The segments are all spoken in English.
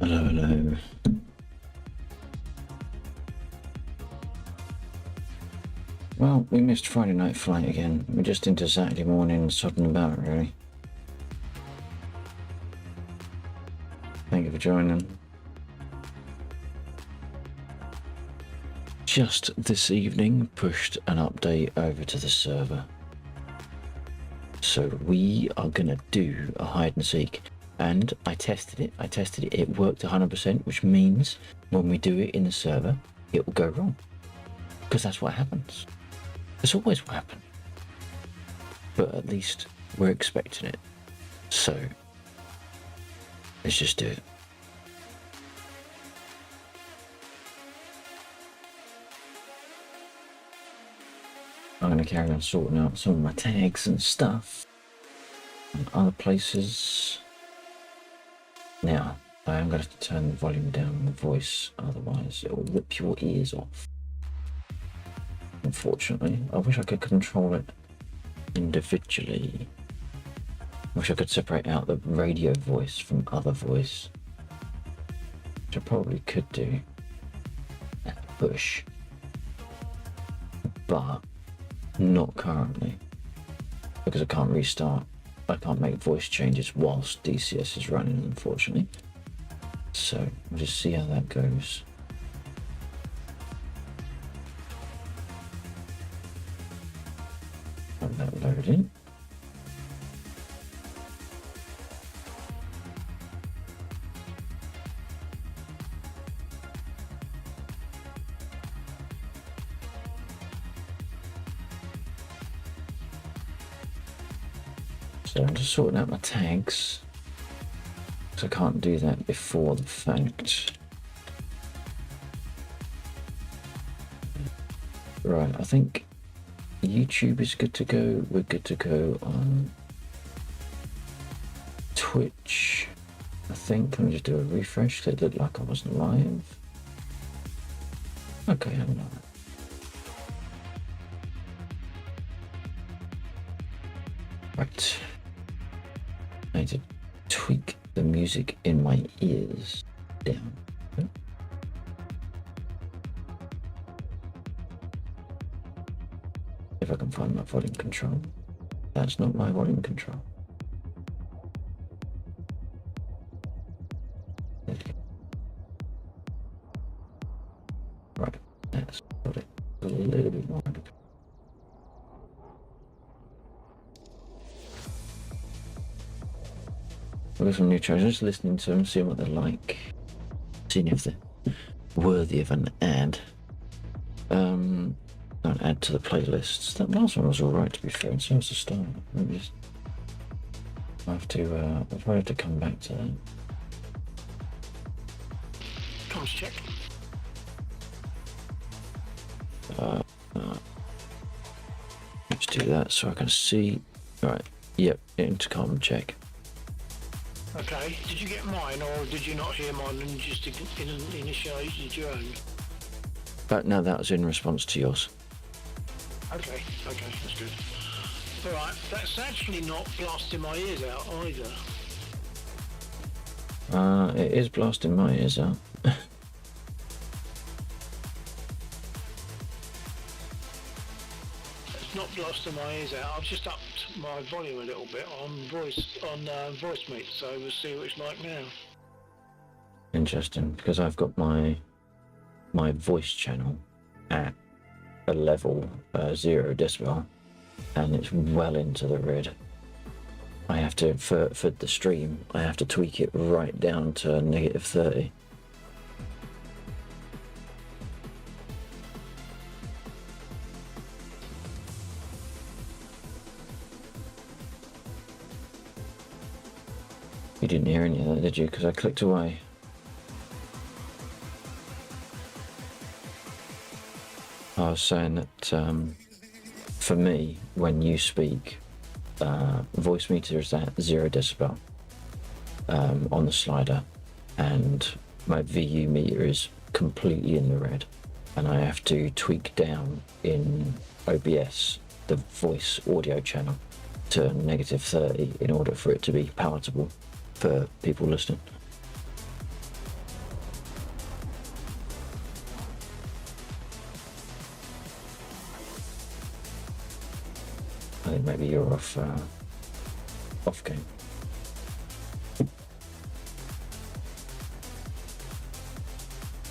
Hello, hello. Well, we missed Friday night flight again. We're just into Saturday morning sodding about, really. Thank you for joining. Just this evening, pushed an update over to the server. So we are gonna do a hide and seek. And I tested it, it worked 100%, which means when we do it in the server, it will go wrong. Because that's what happens. That's always what happens. But at least we're expecting it. So, let's just do it. I'm going to carry on sorting out some of my tags and stuff and other places. Now, I am going to turn the volume down on the voice, otherwise it will rip your ears off. Unfortunately, I wish I could control it individually. I wish I could separate out the radio voice from other voice, which I probably could do at a push, but not currently, because I can't restart. I can't make voice changes whilst DCS is running, unfortunately. So we'll just see how that goes. Have that loaded in. So I'm just sorting out my tags, because I can't do that before the fact. Right, I think YouTube is good to go. We're good to go on Twitch, I think. Let me just do a refresh, because it looked like I wasn't live. Okay, I'm not. Right. I need to tweak the music in my ears down. If I can find my volume control. That's not my volume control. Right, that's got it a little bit more. I've got some new treasures, listening to them, seeing what they're like, seeing if they're worthy of an ad. Don't add to the playlists. That last one was alright, to be fair, and so was the start. Maybe just I have to I'll probably have to come back to that. Comms check. Let's do that so I can see. Alright, yep, intercom check. Okay, did you get mine or did you not hear mine and just initiated your own? But no, that was in response to yours. Okay, that's good. Alright, that's actually not blasting my ears out either. It is blasting my ears out. It's not blasting my ears out. I've just upped my volume a little bit on voice meet, so we'll see what it's like now. Interesting, because I've got my voice channel at a level 0 decibel, and it's well into the red. I have to, for the stream, I have to tweak it right down to -30. You didn't hear any of that, did you? Because I clicked away. I was saying that for me, when you speak, voice meter is at 0 decibel on the slider, and my VU meter is completely in the red, and I have to tweak down in OBS the voice audio channel to -30 in order for it to be palatable for people listening. think maybe you're off game.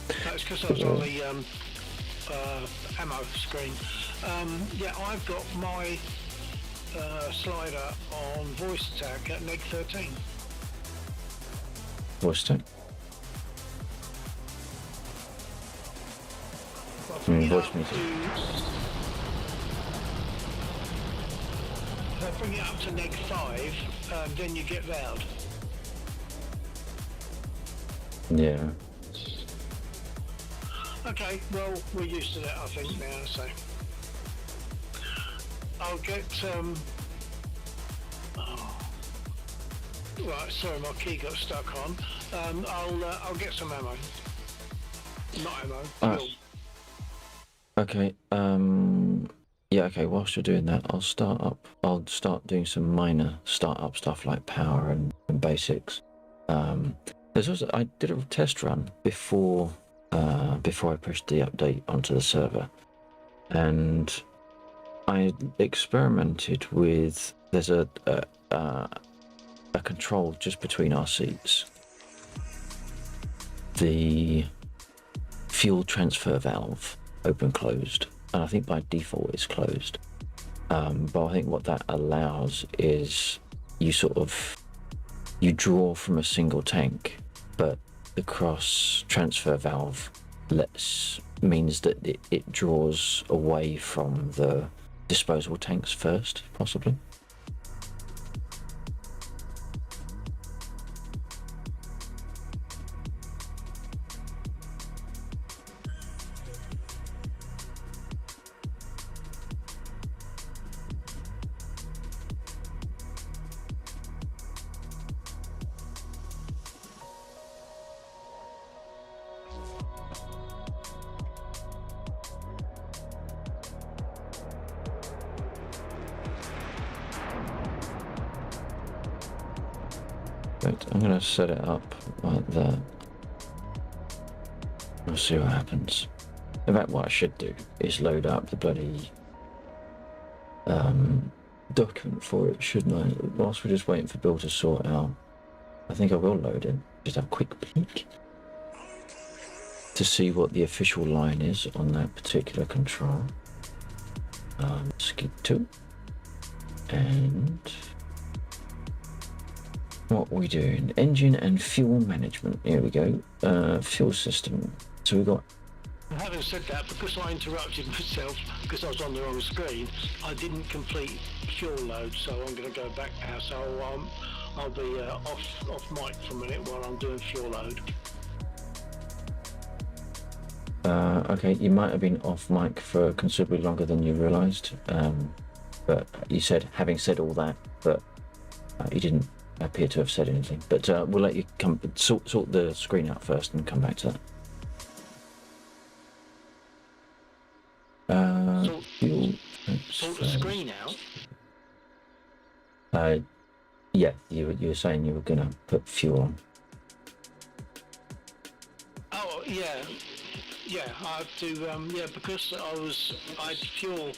That's because I was on the ammo screen. Yeah, I've got my slider on voice attack at neg 13. Voice attack. Voice meter. If I bring it up to neg 5, then you get loud. Yeah. Okay, well, we're used to that, I think, now, so... I'll get, oh. Right, sorry, my key got stuck on. I'll get some ammo. Not ammo, fuel. Okay, yeah, okay, whilst you're doing that, I'll start doing some minor startup stuff like power and basics. There's also, I did a test run before I pushed the update onto the server, and I experimented with, there's a control just between our seats. The fuel transfer valve open closed, and I think by default it's closed. But I think what that allows is you draw from a single tank, but the cross transfer valve means that it draws away from the disposable tanks first, possibly. Right, I'm going to set it up like that. We'll see what happens. In fact, what I should do is load up the bloody document for it, shouldn't I? Whilst we're just waiting for Bill to sort out. I think I will load it. Just have a quick peek to see what the official line is on that particular control. Skip 2. And what we doing? Engine and fuel management. Here we go. Fuel system. So we got. Having said that, because I interrupted myself because I was on the wrong screen, I didn't complete fuel load, so I'm going to go back now. So I'll be off mic for a minute while I'm doing fuel load. Okay, you might have been off mic for considerably longer than you realised, but you said, having said all that, but you didn't appear to have said anything. But we'll let you come sort the screen out first and come back to that. Fuel Sort the screen out. Yeah, you were saying you were gonna put fuel on. Oh yeah, I have to. Yeah, because I had fuel,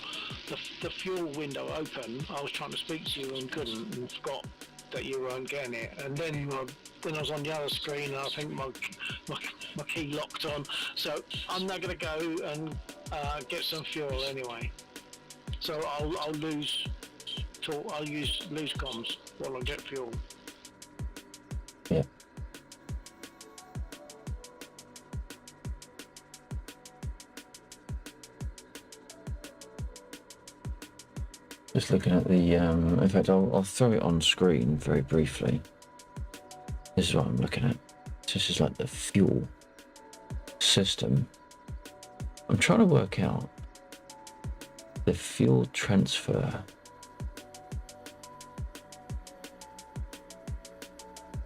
the fuel window open. I was trying to speak to you and couldn't, and forgot that you weren't getting it. And then when I was on the other screen, I think my key locked on. So I'm now gonna go and get some fuel anyway. So I'll lose talk. I'll use loose comms while I get fuel. Yeah. Just looking at the, in fact, I'll throw it on screen very briefly. This is what I'm looking at. This is like the fuel system. I'm trying to work out the fuel transfer.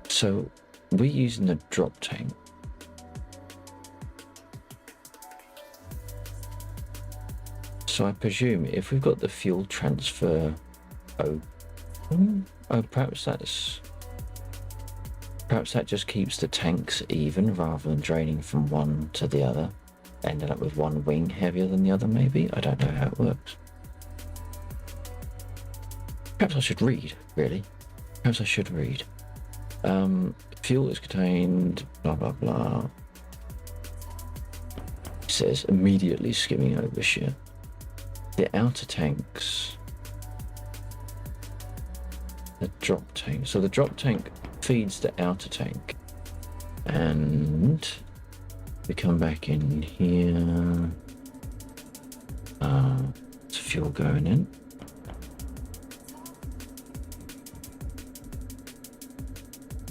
So we're using the drop tank. So I presume if we've got the fuel transfer open, perhaps that just keeps the tanks even rather than draining from one to the other, ending up with one wing heavier than the other maybe. I don't know how it works. Perhaps I should read, really. Perhaps I should read. Fuel is contained, blah, blah, blah. It says immediately skimming over shit. The outer tanks. The drop tank. So the drop tank feeds the outer tank. And we come back in here. It's fuel going in.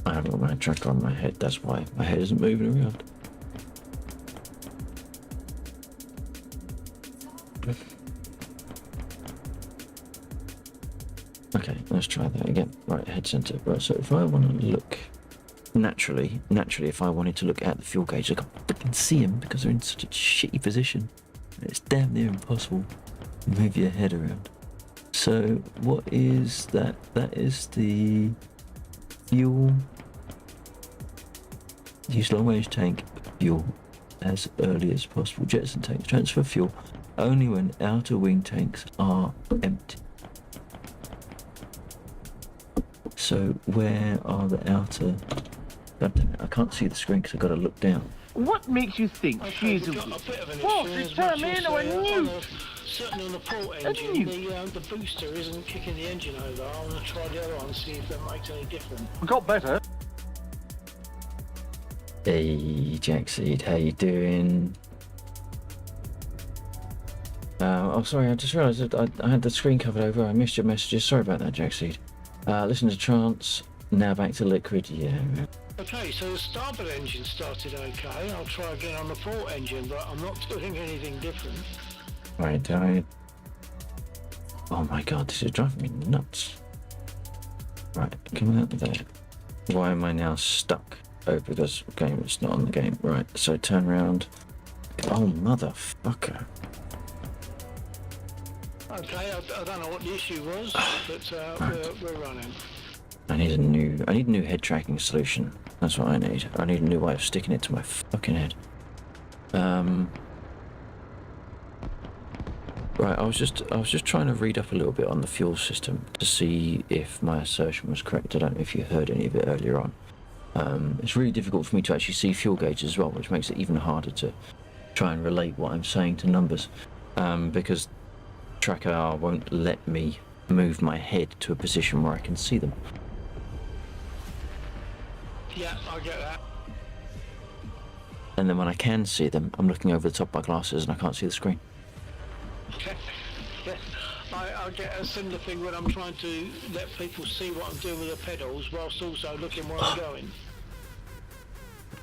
I haven't got my tracker on my head, that's why my head isn't moving around. Okay, let's try that again. Right, head center. Right, so if I want to look naturally, if I wanted to look at the fuel gauge, I can't freaking see them because they're in such a shitty position. It's damn near impossible to move your head around. So what is that? That is the fuel. Use long range tank fuel as early as possible. Jettison tanks. Transfer fuel only when outer wing tanks are empty. So where are the outer... God damn it, I can't see the screen because I've got to look down. What makes you think she's a got a bit of an Boss, issue it's as much turned me as, into a newt. Certainly on the port A engine, newt. the booster isn't kicking the engine over. I'm going to try the other one, see if that makes any difference. We got better. Hey Jackseed, how you doing? Oh sorry, I just realised that I had the screen covered over. I missed your messages. Sorry about that, Jackseed. Listen to trance. Now back to liquid. Yeah. Okay, so the starboard engine started okay. I'll try again on the port engine, but I'm not doing anything different. Right, oh my god, this is driving me nuts. Right, coming out of there. Why am I now stuck? Oh, because game is not on the game. Right, so turn around. Oh, motherfucker. Okay, I don't know what the issue was, but right. we're running. I need a new head tracking solution. That's what I need. I need a new way of sticking it to my fucking head. Right, I was just trying to read up a little bit on the fuel system to see if my assertion was correct. I don't know if you heard any of it earlier on. It's really difficult for me to actually see fuel gauges as well, which makes it even harder to try and relate what I'm saying to numbers, because Tracker R won't let me move my head to a position where I can see them. Yeah, I get that. And then when I can see them, I'm looking over the top of my glasses and I can't see the screen. Yeah, I get a similar thing when I'm trying to let people see what I'm doing with the pedals whilst also looking where I'm going.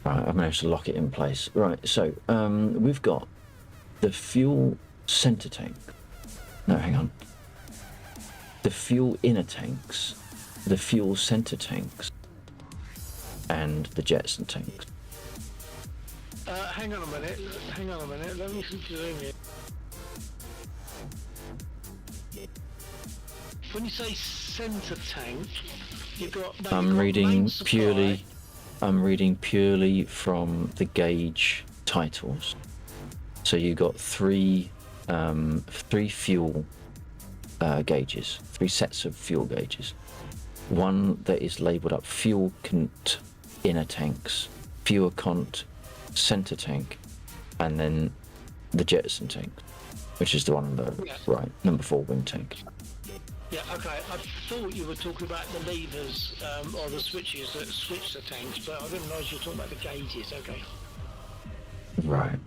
Right, I've managed to lock it in place. Right, so we've got the fuel center tank. No, hang on. The fuel inner tanks, the fuel center tanks, and the Jettison tanks. Hang on a minute. Let me zoom in. When you say center tank, you've got. No, I'm reading purely from the gauge titles. So you got three fuel gauges, 3 sets of fuel gauges. One that is labelled up fuel cont inner tanks, fuel cont center tank, and then the Jettison tank, which is the one on the right, number 4 wing tank. Yeah, okay. I thought you were talking about the levers or the switches that switch the tanks, but I didn't realise you were talking about the gauges. Okay. Right.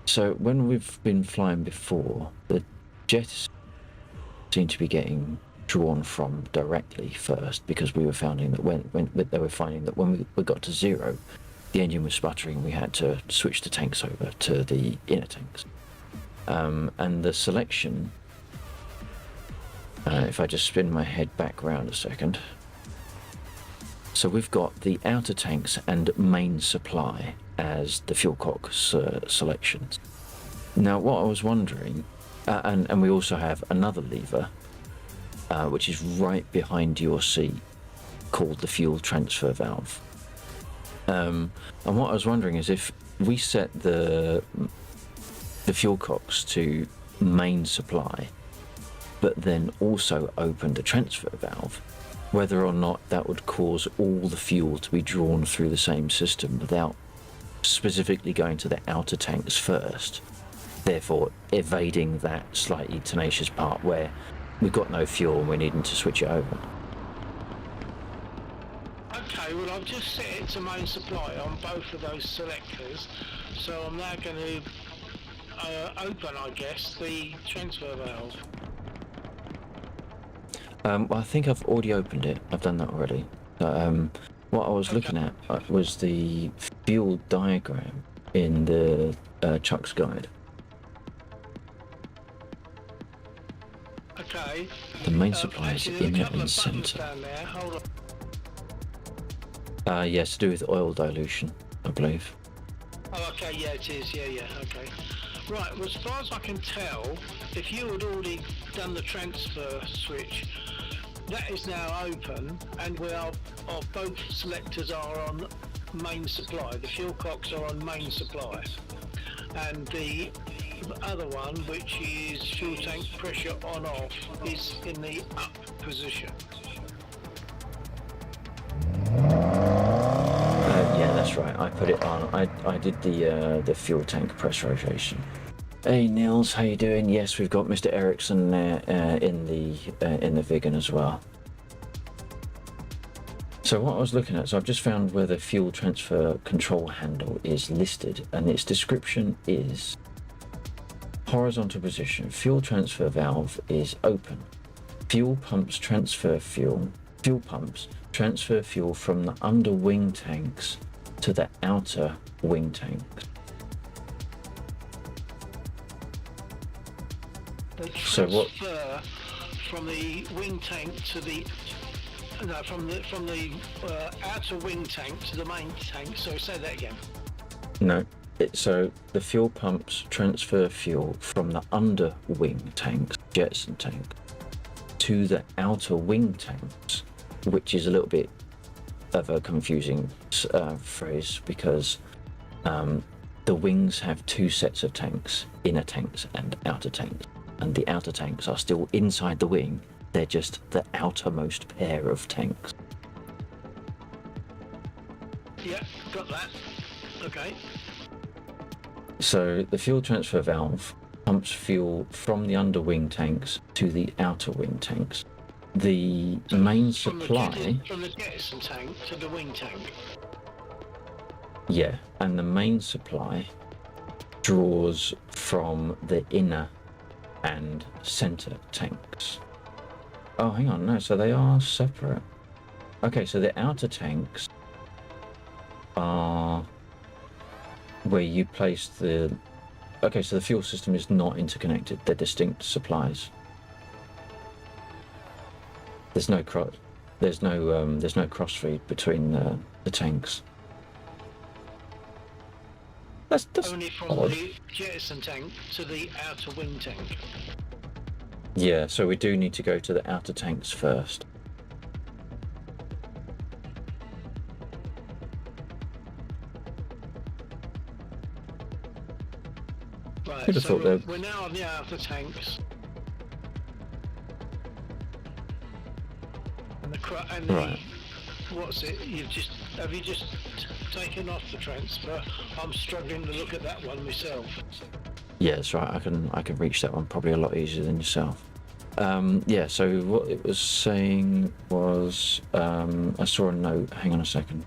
So when we've been flying before, the jets seem to be getting drawn from directly first, because we were finding that when we got to 0, the engine was sputtering. We had to switch the tanks over to the inner tanks, and the selection. If I just spin my head back round a second. So we've got the outer tanks and main supply as the fuel cock selections. Now what I was wondering, and we also have another lever, which is right behind your seat, called the fuel transfer valve. And what I was wondering is if we set the fuel cocks to main supply, but then also opened a transfer valve, whether or not that would cause all the fuel to be drawn through the same system without specifically going to the outer tanks first, therefore evading that slightly tenacious part where we've got no fuel and we're needing to switch it over. Okay, well I've just set it to main supply on both of those selectors, so I'm now going to open, I guess, the transfer valve. Well, I think I've already opened it. I've done that already. What I was looking at was the fuel diagram in the Chuck's guide. Okay. The main supply is Actually, there's a inner couple and of buttons centre. down there. Hold on. Yes, to do with oil dilution, I believe. Oh, okay, yeah, it is. Yeah, okay. Right, well, as far as I can tell, if you had already done the transfer switch, that is now open, and both selectors are on main supply. The fuel cocks are on main supply, and the other one, which is fuel tank pressure on off, is in the up position. Yeah, that's right. I put it on. I did the fuel tank pressurization. Hey Nils, how you doing? Yes, we've got Mr. Ericsson there in the Vigan as well. So what I was looking at, so I've just found where the fuel transfer control handle is listed, and its description is horizontal position. Fuel transfer valve is open. Fuel pumps transfer fuel. Fuel pumps transfer fuel from the under wing tanks to the outer wing tanks. They So what- transfer from the wing tank to the from the outer wing tank to the main tank. So say that again. No, so the fuel pumps transfer fuel from the under wing tanks, Jetson tank, to the outer wing tanks, which is a little bit of a confusing phrase because the wings have two sets of tanks, inner tanks and outer tanks, and the outer tanks are still inside the wing. They're just the outermost pair of tanks. Yeah, got that. Okay. So the fuel transfer valve pumps fuel from the under wing tanks to the outer wing tanks. The main supply, From the jettison tank to the wing tank. yeah, and the main supply draws from the inner and center tanks. Oh, hang on, no, so they are separate. Okay, so the outer tanks are where you place the... Okay, so the fuel system is not interconnected. They're distinct supplies. There's no crossfeed between the tanks. That's Only from odd. the jettison tank to the outer wing tank. Yeah, so we do need to go to the outer tanks first. Right, Who'd have so thought that- we're now on the outer tanks. And the Right. what's it? Have you just taken off the transfer? I'm struggling to look at that one myself. Yeah, that's right. I can reach that one probably a lot easier than yourself. Yeah. So what it was saying was, I saw a note. Hang on a second.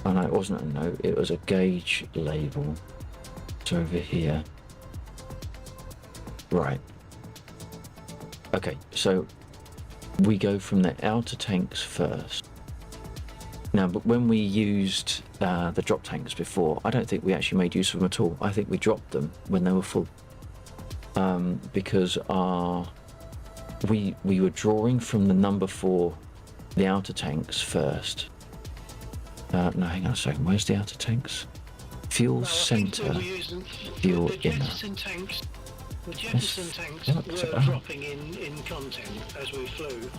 Oh no, it wasn't a note. It was a gauge label. It's over here. Right. Okay, so we go from the outer tanks first. Now, but when we used the drop tanks before, I don't think we actually made use of them at all. I think we dropped them when they were full. Because we were drawing from the number 4, the outer tanks first. No, hang on a second. Where's the outer tanks? Fuel No, I think we center, were using fuel the inner. jettison tanks. The jettison tanks yeah, were dropping in content as we flew,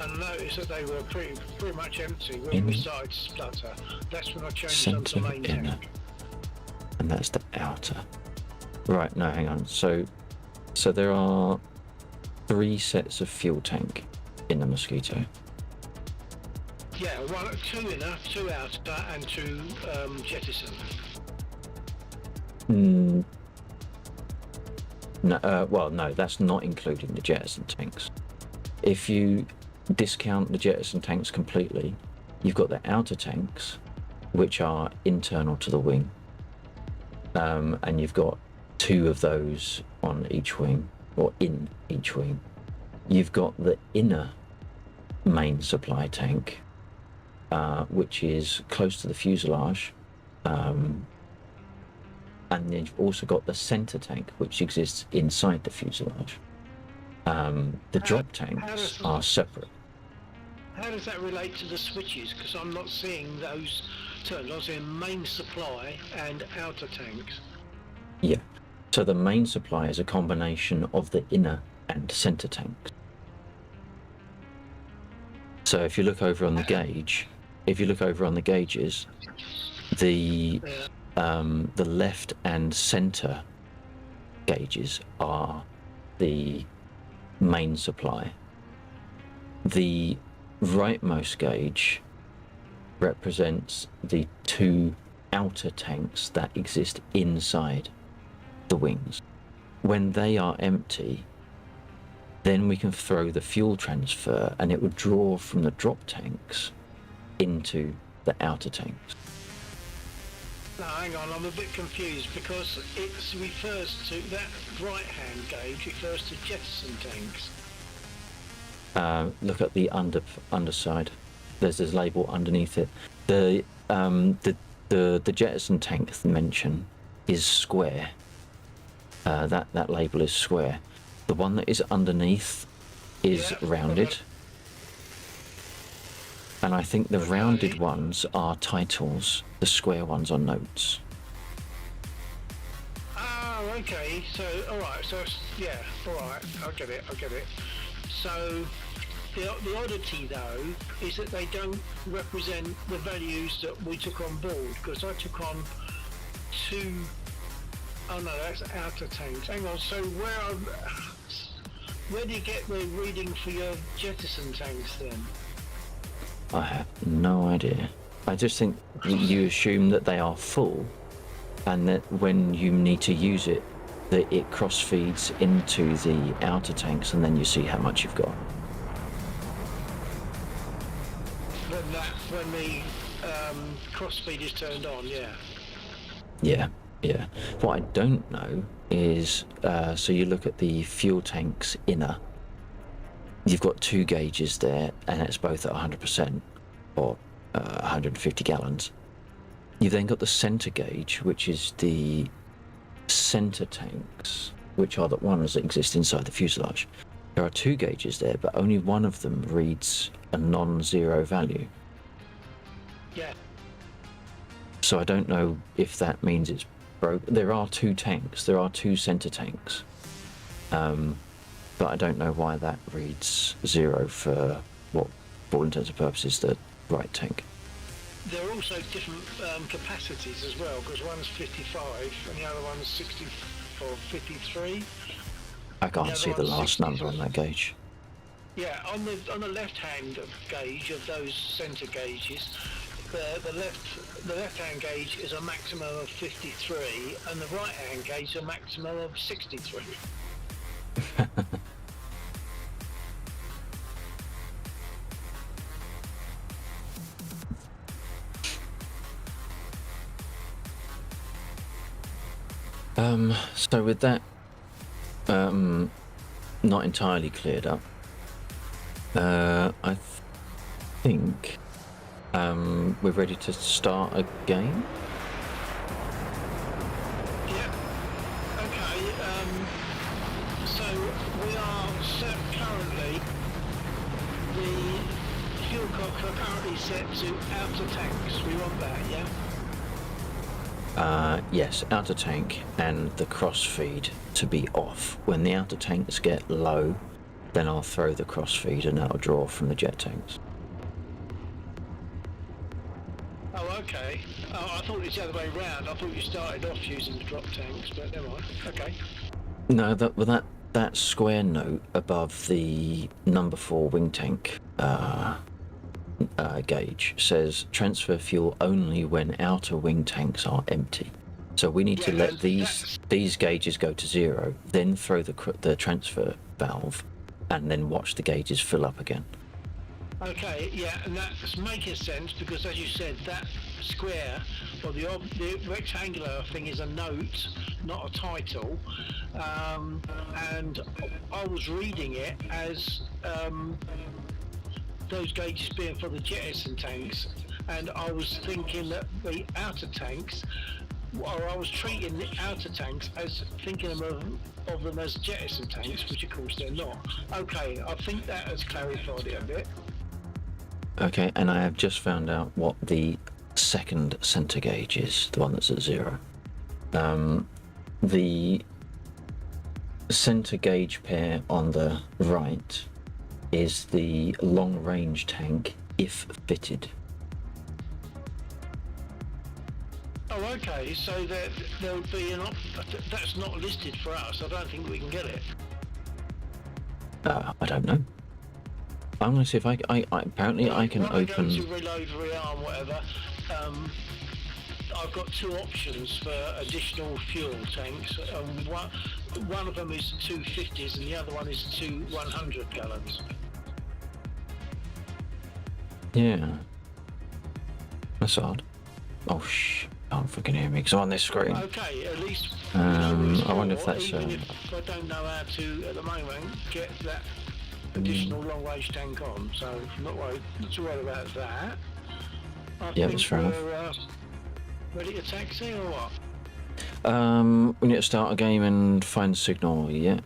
and noticed that they were pretty much empty when we started to splutter. That's when I changed them to Center, main inner, tank. and that's the outer. Right, no, hang on. So there are 3 sets of fuel tank in the Mosquito. Yeah, 2 inner, 2 outer, and 2 jettison. No, well, no, that's not including the jettison tanks. If you discount the jettison tanks completely, you've got the outer tanks, which are internal to the wing, and you've got 2 of those on each wing, or in each wing. You've got the inner main supply tank, which is close to the fuselage, and then you've also got the center tank, which exists inside the fuselage. The drop tanks are separate. How does that relate to the switches? Because I'm not seeing those terms. I'm seeing main supply and outer tanks. Yeah. So the main supply is a combination of the inner and center tanks. So if you look over on the gauge, gauges, the left and center gauges are the main supply. The rightmost gauge represents the 2 outer tanks that exist inside the wings. When they are empty, then we can throw the fuel transfer and it would draw from the drop tanks into the outer tanks. No, hang on, I'm a bit confused because it refers to that right-hand gauge refers to jettison tanks. Look at the underside. There's this label underneath it. The jettison tank mention is square. That label is square. The one that is underneath is rounded. And I think the rounded ones are titles, the square ones are notes. Oh, okay. So, alright, so, yeah, alright, I get it. So, the oddity, though, is that they don't represent the values that we took on board, because I took on 2... Oh, no, that's outer tanks. Hang on, so where do you get the reading for your jettison tanks, then? I have no idea. I just think you assume that they are full, and that when you need to use it, that it cross feeds into the outer tanks, and then you see how much you've got. When the cross feed is turned on, yeah. Yeah. What I don't know is, so you look at the fuel tanks inner. You've got 2 gauges there, and it's both at 100% or 150 gallons. You've then got the center gauge, which is the center tanks, which are the ones that exist inside the fuselage. There are 2 gauges there, but only one of them reads a non-zero value. Yeah. So I don't know if that means it's broke. There are 2 tanks. There are 2 center tanks. But I don't know why that reads 0 for what, for all intents and purposes, the right tank. There are also different capacities as well, because one's 55 and the other one's 60 or 53. I can't see the last number on that gauge. Yeah, on the left-hand gauge of those centre gauges, the left-hand gauge is a maximum of 53, and the right-hand gauge is a maximum of 63. So with that not entirely cleared up, I think we're ready to start a game. Yeah. Okay. So we are set currently. The fuel cock are currently set to outer tanks. We want that, yeah. Yes, outer tank and the cross feed to be off. When the outer tanks get low, then I'll throw the cross feed and that'll draw from the jet tanks. Oh, okay. Oh, I thought it was the other way round. I thought you started off using the drop tanks, but never mind. Okay. No, that square note above the number 4 wing tank gauge says transfer fuel only when outer wing tanks are empty. So we need to let these gauges go to 0, then throw the transfer valve, and then watch the gauges fill up again. Okay, yeah, and that's making sense because, as you said, that square or the rectangular thing is a note, not a title. And I was reading it as those gauges being for the jettison tanks, and I was thinking that the outer tanks, or I was treating the outer tanks as thinking of them as jettison tanks, which of course they're not. Okay, I think that has clarified it a bit. Okay, and I have just found out what the second center gauge is, the one that's at 0. The center gauge pair on the right is the long range tank if fitted. Oh, okay, so there would be that's not listed for us. I don't think we can get it. I don't know. I'm going to see if I apparently I can when I open... go to reload, rearm, whatever, I've got 2 options for additional fuel tanks. One of them is 250s and the other one is 2 100 gallons. Yeah. That's odd. Oh, can't freaking hear me because I'm on this screen. Okay, at least I wonder if that's... even if I don't know how to, at the moment, get that additional long-range tank on, so not too worried about that. Yeah, that's fair enough. Ready to taxi or what? We need to start a game and find signal, yeah.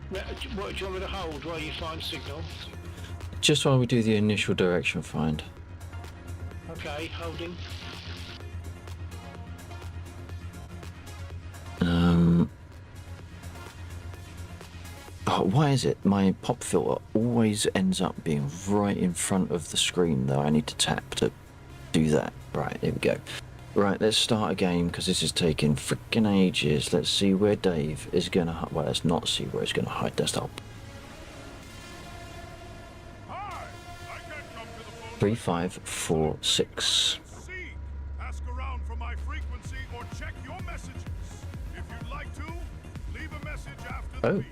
What do you want me to hold while you find signal? Just while we do the initial direction find. Okay, holding. Oh, why is it my pop filter always ends up being right in front of the screen though? I need to tap to do that. Right, there we go. Right, let's start a game because this is taking freaking ages. Let's see where Dave is going to hide. Well, let's not see where he's going to hide. That's up. 3546. Ask around for my frequency or check your messages. If you'd like to, leave a message after the beep.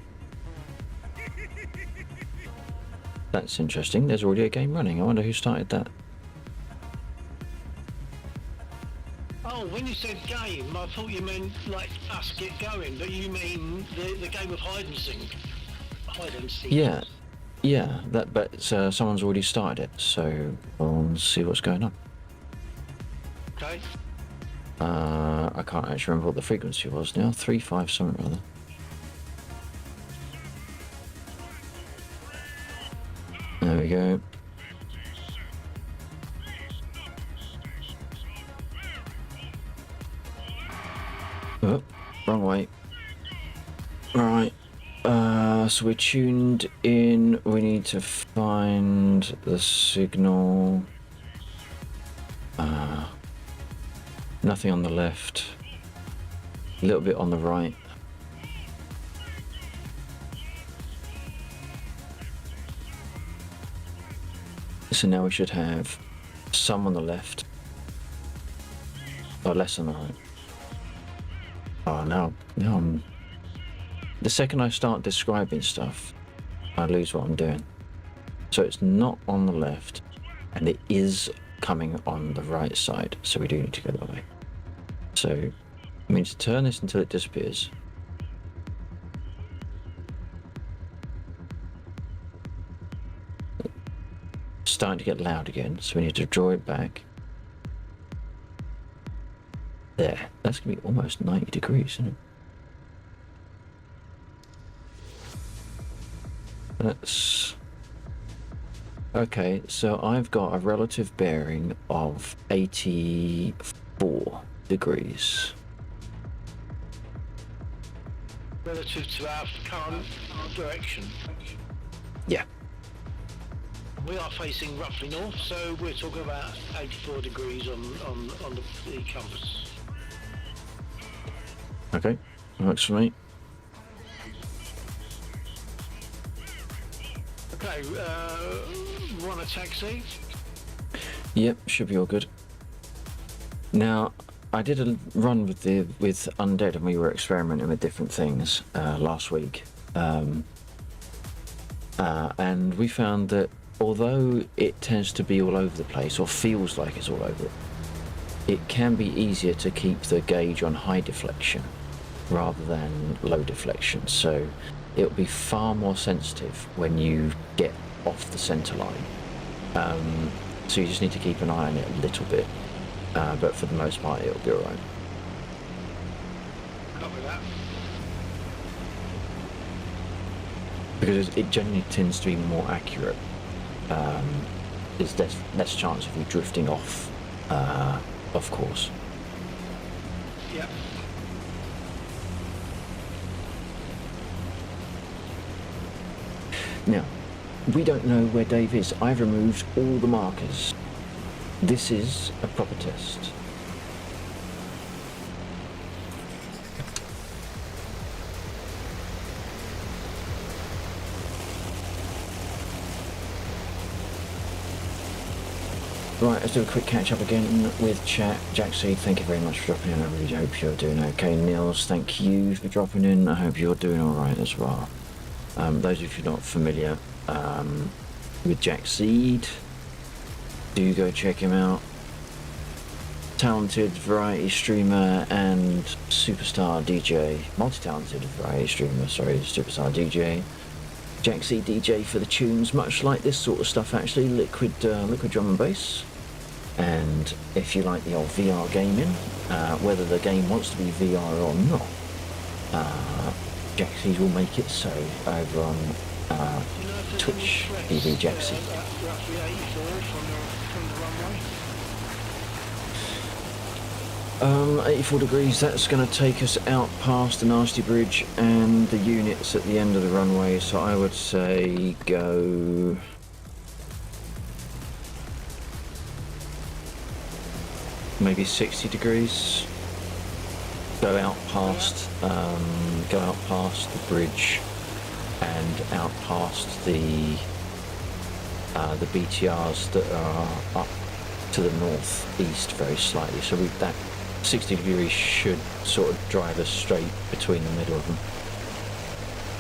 That's interesting. There's already a game running. I wonder who started that. Oh, when you said game, I thought you meant like us get going, but you mean the game of hide and seek. Hide and seek. Yeah. Yeah, but someone's already started it, so we'll see what's going on. Okay. I can't actually remember what the frequency was now. 35 something or other. There we go. Oh, wrong way. Right. So we're tuned in. We need to find the signal. Nothing on the left. A little bit on the right. So now we should have some on the left. Or less on the right. Oh, now I'm... The second I start describing stuff, I lose what I'm doing. So it's not on the left, and it is coming on the right side, so we do need to go that way. So, I mean to turn this until it disappears. It's starting to get loud again, so we need to draw it back. There, that's going to be almost 90 degrees, isn't it? Let's Okay, so I've got a relative bearing of 84 degrees. Relative to our current direction. Yeah. We are facing roughly north, so we're talking about 84 degrees on the compass. Okay, works for me. Okay, we want a taxi? Yep, should be all good. Now, I did a run with Undead, and we were experimenting with different things last week, and we found that although it tends to be all over the place, or feels like it's all over it can be easier to keep the gauge on high deflection rather than low deflection. So it'll be far more sensitive when you get off the center line. So you just need to keep an eye on it a little bit, but for the most part it'll be alright. Copy that. Because it generally tends to be more accurate. There's less chance of you drifting off course. Yep. Now, we don't know where Dave is. I've removed all the markers. This is a proper test. Right, let's do a quick catch up again with chat. Jack Seed, thank you very much for dropping in. I really hope you're doing okay. Nils, thank you for dropping in. I hope you're doing alright as well. Those of you not familiar with Jack Seed, do go check him out. Talented variety streamer and superstar DJ. Multi-talented variety streamer, sorry, superstar DJ. Jack Seed DJ for the tunes, much like this sort of stuff actually, liquid drum and bass. And if you like the old VR gaming, whether the game wants to be VR or not, Jack Seed will make it so over on Twitch TV Jack Seed. Roughly 84 from the runway. 84 degrees, that's going to take us out past the Nasty Bridge and the units at the end of the runway, so I would say go... maybe 60 degrees. Go out past the bridge and out past the BTRs that are up to the northeast very slightly. So that 60 degrees should sort of drive us straight between the middle of them.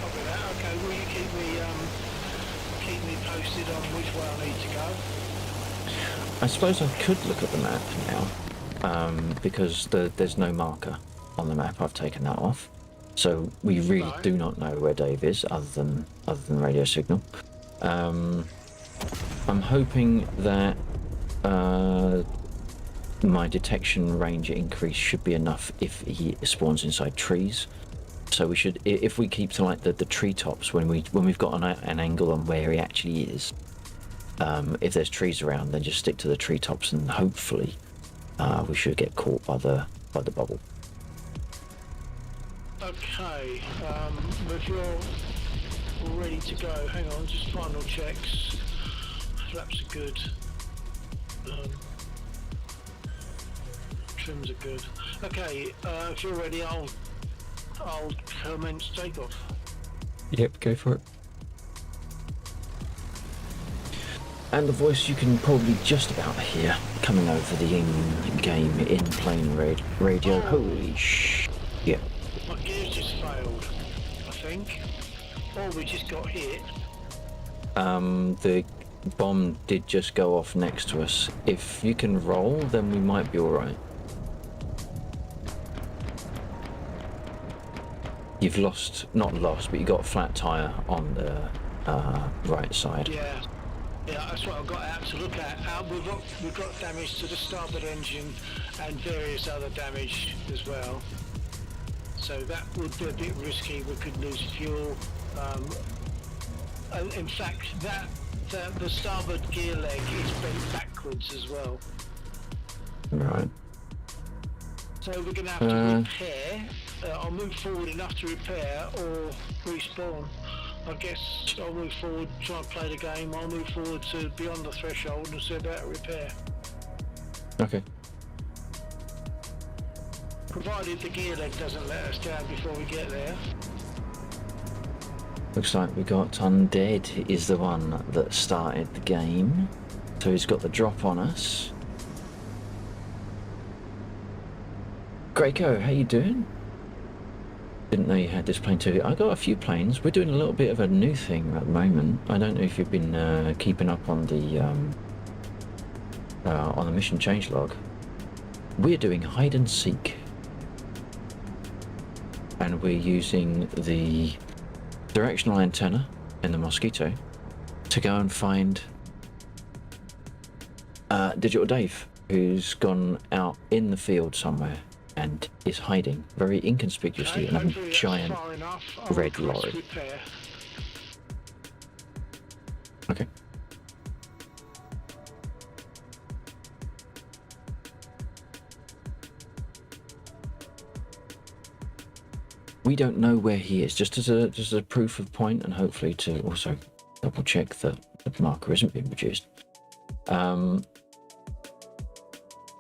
Copy that. Okay, will you keep me posted on which way I need to go? I suppose I could look at the map now, because there's no marker on the map. I've taken that off, so we really do not know where Dave is, other than radio signal. I'm hoping that my detection range increase should be enough if he spawns inside trees. So we should, if we keep to like the treetops when we've got an angle on where he actually is. If there's trees around, then just stick to the treetops, and hopefully we should get caught by the bubble. Okay, if you're ready to go, hang on, just final checks. Flaps are good. Trims are good. Okay, if you're ready, I'll commence takeoff. Yep, go for it. And the voice you can probably just about hear coming over the in-game, in-plane radio. Oh. Holy sh... Yeah. My gears just failed, I think. Or we just got hit. The bomb did just go off next to us. If you can roll, then we might be alright. You've not lost, but you got a flat tyre on the right side. Yeah. Yeah, that's what I've got out to look at. We've got damage to the starboard engine and various other damage as well. So that would be a bit risky. We could lose fuel. In fact, that the starboard gear leg is bent backwards as well. Right. So we're going to have to repair. I'll move forward enough to repair or respawn. I guess I'll move forward, try and play the game. I'll move forward to beyond the threshold and see about repair. Okay. Provided the gear leg doesn't let us down before we get there. Looks like we got Undead is the one that started the game. So he's got the drop on us. Greco, how you doing? Didn't know you had this plane too. I got a few planes. We're doing a little bit of a new thing at the moment. I don't know if you've been keeping up on the mission changelog. We're doing hide and seek, and we're using the directional antenna in the Mosquito to go and find Digital Dave, who's gone out in the field somewhere and is hiding very inconspicuously in a giant red lorry. Okay. We don't know where he is, just as a proof of point, and hopefully to also double check that the marker isn't being produced.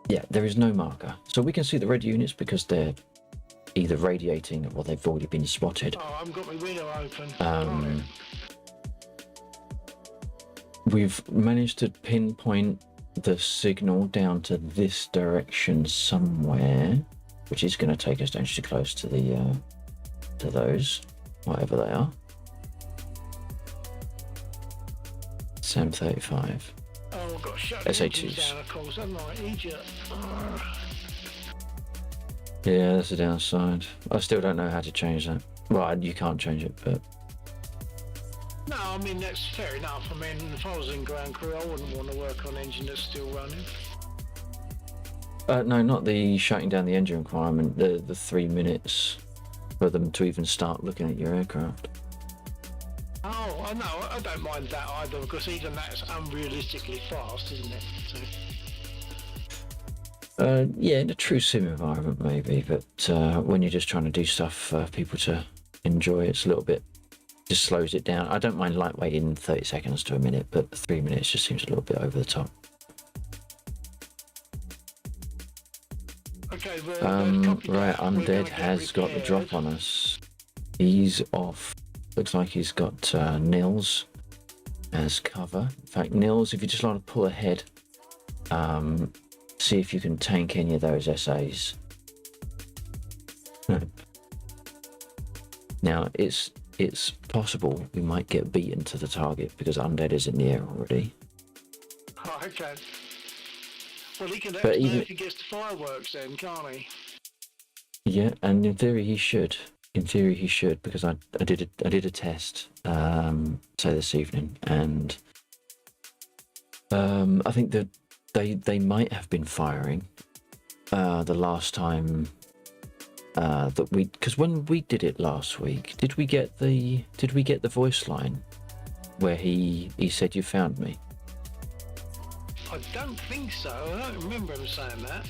Yeah, there is no marker. So we can see the red units because they're either radiating or they've already been spotted. Oh, I haven't got my window open. We've managed to pinpoint the signal down to this direction somewhere, which is going to take us dangerously close to the to those, whatever they are. SAM 35. Oh, I've got to shut SA2s. down, of course. I'm not an idiot. Yeah, that's the downside. I still don't know how to change that. Well, you can't change it, but... No, I mean, that's fair enough. I mean, if I was in ground crew, I wouldn't want to work on engine that's still running. No, not the shutting down the engine requirement, the 3 minutes for them to even start looking at your aircraft. Oh, I know. I don't mind that either, because even that's unrealistically fast, isn't it? So... yeah, in a true sim environment maybe, but when you're just trying to do stuff for people to enjoy, it's a little bit, just slows it down. I don't mind lightweighting 30 seconds to a minute, but 3 minutes just seems a little bit over the top. Okay, right, Undead has got the drop on us. He's off. Looks like he's got Nils as cover. In fact, Nils, if you just want to pull ahead, see if you can tank any of those SAs. Now, it's possible we might get beaten to the target because Undead is in the air already. Oh, okay. Well, he can But even if he gets the fireworks then, can't he? yeah, and in theory he should. In theory he should, because I did a test say this evening, and I think that they might have been firing the last time that we, because when we did it last week, did we get the voice line where he said you found me? I don't think so. I don't remember him saying that.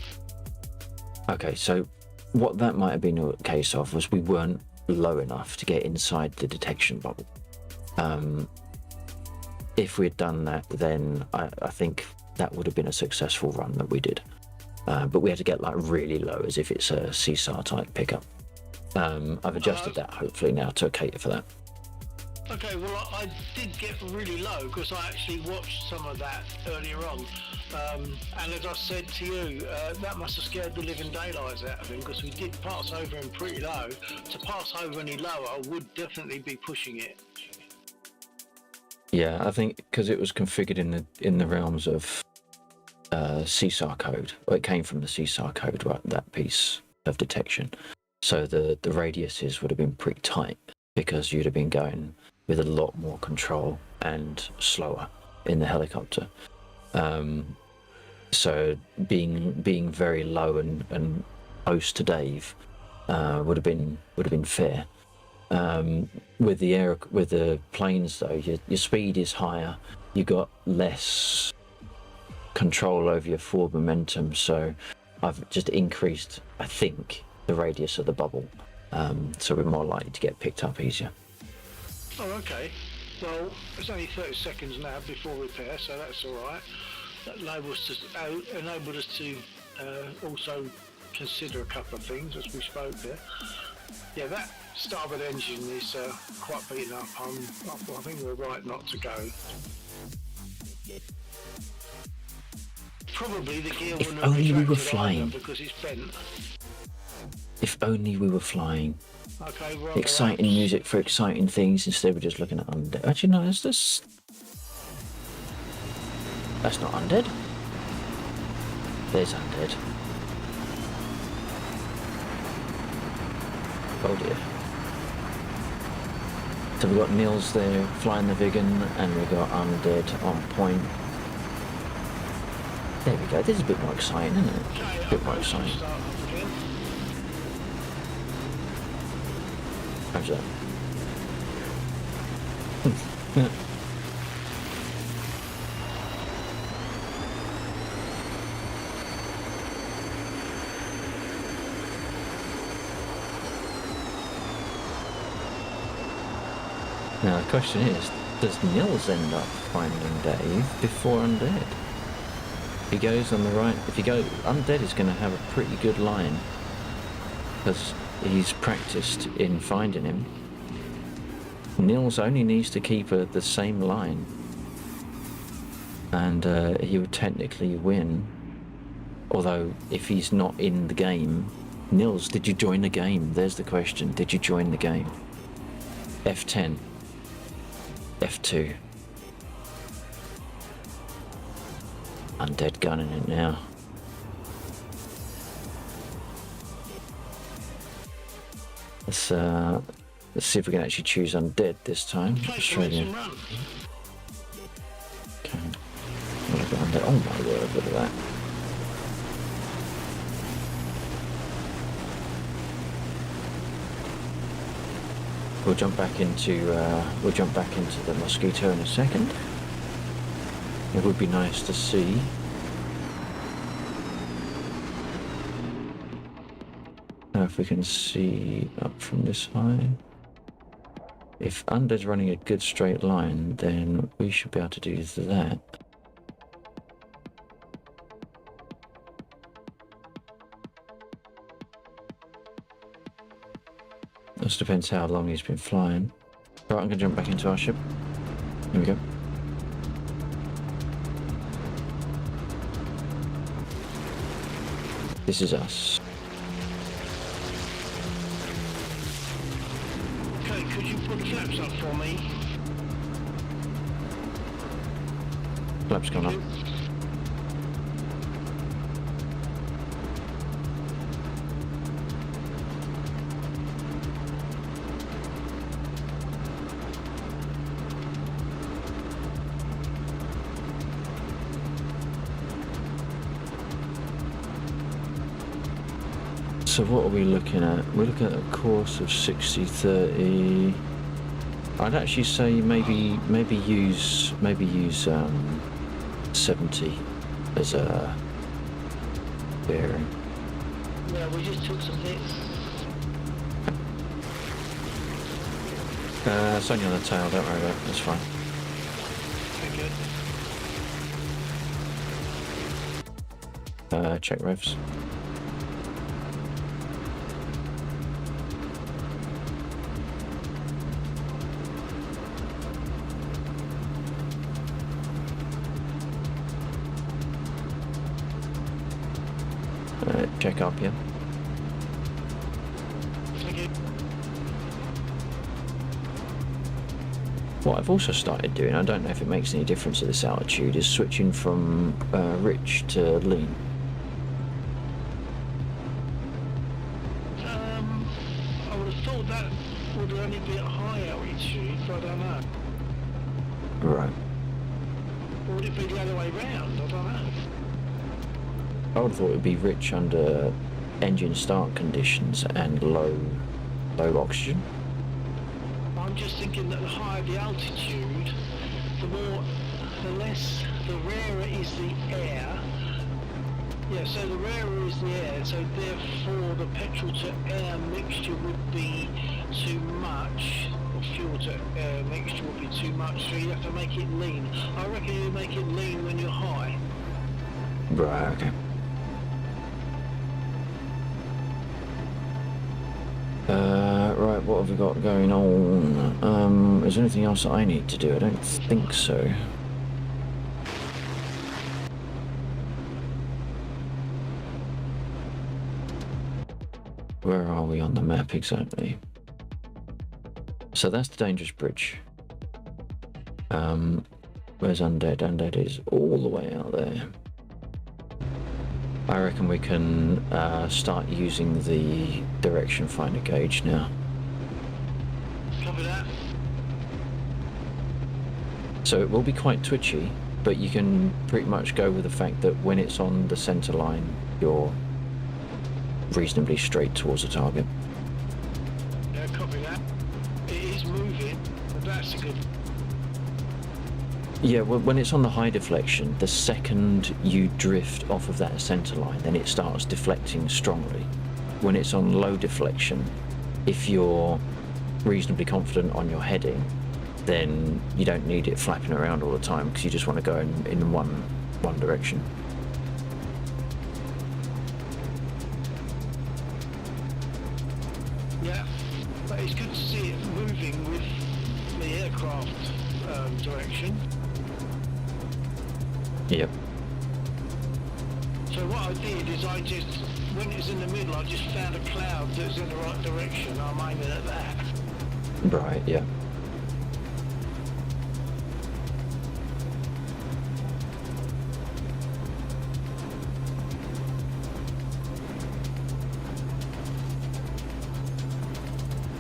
Okay, so what that might have been a case of was we weren't low enough to get inside the detection bubble. If we'd done that, then I think that would have been a successful run that we did. But we had to get like really low, as if it's a CSAR type pickup. I've adjusted that hopefully now to cater for that. Okay, well, I did get really low because I actually watched some of that earlier on. And as I said to you, that must have scared the living daylights out of him, because we did pass over him pretty low. To pass over any lower, I would definitely be pushing it. Yeah, I think because it was configured in the realms of CSAR code. Well, it came from the CSAR code, right, that piece of detection. So the radiuses would have been pretty tight, because you'd have been going with a lot more control and slower in the helicopter. So being very low and close to Dave would have been fair. With the planes though, your speed is higher, you got less control over your forward momentum. So I've just increased, I think, the radius of the bubble, so we're more likely to get picked up easier. Oh, okay. Well, it's only 30 seconds now before repair, so that's all right. That enabled us to also consider a couple of things as we spoke there. Yeah, that starboard engine is quite beaten up. I think we're right not to go. Probably the gear wouldn't have only we were retracted flying. either because it's bent. If only we were flying. Okay, we're on the Exciting ramps. music for exciting things instead we're just looking at undead. Actually, no, that's not undead. There's undead. Oh dear. So we've got Nils there flying the Vigan, and we've got undead on point. There we go. This is a bit more exciting, isn't it? Okay, A bit more okay, exciting. start up again. How's that? Now the question is, does Nils end up finding Dave before Undead? If he goes on the right, Undead is going to have a pretty good line, because he's practiced in finding him. Nils only needs to keep the same line, and he would technically win. Although, if he's not in the game, Nils, did you join the game? There's the question. Did you join the game? F10. F2. Undead gunning it now. Let's see if we can actually choose Undead this time. Australia. Okay. What have I got Undead? Oh my word, look at that. We'll jump back into the Mosquito in a second. It would be nice to see. Now if we can see up from this high. If Undead's running a good straight line, then we should be able to do that. Just depends how long he's been flying. Right, I'm gonna jump back into our ship. Here we go. This is us. Okay, could you put the flaps up for me? Flaps coming up. So what are we looking at? We're looking at a course of 60, 30. I'd actually say maybe use 70 as a bearing. Yeah, we just took some hits. It's only on the tail, don't worry about it, that's fine. Okay, good. Check revs. Check up, yeah. Thank you. What I've also started doing, I don't know if it makes any difference at this altitude, is switching from rich to lean. I would have thought that would only be at high altitude, but I don't know. Right. Or would it be the other way round? I don't know. I would have thought it would be rich under engine start conditions and low oxygen. I'm just thinking that the higher the altitude, the more the rarer is the air. Yeah, so the rarer is the air, so therefore the petrol to air mixture would be too much, or fuel to air mixture would be too much, so you have to make it lean. I reckon you make it lean when you're high. Right, okay. Right, what have we got going on? Is there anything else that I need to do? I don't think so. Where are we on the map exactly? So that's the dangerous bridge. Where's Undead? Undead is all the way out there. I reckon we can start using the direction finder gauge now. Copy that. So it will be quite twitchy, but you can pretty much go with the fact that when it's on the center line, you're reasonably straight towards the target. Yeah, copy that. It is moving, but that's a good... Yeah, well, when it's on the high deflection, the second you drift off of that center line, then it starts deflecting strongly. When it's on low deflection, if you're reasonably confident on your heading, then you don't need it flapping around all the time because you just want to go in one direction. Yeah, but it's good to see it moving with the aircraft direction. Yep. So what I did is when it was in the middle, I just found a cloud that was in the right direction. I'm aiming at that. Right, yeah.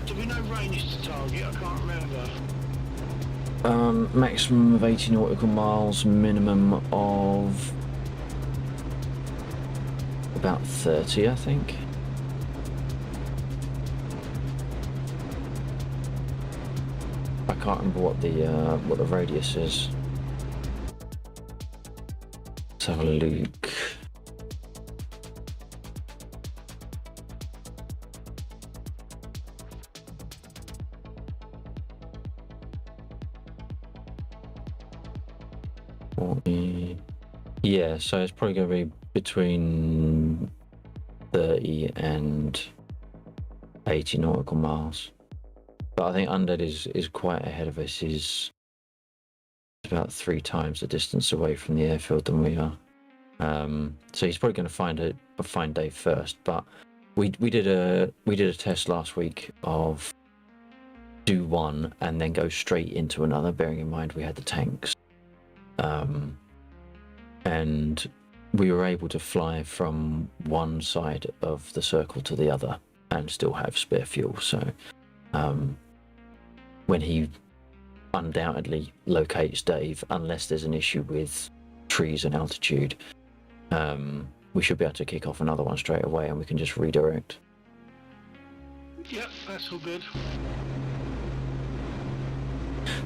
Do we know range to target? I can't remember. Maximum of 80 nautical miles, minimum of about 30, I think. I can't remember what the radius is. Let's have a look. Yeah, so it's probably going to be between 30 and 80 nautical miles. But I think Undead is quite ahead of us. He's about 3 times the distance away from the airfield than we are. So he's probably going to find Dave first. But we did a test last week of do one and then go straight into another, bearing in mind we had the tanks. And we were able to fly from one side of the circle to the other and still have spare fuel. So when he undoubtedly locates Dave, unless there's an issue with trees and altitude, we should be able to kick off another one straight away and we can just redirect. Yep, that's all good.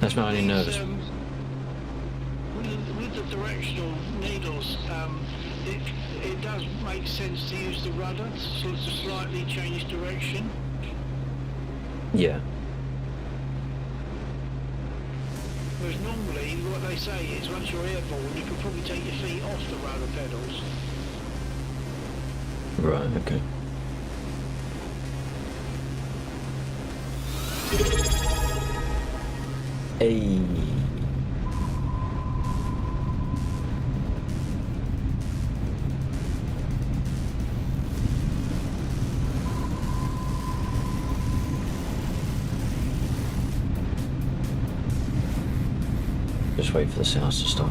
That's my only nervous. With the directional needles, it does make sense to use the rudder to slightly change direction. Yeah. Whereas normally, what they say is once you're airborne, you can probably take your feet off the rudder pedals. Right, okay. Hey. Just wait for the sounds to stop.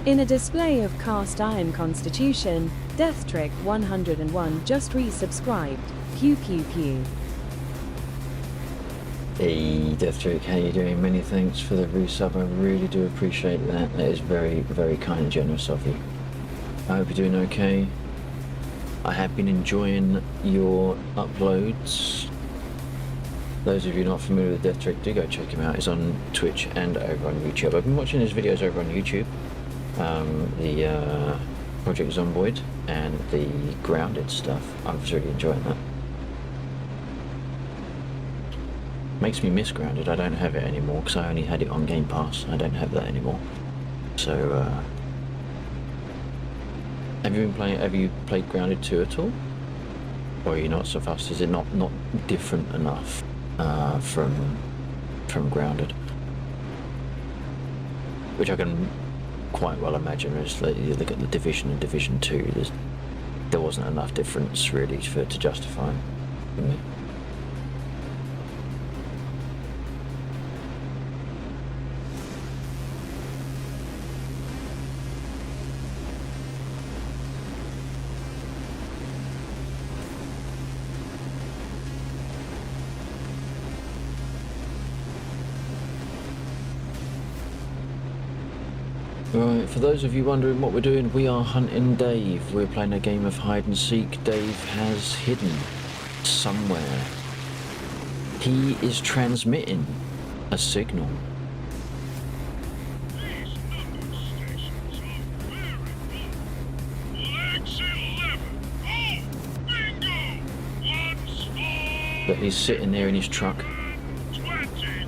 In a display of cast iron constitution, Death Trick 101 just resubscribed. Pew pew pew. Hey Death Trick, how you doing? Many thanks for the resub. I really do appreciate that. That is very, very kind and generous of you. I hope you're doing okay. I have been enjoying your uploads. Those of you not familiar with Death Trick, do go check him out. He's on Twitch and over on YouTube. I've been watching his videos over on YouTube. The Project Zomboid and the Grounded stuff. I'm just really enjoying that. Makes me miss Grounded. I don't have it anymore because I only had it on Game Pass. I don't have that anymore. So, have you played Grounded 2 at all? Or are you not so fast? Is it not different enough from Grounded? Which I can quite well imagine is that you look at the Division and Division 2. There wasn't enough difference really to justify it for me. Right, for those of you wondering what we're doing, we are hunting Dave. We're playing a game of hide and seek. Dave has hidden somewhere. He is transmitting a signal. These number stations are very full. Legs 11. Oh, bingo! One small. But he's sitting there in his truck. 23,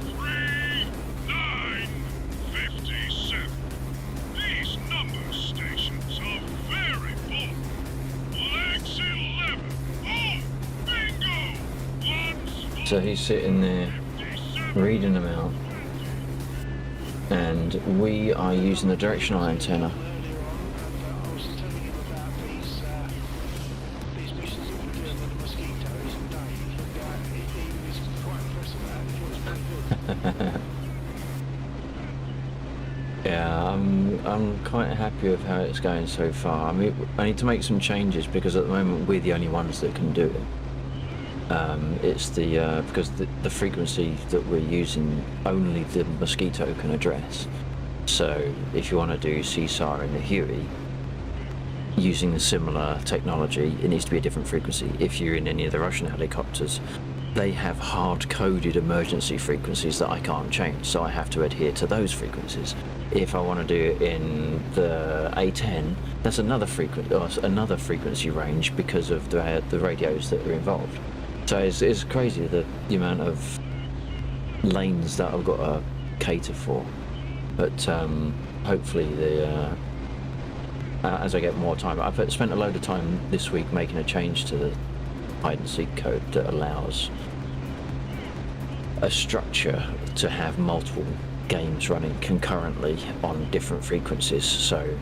9, 57. These number stations are very full. Legs 11. Oh, bingo! One small. So he's sitting there reading them out. And we are using the directional antenna. Earlier on, I was telling you about these missions that we're doing with the mosquitoes and Dave, and he was quite impressed with that. He thought it was pretty good. Yeah, I'm quite happy with how it's going so far. I mean, I need to make some changes because at the moment we're the only ones that can do it. It's because the frequency that we're using only the Mosquito can address. So if you want to do CSAR in the Huey using the similar technology, it needs to be a different frequency. If you're in any of the Russian helicopters, they have hard-coded emergency frequencies that I can't change, so I have to adhere to those frequencies. If I want to do it in the A10, that's another frequency range because of the radios that are involved. So it's crazy the amount of lanes that I've got to cater for. But hopefully as I get more time, I've spent a load of time this week making a change to the hide and seek code that allows a structure to have multiple games running concurrently on different frequencies. So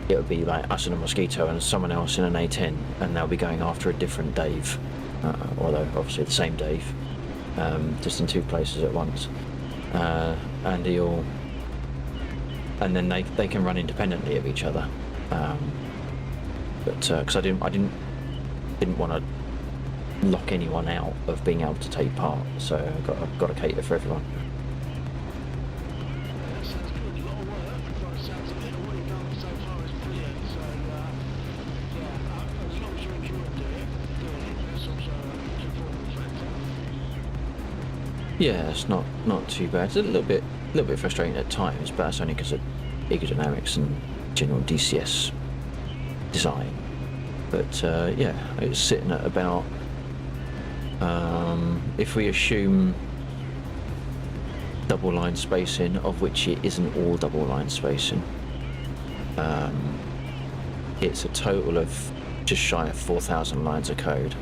it would be like us in a Mosquito and someone else in an A10, and they'll be going after a different Dave, although obviously the same Dave, just in two places at once. And then they can run independently of each other. But because I didn't want to lock anyone out of being able to take part, so I've got to cater for everyone. That sounds good. A lot of work, but it sounds like what you've done so far is brilliant. So, yeah, as long as you're enjoying doing it, that's also an important factor. Yeah, it's not too bad. It's a little bit frustrating at times, but that's only because of egodynamics and general DCS design. But yeah, it's sitting at about, if we assume double line spacing, of which it isn't all double line spacing, it's a total of just shy of 4,000 lines of code.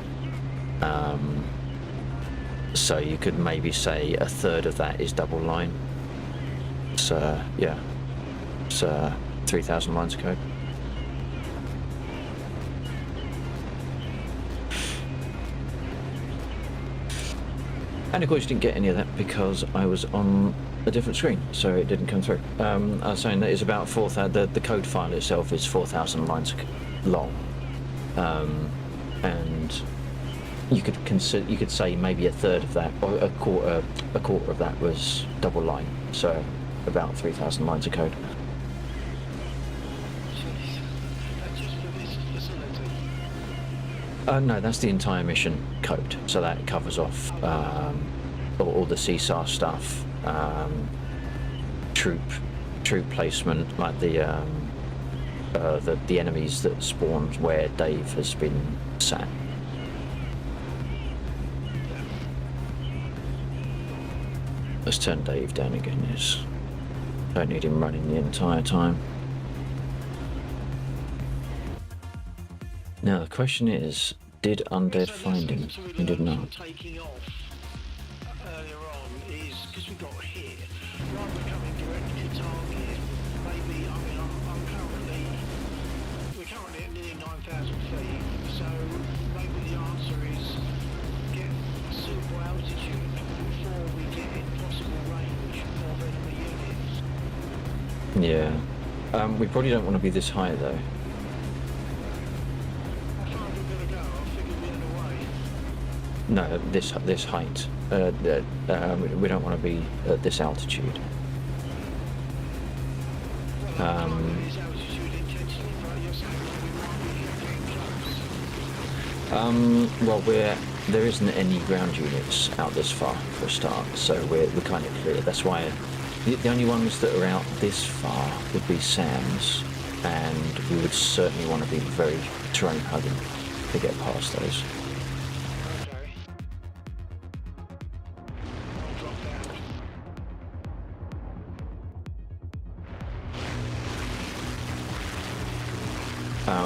So you could maybe say a third of that is double line. So yeah, it's 3,000 lines of code. And of course you didn't get any of that because I was on a different screen, so it didn't come through. I was saying that it's about 4,000. The code file itself is 4,000 lines long, and you could say maybe a third of that, or a quarter of that was double line. So about 3,000 lines of code. That's just for this facility. No, that's the entire mission code. So that covers off all the CSAR stuff, troop placement, like the enemies that spawned where Dave has been sat. Let's turn Dave down again. Yes, don't need him running the entire time. Now the question is, did Undead find him? He did not. Taking off earlier on is because we got hit. Rather than coming directly to target, maybe. I mean, we're currently at nearly 9,000 feet, so maybe the answer is get a suitable altitude before we get in possible range of enemy units. Yeah. We probably don't want to be this high though. No, this height. We don't want to be at this altitude. Well, there isn't any ground units out this far for a start, so we're kind of clear. That's why the only ones that are out this far would be Sam's, and we would certainly want to be very terrain hugging to get past those.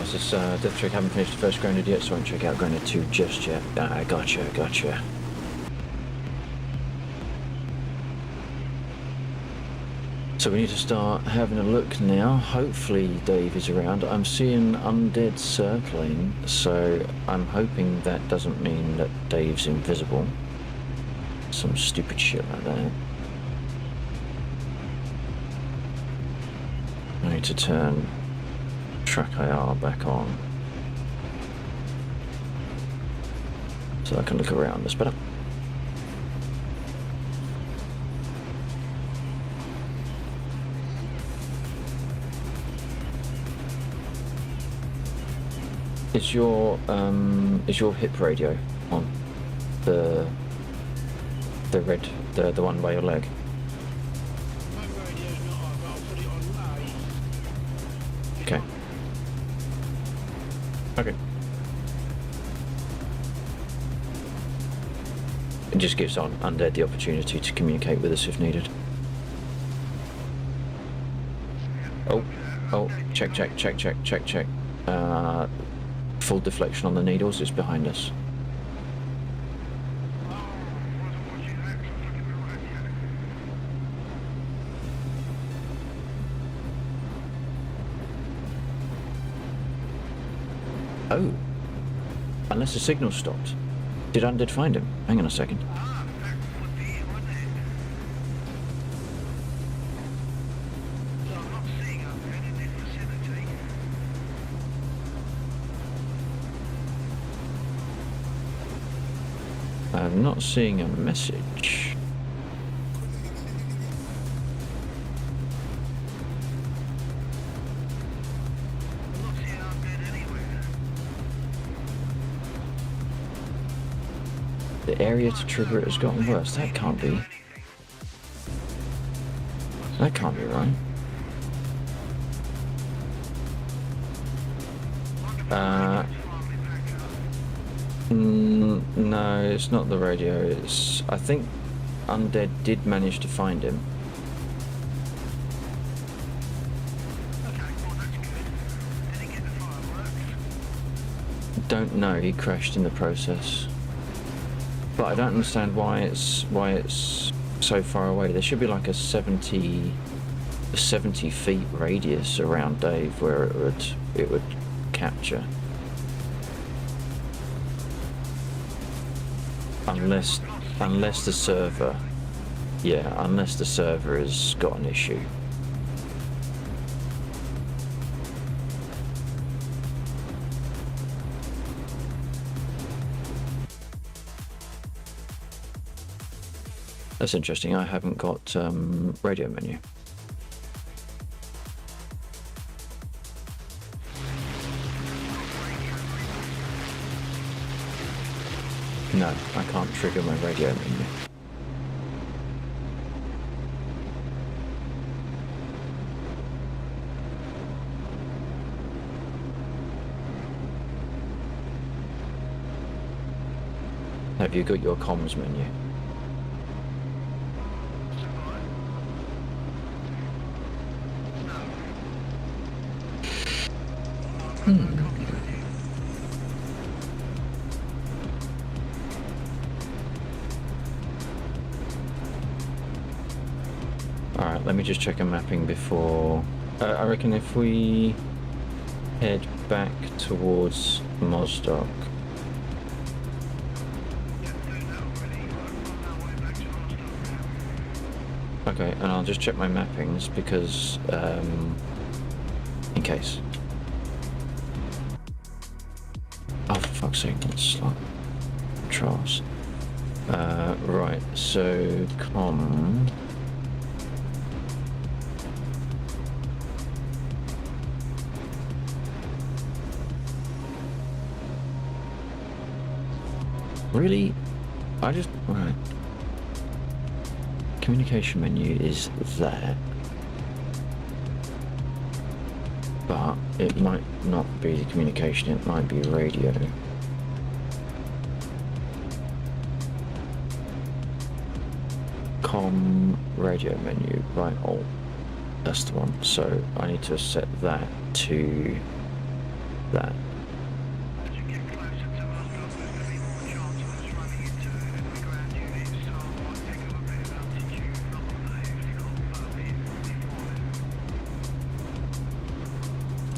It's this Death Trick, haven't finished the first Grounded yet, so I won't check out Grounded 2 just yet. Gotcha. So we need to start having a look now. Hopefully Dave is around. I'm seeing Undead circling, so I'm hoping that doesn't mean that Dave's invisible. Some stupid shit like that. I need to turn track IR back on so I can look around this better. Is your hip radio on? The red, the one by your leg? My radio's not on, but I'll put it on A. Okay. Okay. It just gives Undead the opportunity to communicate with us if needed. Oh, check. Full deflection on the needles, it's behind us. Oh, unless the signal stopped. Did Undead find him? Hang on a second. I'm not seeing a message. The area to trigger it has gotten worse. That can't be. That can't be right. No, it's not the radio. It's. I think Undead did manage to find him. Don't know. He crashed in the process. But I don't understand why it's so far away. There should be like a 70 feet radius around Dave where it would capture. Unless the server, unless the server has got an issue. That's interesting. I haven't got radio menu. No, I can't trigger my radio menu. Have you got your comms menu? Alright, let me just check a mapping before... I reckon if we head back towards Mosdock. Okay, and I'll just check my mappings because, in case. Oh, for fuck's sake, it's like Charles. Right, so com. Really? I just... Right. Communication menu is there. But it might not be the communication, it might be radio. Com radio menu, right, oh, that's the one. So I need to set that to that.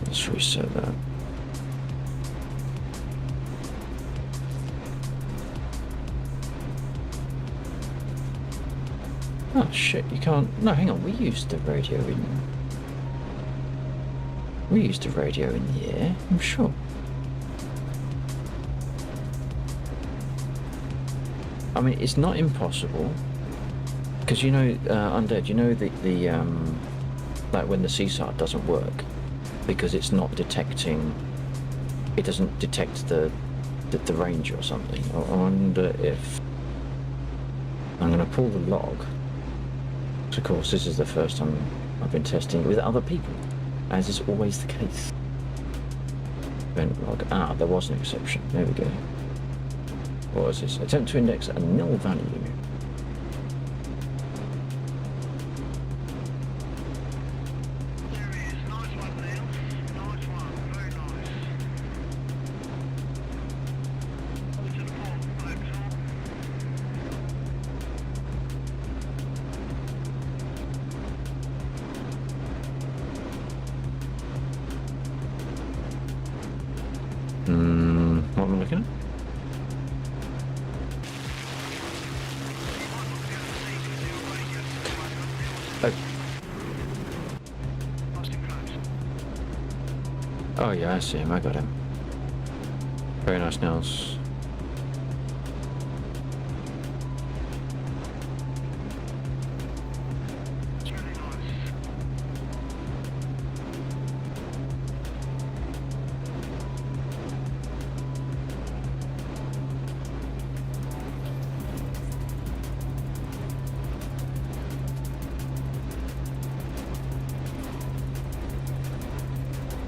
Let's reset that. Oh shit, you can't... No, hang on, we used the radio in... We used the radio in the air, I'm sure. I mean, it's not impossible. Because you know, Undead, you know the like when the CSAR doesn't work, because it's not detecting... It doesn't detect the range or something. I wonder if... I'm going to pull the log. Of course, this is the first time I've been testing it with other people, as is always the case. Event log. Ah, there was an exception. There we go. What was this? Attempt to index a nil value. What am I looking at? Oh yeah, I see him, I got him. Very nice, Nels.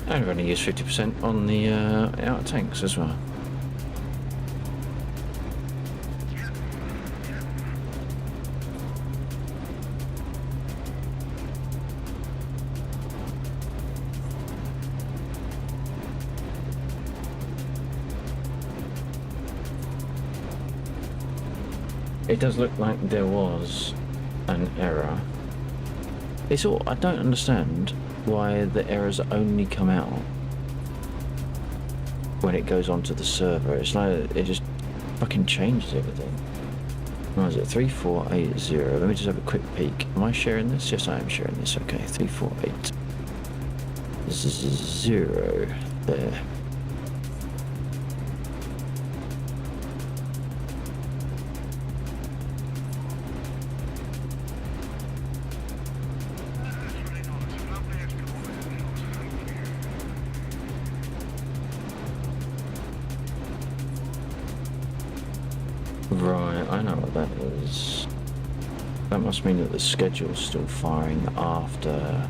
And we're going to use 50% on the outer tanks as well. It does look like there was an error. It's all... I don't understand why the errors only come out when it goes onto the server. It's like it just fucking changes everything. What is it? 3480. Let me just have a quick peek. Am I sharing this? Yes, I am sharing this. Okay, 348. This is 0 there. Right, I know what that is. That must mean that the schedule's still firing after.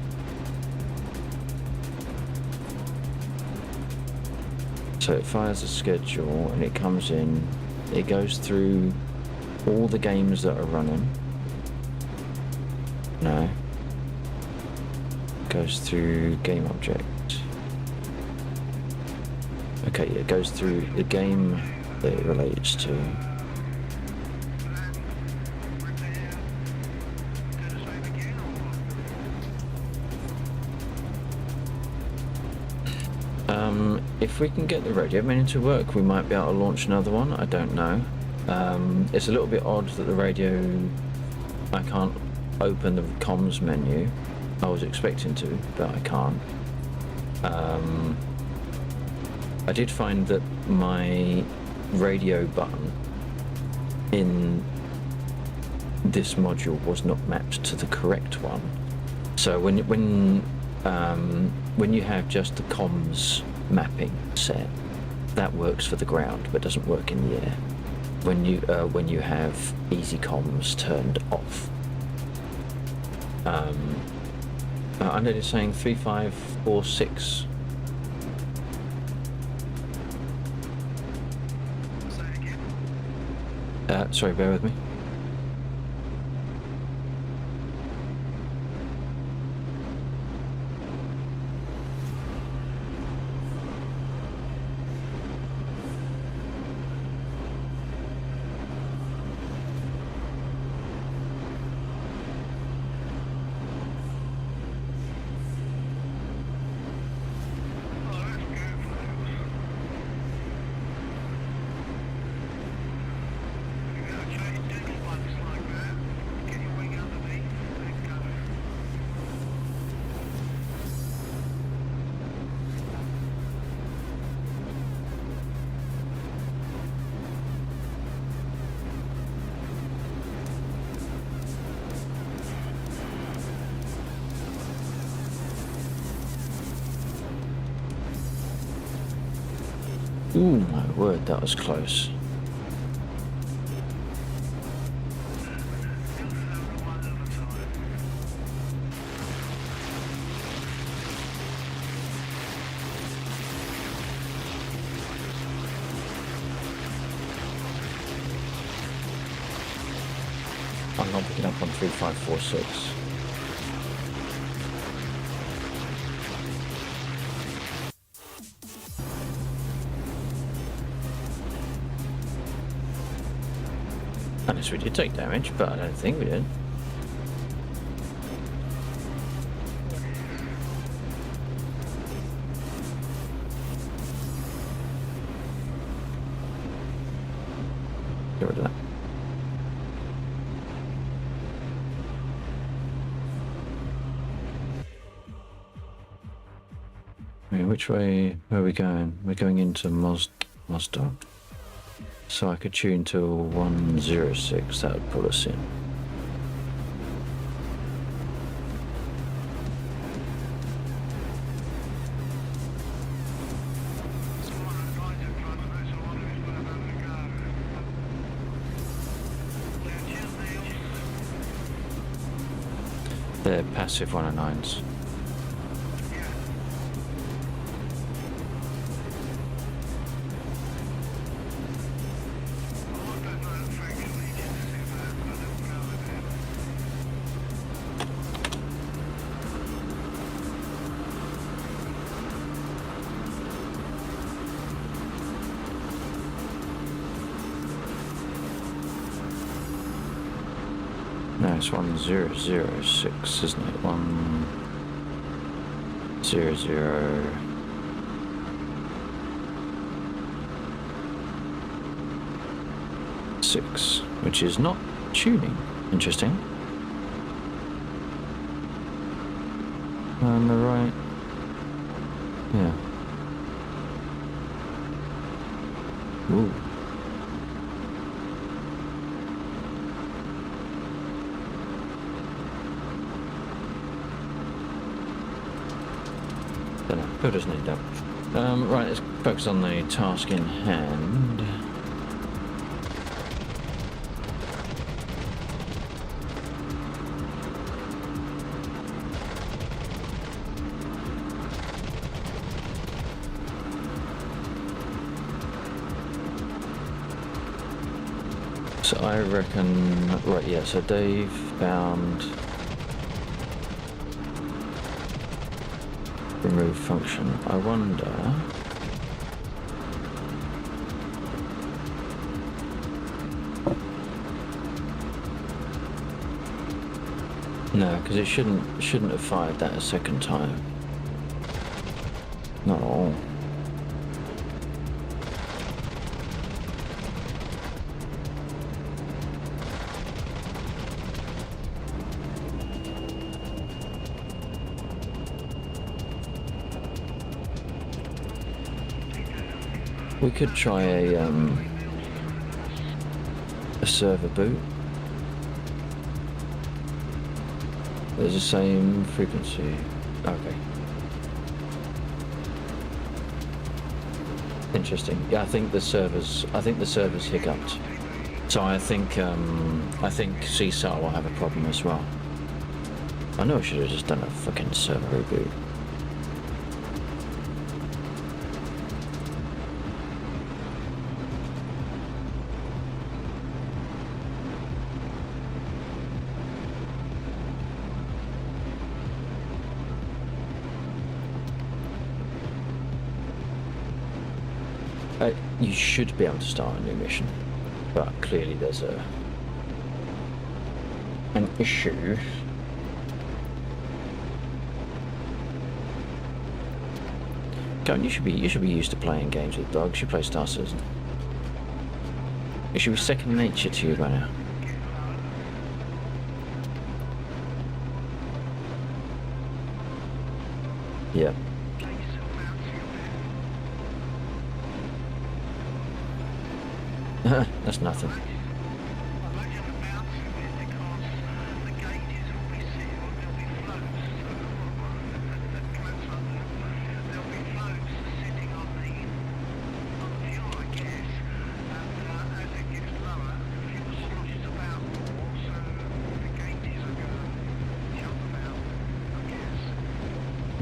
So it fires a schedule and it comes in, it goes through all the games that are running. No. Goes through game object. Okay, yeah, it goes through the game that it relates to. If we can get the radio menu to work, we might be able to launch another one. I don't know. It's a little bit odd that the radio, I can't open the comms menu. I was expecting to, but I can't. I did find that my radio button in this module was not mapped to the correct one. So when you have just the comms mapping set, that works for the ground but doesn't work in the air. When you have easy comms turned off. I know they're saying 3546. Sorry, bear with me. Ooh, my word, that was close. I'm not picking up on 3546. Unless we did take damage, but I don't think we did. Get rid of that. I mean, which way are we going? We're going into Mazda. So I could tune to 106, that would pull us in. They're passive 109s. No, it's 1006, isn't it? 10006, which is not tuning. Interesting. On the right. Yeah. Ooh. Don't know. Who doesn't need that? Right, let's focus on the task in hand. So I reckon, right, yeah, so Dave found remove function. I wonder, no, because it shouldn't have fired that a second time. Not at all. We could try a server boot. There's the same frequency. Okay. Interesting. Yeah, I think the servers hiccuped. So I think CSAR will have a problem as well. I know I should have just done a fucking server reboot. You should be able to start a new mission, but clearly there's an issue. Go, you should be used to playing games with dogs. You play Star Citizen. It should be second nature to you by now. Yeah. That's nothing.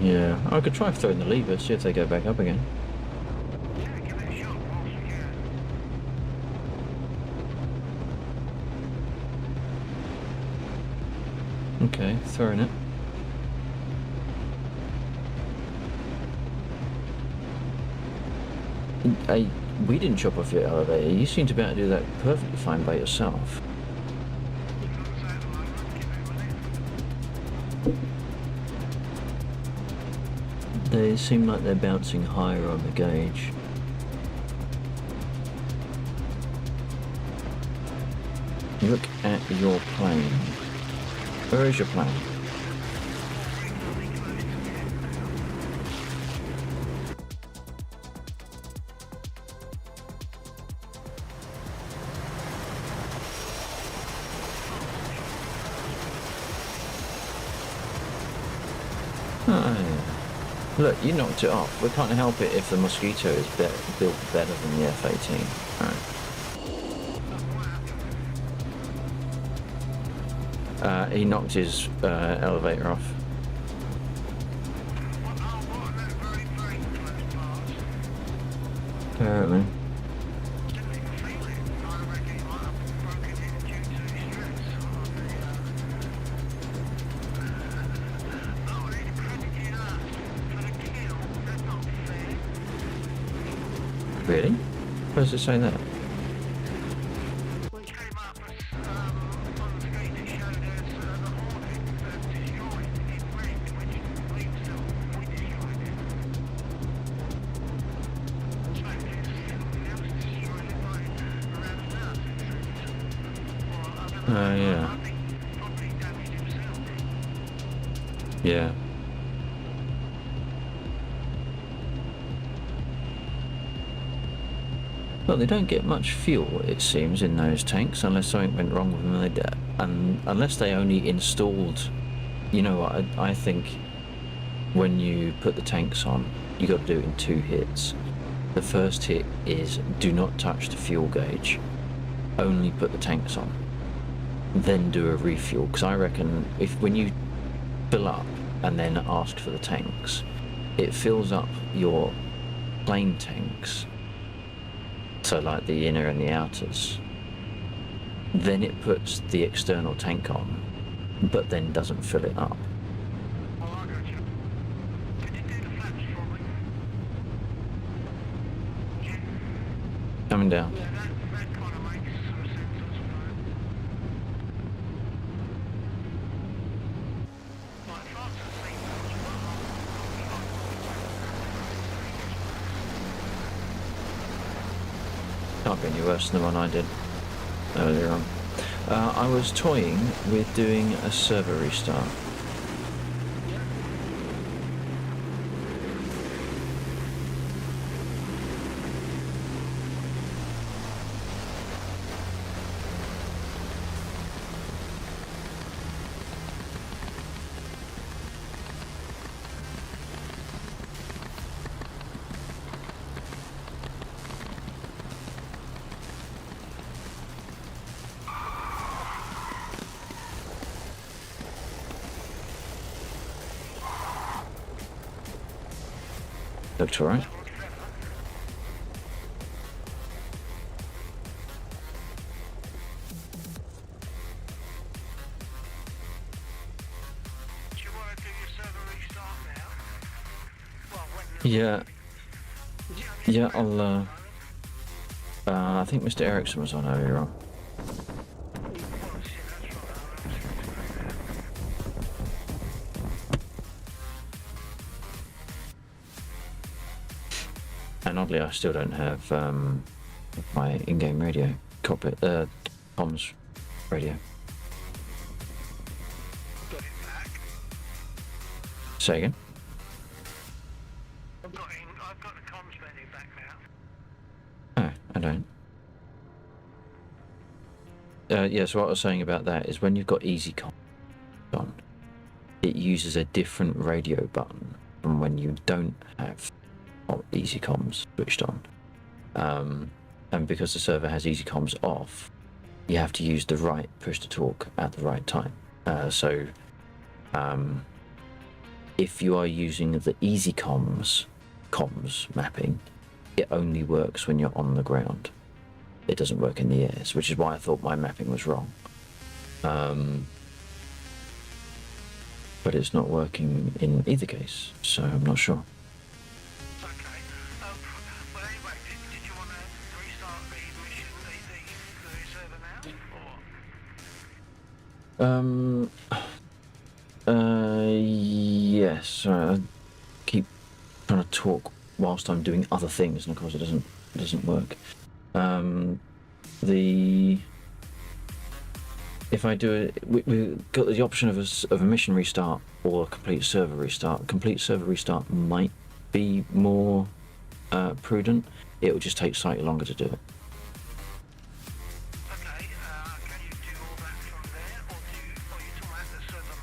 Yeah, I could try throwing the lever, see if they go back up again. Okay, throwing it. We didn't chop off your elevator. You seem to be able to do that perfectly fine by yourself. They seem like they're bouncing higher on the gauge. Look at your plane. Where is your plane? Oh, yeah. Look, you knocked it off. We can't help it if the Mosquito is built better than the F-18. Alright. He knocked his elevator off. Apparently. Really? Where does it say that? Yeah. Yeah. Well, they don't get much fuel, it seems, in those tanks, unless something went wrong with them. And unless they only installed, you know what? I think when you put the tanks on, you got to do it in 2 hits. The first hit is do not touch the fuel gauge. Only put the tanks on. Then do a refuel, because I reckon when you fill up and then ask for the tanks, it fills up your plane tanks, so like the inner and the outers, then it puts the external tank on, but then doesn't fill it up. Oh, I got you. Can you do the flaps for me? Coming down. Yeah, that kind of makes some sense, I suppose. Right, fasten seatbelts. Can't be any worse than the one I did earlier on. I was toying with doing a server restart. Looked alright. Do you want to do your server restart now? Well, when Yeah. Yeah, I'll, I think Mr. Erickson was on earlier on. And oddly, I still don't have my in-game radio cockpit, comms radio. got it back. Say again? I've got the comms menu back now. Oh, I don't. Yeah, so what I was saying about that is when you've got EasyCom on, it uses a different radio button from when you don't have EasyComs switched on. And because the server has EasyComs off, you have to use the right push to talk at the right time. So if you are using the EasyComs comms mapping, it only works when you're on the ground. It doesn't work in the air, which is why I thought my mapping was wrong. But it's not working in either case, so I'm not sure. Okay. Well, anyway, did you want to restart the mission, the server now? Or? Yes. Sorry, I keep trying to talk whilst I'm doing other things, and of course it doesn't work. If I do it, we've got the option of a mission restart or a complete server restart. Complete server restart might be more prudent. It will just take slightly longer to do it. Okay, can you do all that from there, or you talking about the server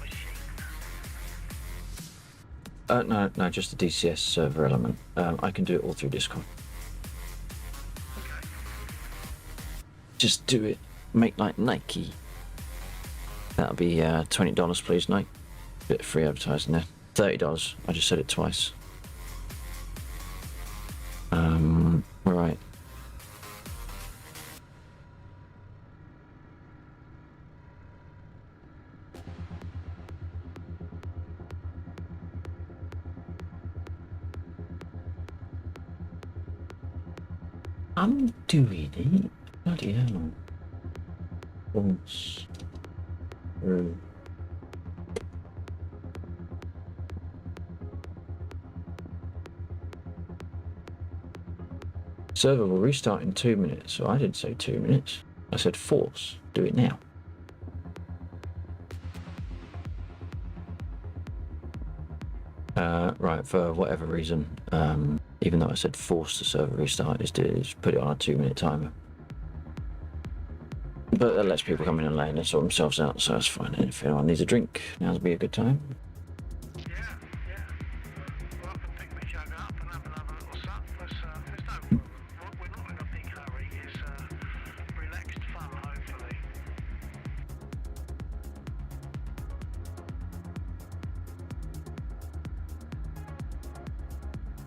machine? No, just the DCS server element. I can do it all through Discord. Okay. Just do it. Make like Nike. That'll be $20, please, Nike. Bit of free advertising there. $30. I just said it twice. Right. I'm doing it. Bloody hell. Once. Through. Server will restart in 2 minutes. So I didn't say 2 minutes. I said force. Do it now. Right, for whatever reason, even though I said force the server restart, is put it on a 2 minute timer. But that lets people come in and lane and sort themselves out, so that's fine. And if anyone needs a drink, now's be a good time. Yeah. Well, I can pick my jug up and have another little sup. There's no problem. We're not in a big hurry. It's relaxed fun, hopefully.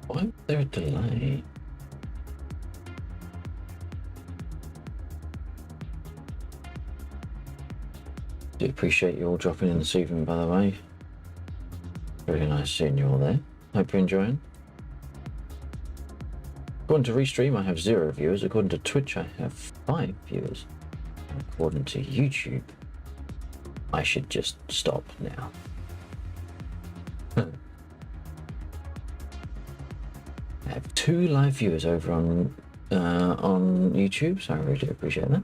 Why was there a delay? Do appreciate you all dropping in this evening, by the way. Really nice seeing you all there. Hope you're enjoying. According to Restream, I have 0 viewers. According to Twitch, I have 5 viewers. According to YouTube, I should just stop now. I have 2 live viewers over on YouTube, so I really appreciate that.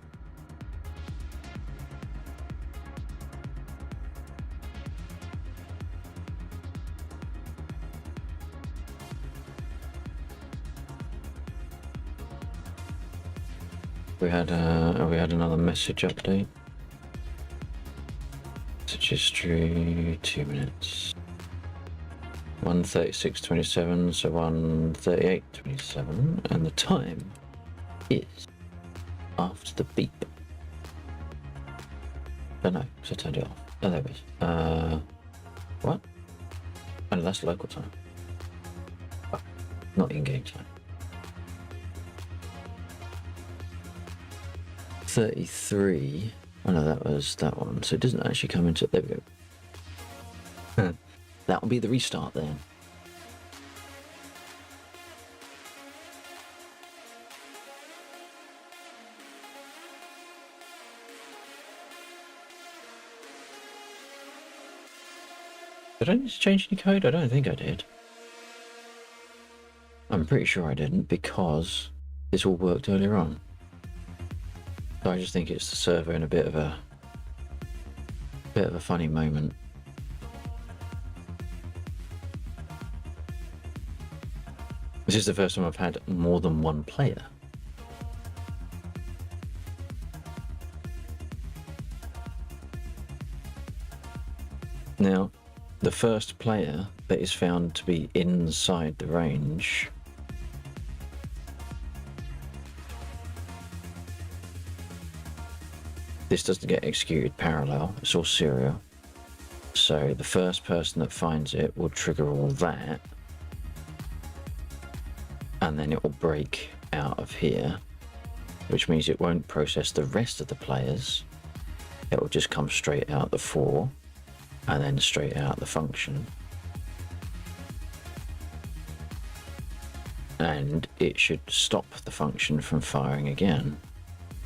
We had another message update. Message history, 2 minutes. 1:36:27, so 1:38:27, and the time is after the beep. Oh no, so I turned it off. Oh, there it is. What? Oh no, that's local time. Oh, not in-game time. 33. Oh no, that was that one. So it doesn't actually come into. There we go. That will be the restart then. Did I need to change any code? I don't think I did. I'm pretty sure I didn't because this all worked earlier on. So I just think it's the server in a bit of a funny moment. This is the first time I've had more than one player. Now, the first player that is found to be inside the range this doesn't get executed parallel, it's all serial. So the first person that finds it will trigger all that, and then it will break out of here, which means it won't process the rest of the players. It will just come straight out the 4 and then straight out the function. And it should stop the function from firing again.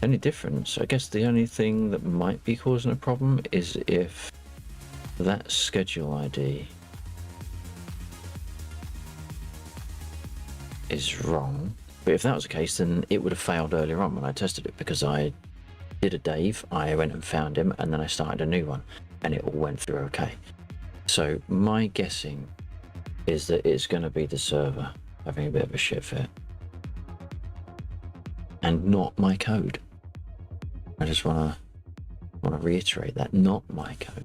Only difference, I guess the only thing that might be causing a problem is if that schedule ID is wrong. But if that was the case, then it would have failed earlier on when I tested it, because I did a Dave, I went and found him, and then I started a new one, and it all went through okay. So my guessing is that it's going to be the server having a bit of a shit fit, and not my code. I just want to reiterate that, not my code.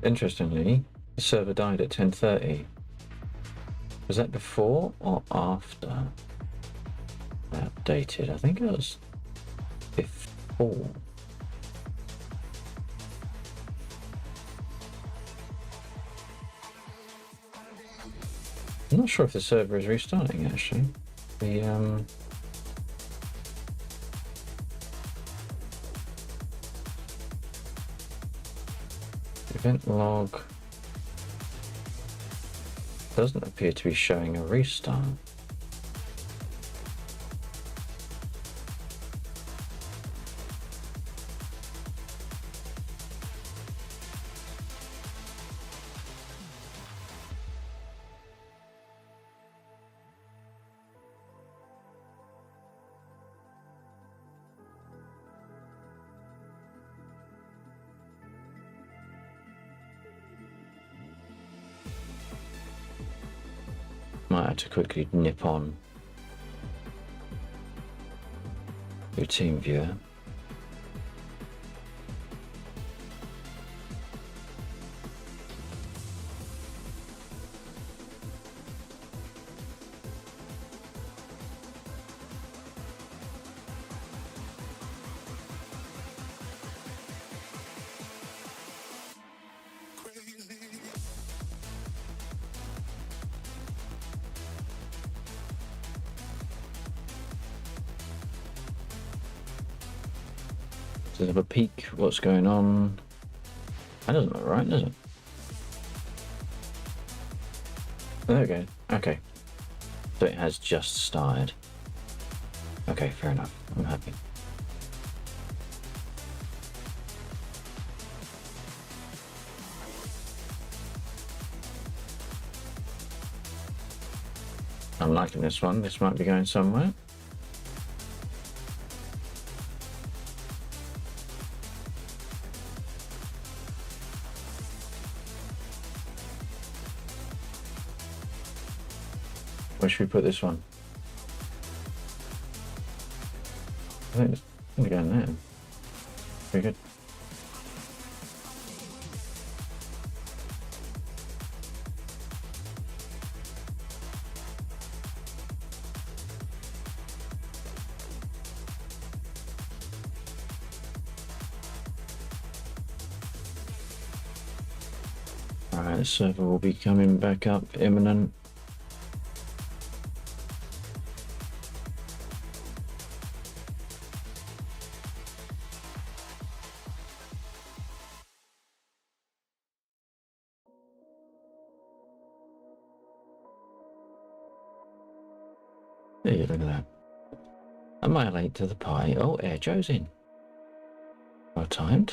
Interestingly, the server died at 10:30. Was that before or after I updated? I think it was before. I'm not sure if the server is restarting actually. The event log doesn't appear to be showing a restart. Might have to quickly nip on your team viewer. Let's have a peek. What's going on? That doesn't look right, does it? Oh, there we go. Okay. So it has just started. Okay, fair enough. I'm happy. I'm liking this one. This might be going somewhere. Where should we put this one? I think it's going to go in there. Very good. Alright, the server will be coming back up imminent. There you look at that. Am I late to the party? Oh, Air Joe's in. Well timed.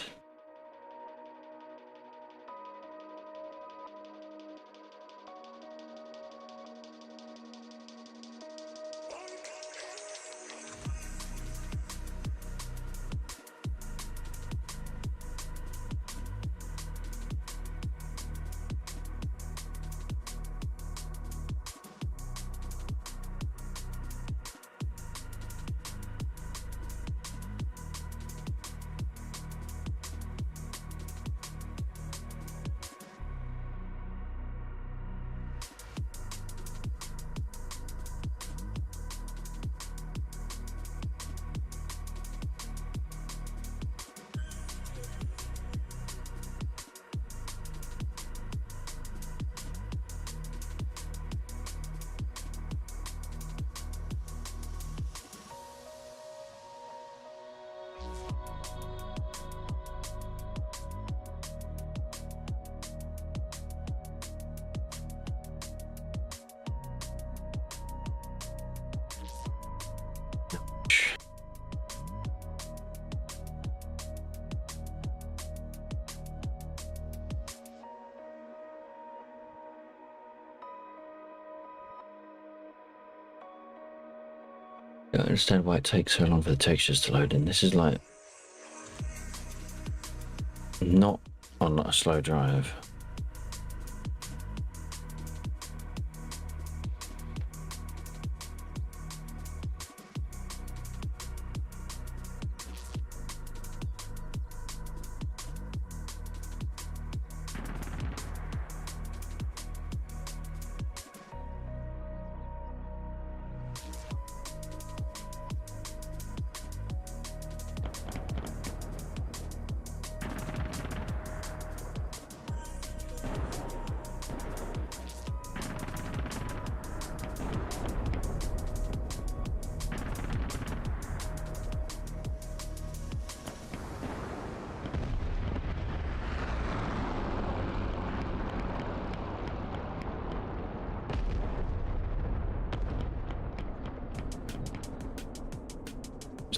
I don't understand why it takes so long for the textures to load in. This is like not on a slow drive.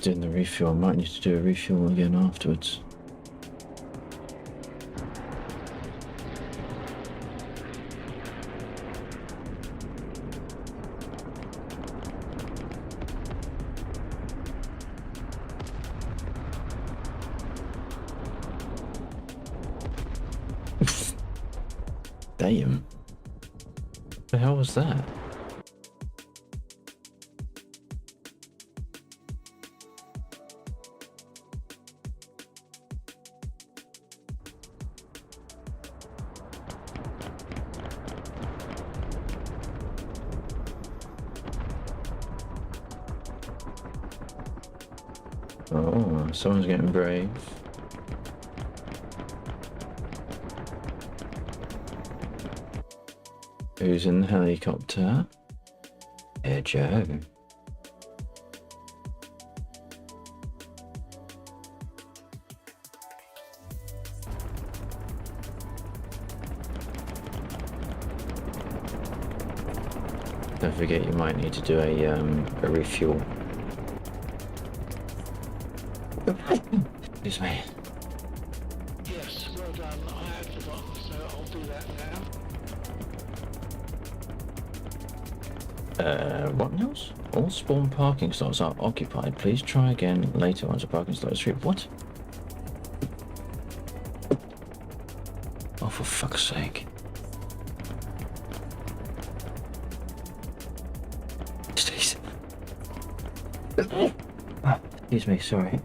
Doing the refuel. I might need to do a refuel again afterwards. Damn. What the hell was that? Oh, someone's getting brave. Who's in the helicopter? Air Joe. Don't forget you might need to do a refuel. Excuse me. Yes, well done. I had forgotten, so I'll do that now. What else? All spawn parking slots are occupied. Please try again later once a parking slot is free. What? Oh, for fuck's sake. Jeez. Excuse me, sorry.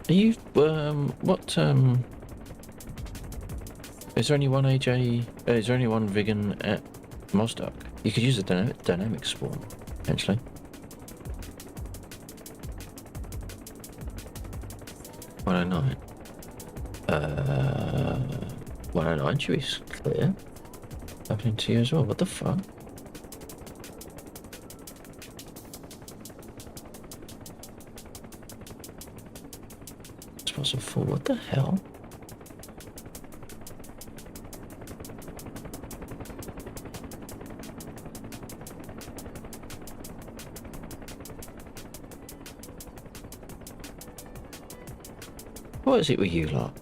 Are you, is there only one AJ, is there only one vegan at Mosduck? You could use a dynamic spawn, potentially. 109. 109 should be clear. Happening to you as well, what the fuck? Full. What the hell? What is it with you lot?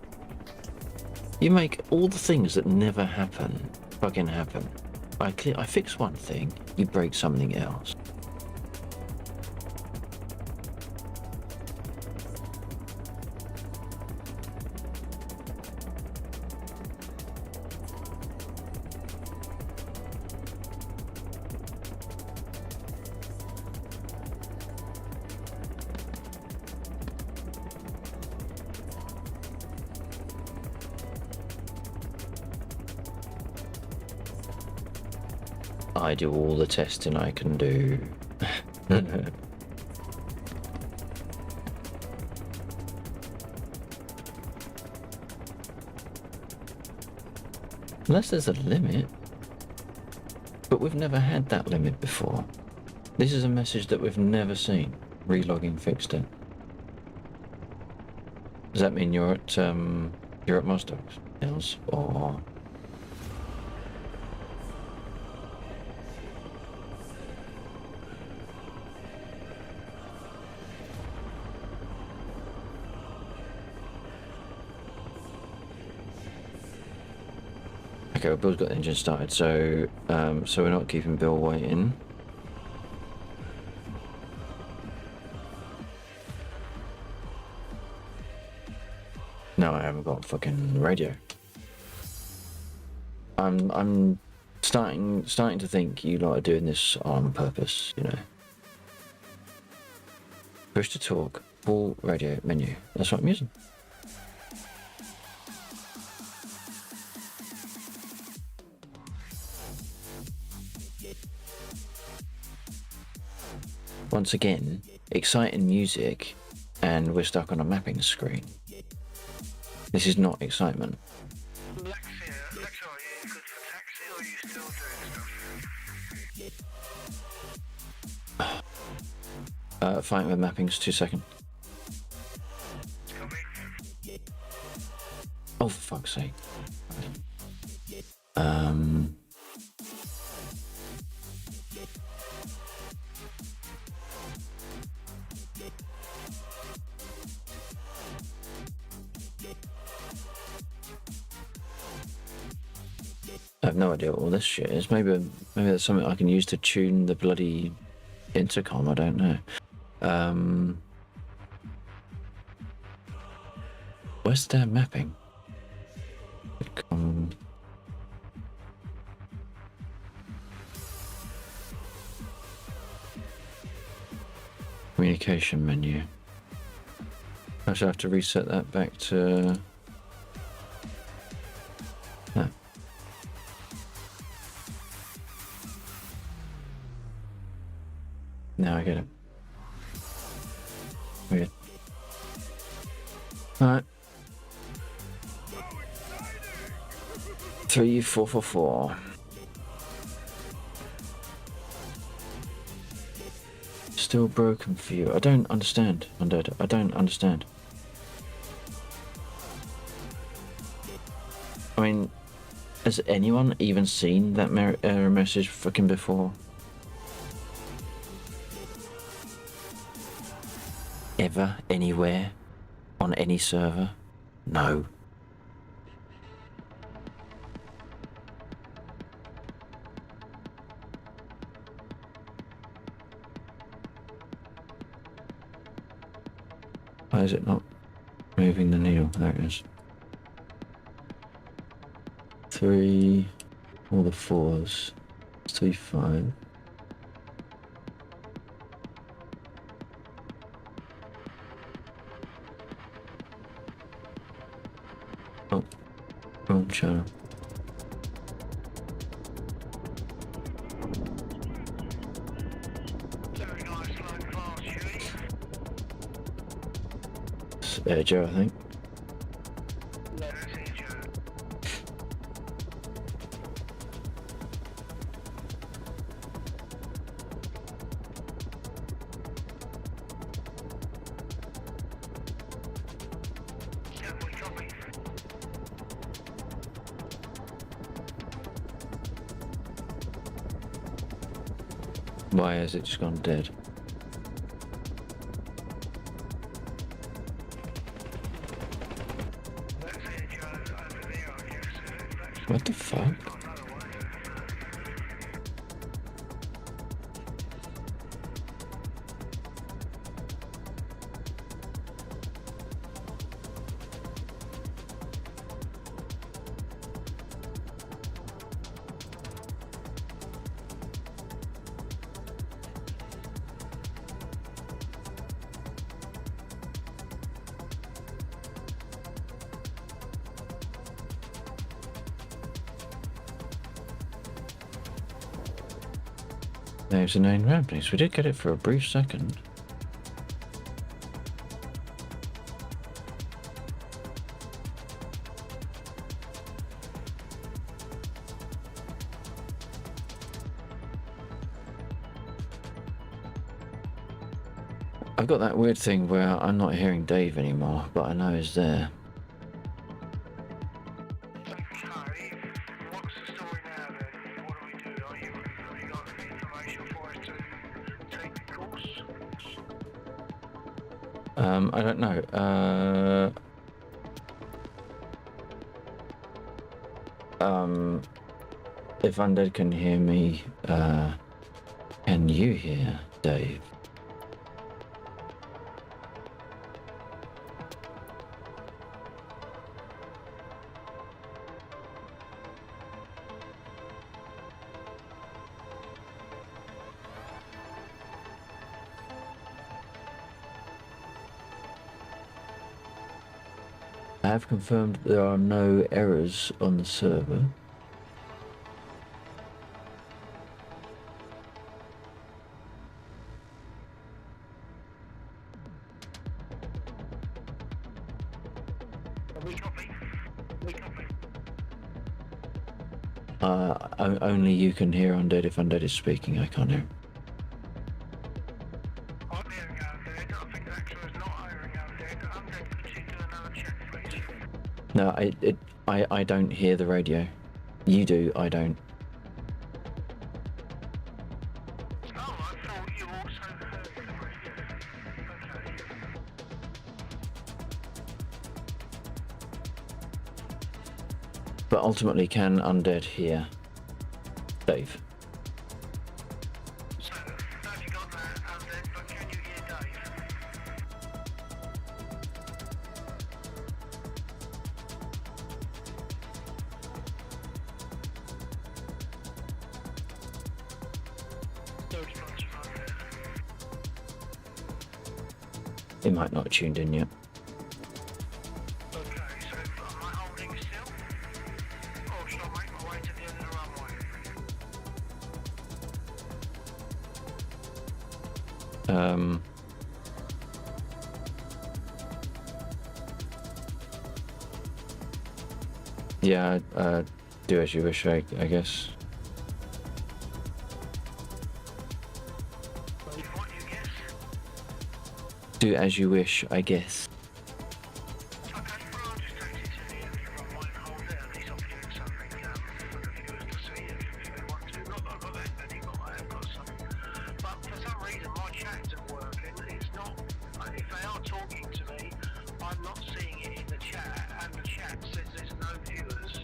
You make all the things that never happen fucking happen. I fix one thing, you break something else. I do all the testing I can do. Unless there's a limit. But we've never had that limit before. This is a message that we've never seen. Relogging fixed it. Does that mean you're at Mosdocks Hills or? Okay, well, Bill's got the engine started, so we're not keeping Bill waiting. No, I haven't got fucking radio. I'm starting to think you lot are doing this on purpose, you know. Push to talk, full radio menu. That's what I'm using. Once again, exciting music, and we're stuck on a mapping screen. This is not excitement. Lexia, are you good for taxi or are you still doing stuff? Fighting with mappings, 2 seconds. Copy. Oh, for fuck's sake. I have no idea what all this shit is. Maybe there's something I can use to tune the bloody intercom. I don't know. Where's their mapping? Communication menu. I should have to reset that back to. No. Now I get it. Weird. Alright. How exciting! 3444. Still broken for you. I don't understand, Undead. I don't understand. I mean, has anyone even seen that error message fucking before? Ever, anywhere, on any server? No. Why is it not moving the needle? There it is. 3, all the 4s. 3, 5. Oh, wrong channel. It's Joe, I think. Why has it just gone dead? What the fuck? There's a known ramblings. We did get it for a brief second. I've got that weird thing where I'm not hearing Dave anymore, but I know he's there. I don't know. If Undead can hear me, can you hear Dave? I have confirmed there are no errors on the server. Only you can hear Undead if Undead is speaking. I can't hear. I'm hearing Undead. I think Axel is not hearing Undead. Undead, could you do another check, please? No, I don't hear the radio. You do, I don't. Oh, I thought you also heard the radio. Okay. But ultimately, can Undead hear Dave? So, have you got that, Undead, but can you hear Dave? No response from Undead. He might not have tuned in yet. Okay, so am I holding still? Or should I make my way to the end of the runway? Yeah, Do as you wish, I guess. What you guess? Do as you wish, I guess. Okay, well, I'll just text it to you if you've got mine. Hold it, at least I'll give you something for the viewers to see if they want to. Not that I've got that many, but I have got some. But for some reason, my chats are working. It's not, if they are talking to me, I'm not seeing it in the chat, and the chat says there's no viewers.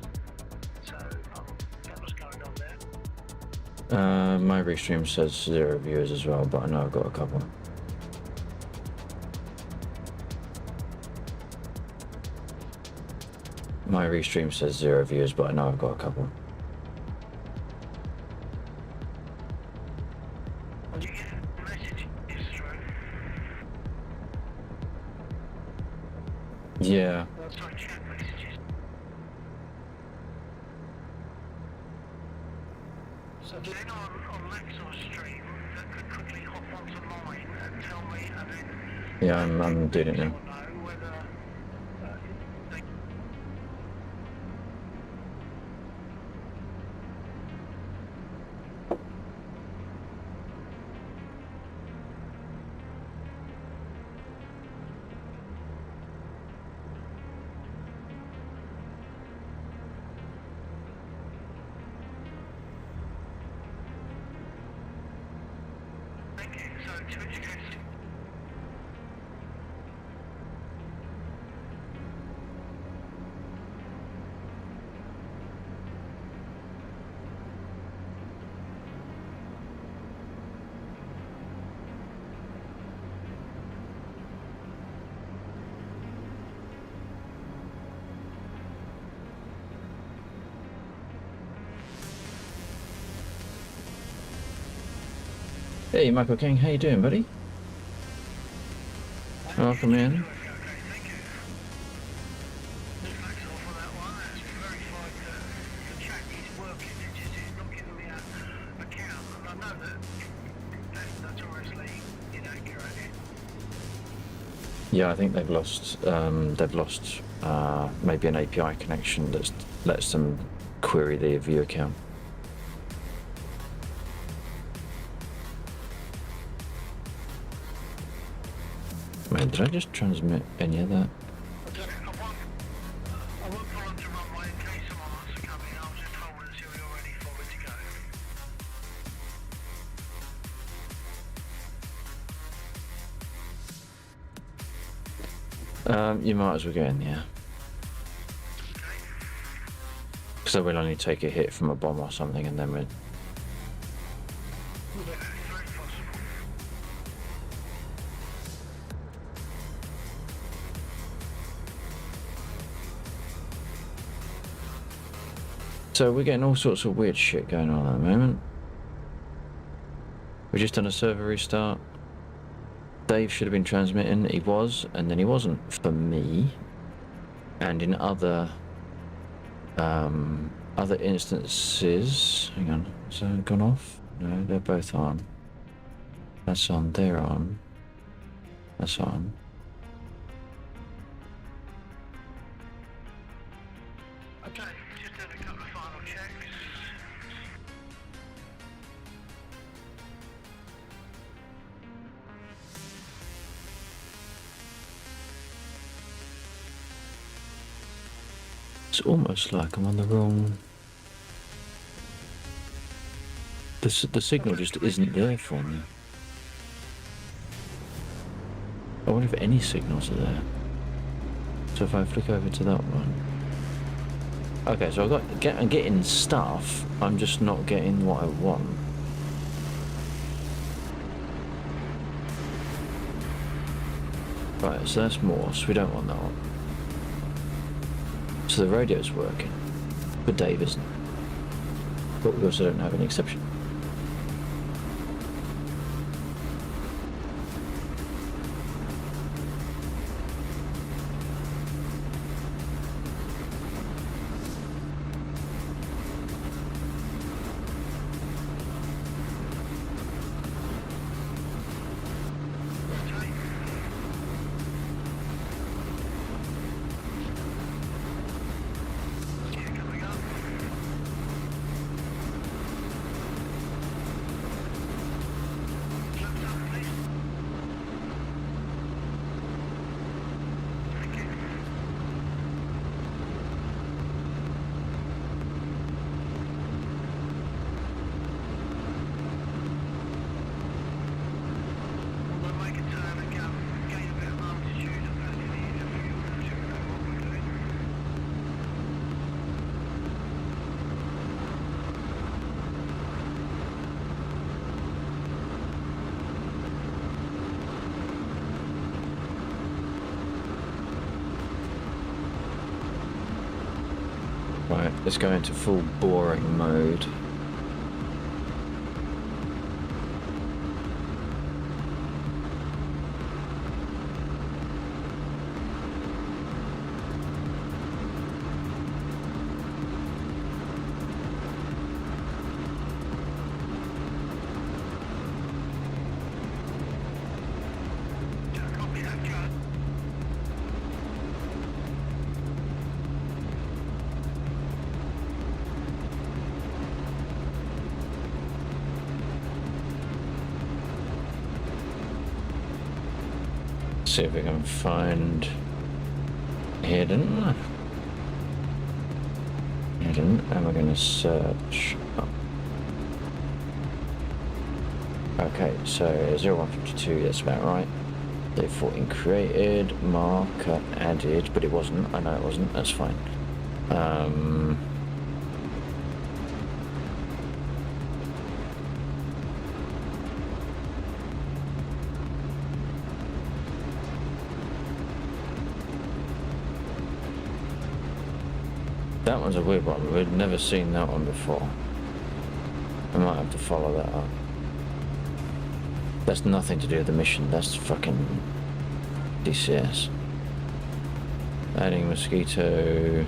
So, that was going on there. My restream says 0 viewers as well, but I know I've got a couple. My restream says 0 viewers, but I know I've got a couple. Did you get a message? It's true. Yeah. Sorry, chat messages. So then on Maxwell's stream, that could quickly hop onto mine and tell me, and then Yeah, I'm doing it now. I'll know whether they thank you. So to educate. Hey, Michael King, how you doing, buddy? Welcome in. Yeah, I think they've lost maybe an API connection that lets them query their view account. Man, did I just transmit any of that? I won't go on to run my in case someone wants to come in. I'll just hold until you're ready for me to go. You might as well get in, yeah. So we'll only take a hit from a bomb or something, and then we'll. Yeah, it's very possible. So we're getting all sorts of weird shit going on at the moment. We've just done a server restart. Dave should have been transmitting. He was, and then he wasn't for me. And in other instances, hang on, has that gone off? No, they're both on. That's on. They're on. That's on. Okay, just did a couple of final checks. It's almost like I'm on the wrong. The signal just isn't there for me. I wonder if any signals are there. So if I flick over to that one. Okay, so I'm getting stuff. I'm just not getting what I want. Right, so that's Morse. We don't want that one. So the radio's working, but Dave isn't. But we also don't have an exception. Right, let's go into full boring mode. See if we can find hidden, and we're going to search. Oh. Okay, so 0152, that's about right. Day 14 created, marker added, but it wasn't. I know it wasn't. That's fine. That one's a weird one. We'd never seen that one before. I might have to follow that up. That's nothing to do with the mission. That's fucking DCS. Adding mosquito.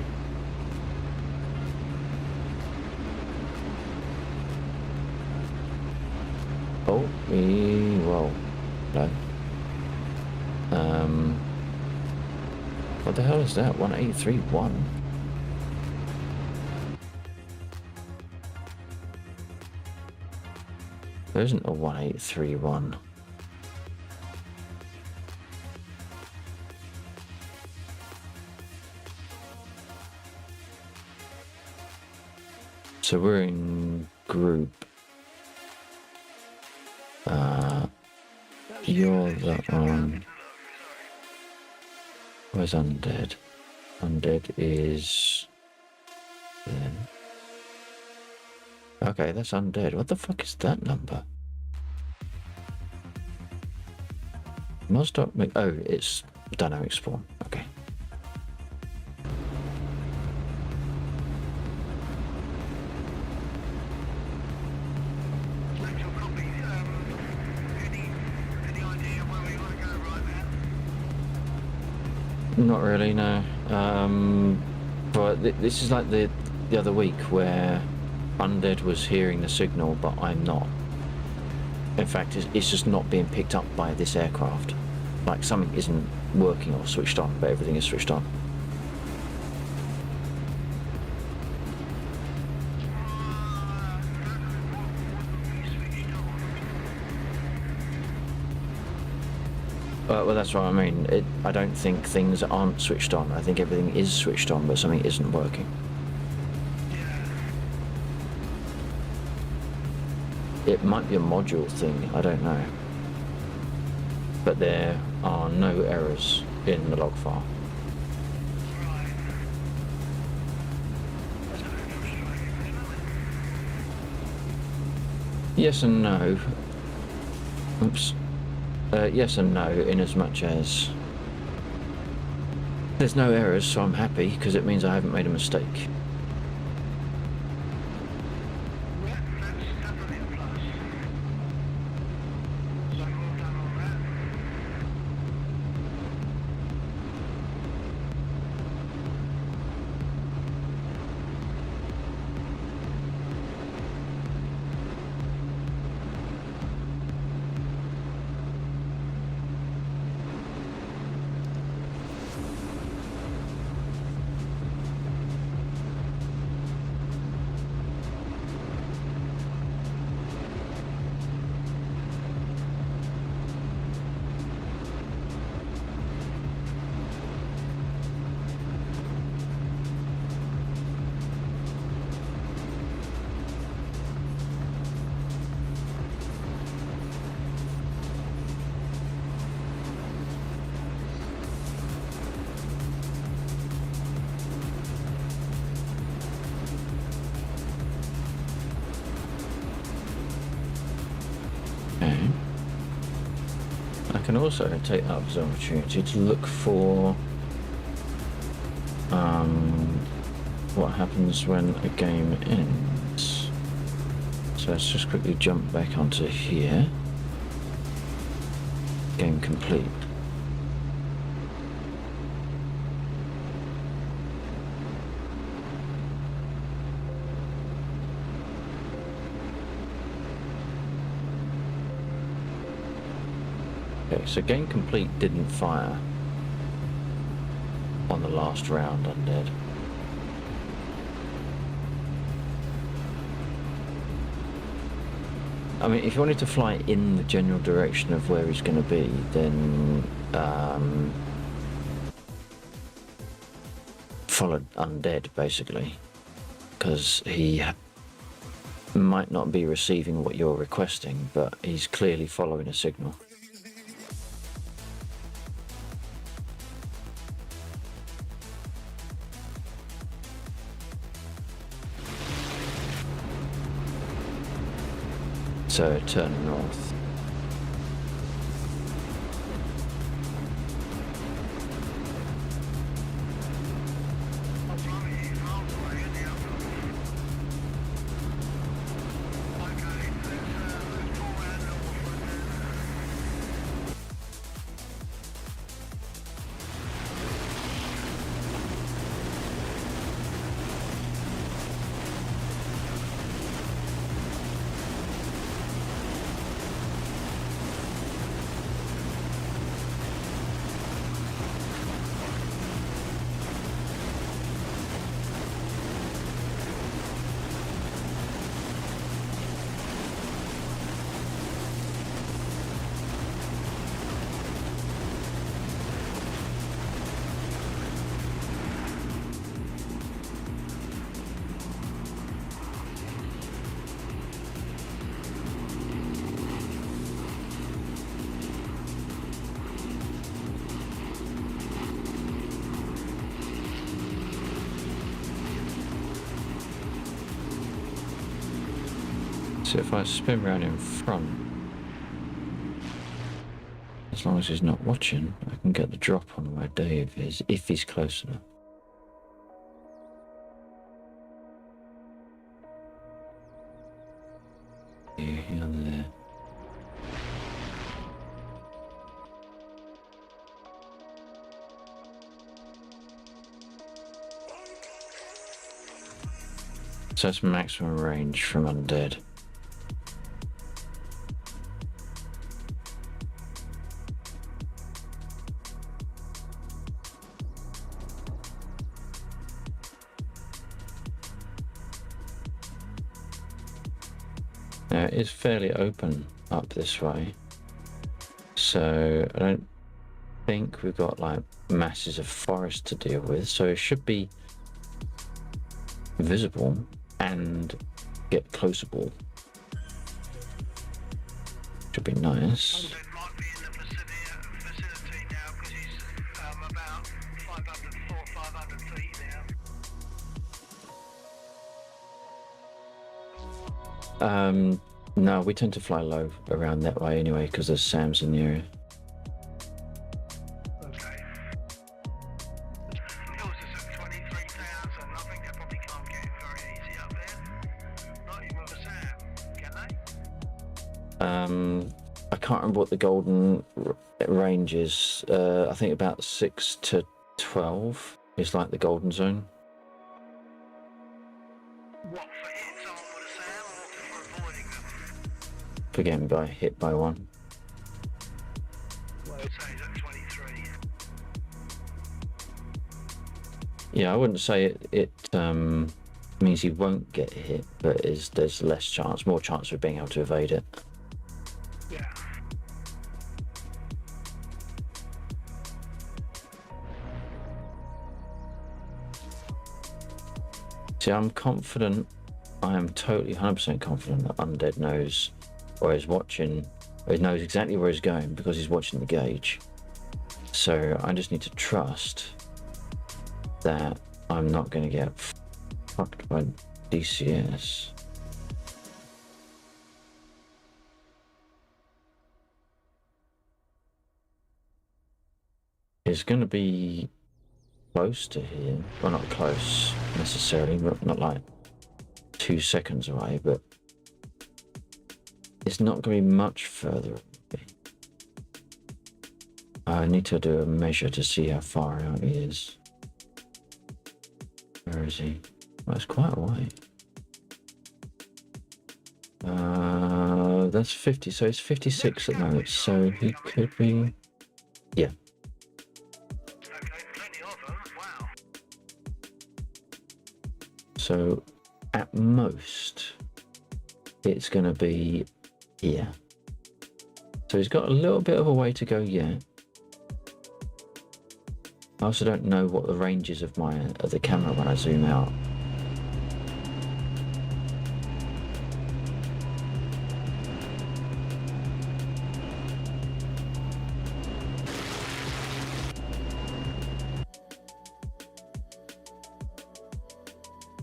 Oh, whoa. No. What the hell is that? 1831. There isn't a 1831. So we're in group. You're the where's undead? Undead is there. Okay, that's undead. What the fuck is that number? Must not make. Oh, it's dynamic spawn. Okay. Not really, no. But this is like the other week where Undead was hearing the signal, but I'm not. In fact, it's just not being picked up by this aircraft. Like something isn't working or switched on, but everything is switched on. Well, that's what I mean. I don't think things aren't switched on. I think everything is switched on, but something isn't working. It might be a module thing, I don't know. But there are no errors in the log file. Yes and no. Oops. Yes and no, in as much as there's no errors, so I'm happy because it means I haven't made a mistake. I can also take that as an opportunity to look for what happens when a game ends. So let's just quickly jump back onto here. Game complete. Okay, so game complete didn't fire on the last round, Undead. I mean, if you wanted to fly in the general direction of where he's going to be, then follow Undead, basically, because he might not be receiving what you're requesting, but he's clearly following a signal. So turn north. So if I spin around in front, as long as he's not watching, I can get the drop on where Dave is, if he's close enough. Here, there. So that's maximum range from Undead. Now it is fairly open up this way, so I don't think we've got like masses of forest to deal with, so it should be visible and get closeable. Should be nice. Undead might be in the vicinity now because he's about 500 feet now. No, we tend to fly low around that way anyway because there's SAMs in the area. Okay. Yours is at 23,000. I think they probably can't get it very easy up there. Not even with a SAM, can they? I can't remember what the golden range is. I think about 6 to 12 is like the golden zone. What, for hitting someone with a SAM or for avoiding them? For getting hit by one. Well, I'd say he's at 23. Yeah, I wouldn't say it means he won't get hit, but there's less chance, more chance of being able to evade it. Yeah. See, I'm confident, I am totally 100% confident that Undead knows, or is watching, or he knows exactly where he's going because he's watching the gauge. So I just need to trust that I'm not going to get fucked by DCS. It's going to be close to here. Well, not close necessarily, not like 2 seconds away, but it's not going to be much further away. I need to do a measure to see how far out he is. Where is he? Well, it's quite a way. That's 50, so it's 56 at the moment, so he could be... Yeah. So, at most, it's going to be here. So he's got a little bit of a way to go yet. I also don't know what the range is of the camera when I zoom out.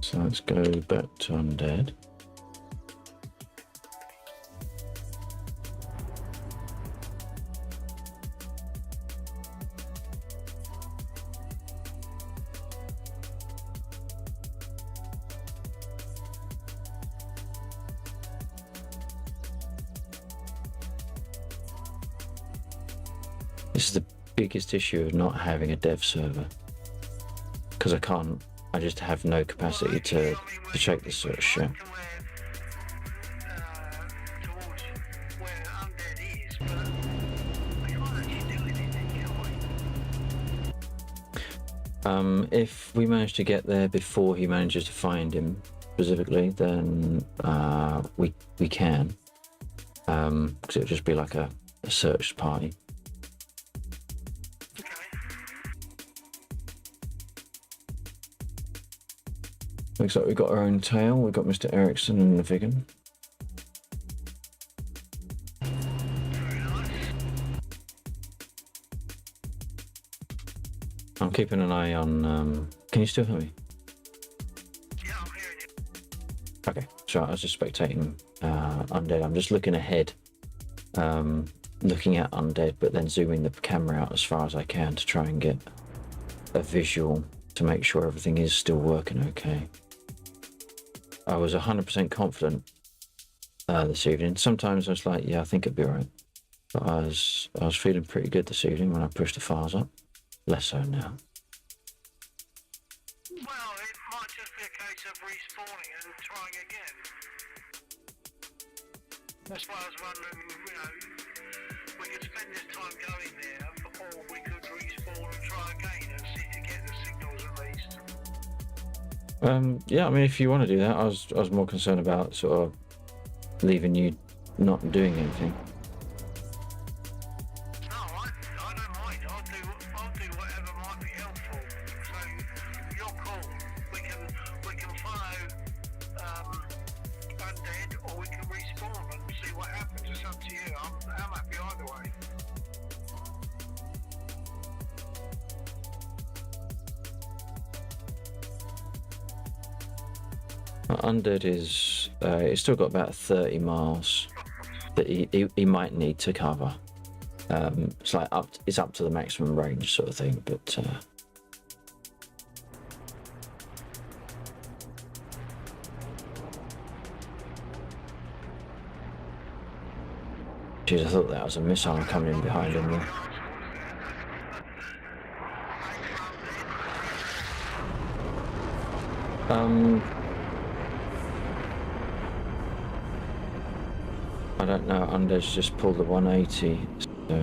So let's go back to undead. This is the biggest issue of not having a dev server, because I just have no capacity to check this sort of shit. If we manage to get there before he manages to find him specifically, then we can, because it'll just be like a search party. Looks like we've got our own tail. We've got Mr. Ericsson and the vegan. I'm keeping an eye on... can you still hear me? Yeah, I'm hearing you. Okay, so I was just spectating undead. I'm just looking ahead, looking at undead, but then zooming the camera out as far as I can to try and get a visual to make sure everything is still working okay. I was 100% confident this evening. Sometimes I was like, yeah, I think it'd be alright. But I was feeling pretty good this evening when I pushed the files up. Less so now. Well, it might just be a case of respawning and trying again. That's why I was wondering, you know, we could spend this time going there, or we could respawn and try again and see to get the signals at least. Yeah, I mean, if you want to do that, I was more concerned about sort of leaving you not doing anything. No, I don't mind. I'll do whatever might be helpful. So you're cool. We can follow undead, or we can respawn and see what happens. It's up to you. I'm happy either way. Undead is it's still got about 30 miles that he might need to cover. It's like it's up to the maximum range sort of thing, but geez, I thought that was a missile coming in behind him there. I don't know, Undead's just pulled the 180, so...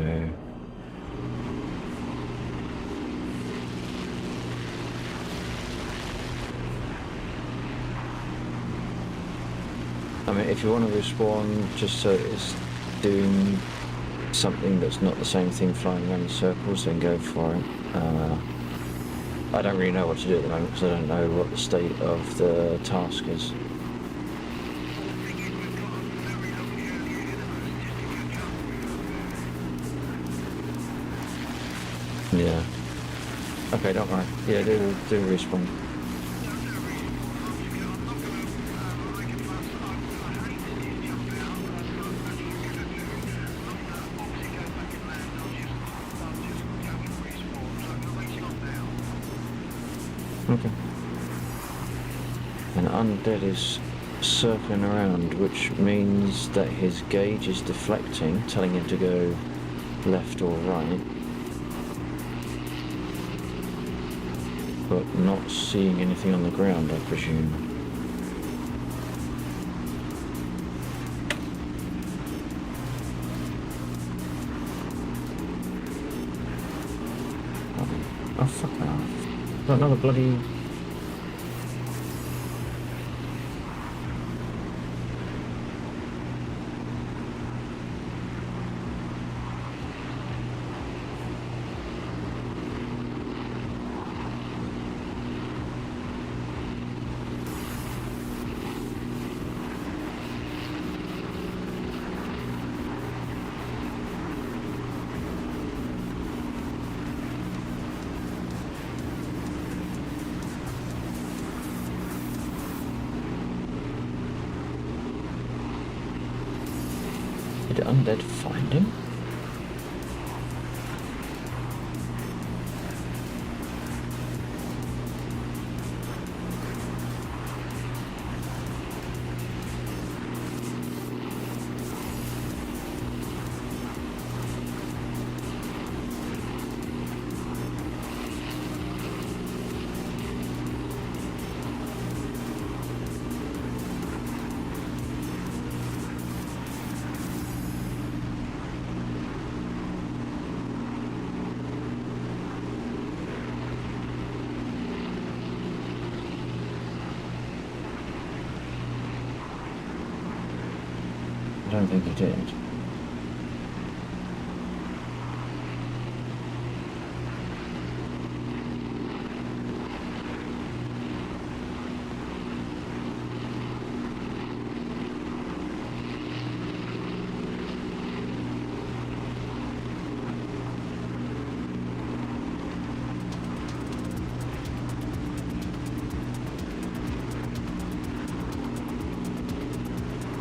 I mean, if you want to respawn just so it's doing something that's not the same thing flying around in circles, then go for it. I don't really know what to do at the moment because I don't know what the state of the task is. Yeah. Okay, don't worry. Yeah, do respawn. Okay. And undead is circling around, which means that his gauge is deflecting, telling him to go left or right, but not seeing anything on the ground, I presume. Oh, fuck off. Got another bloody... Did undead find him? I don't think he did.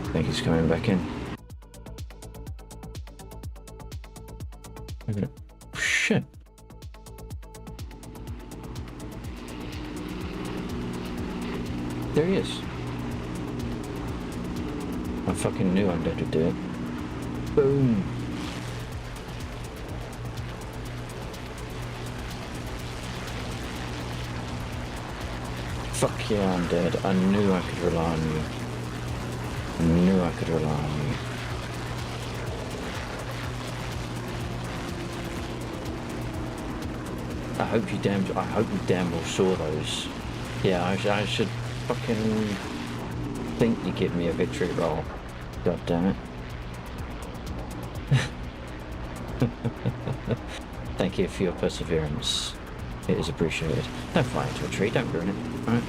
I think he's coming back in. Shit. There he is. I fucking knew I'd have to do it. Boom. Fuck yeah, I'm dead. I knew I could rely on you. I knew I could rely on you. I hope you damn well saw those. Yeah, I should fucking think you give me a victory roll. God damn it. Thank you for your perseverance. It is appreciated. Don't fly into a tree, don't ruin it. Alright?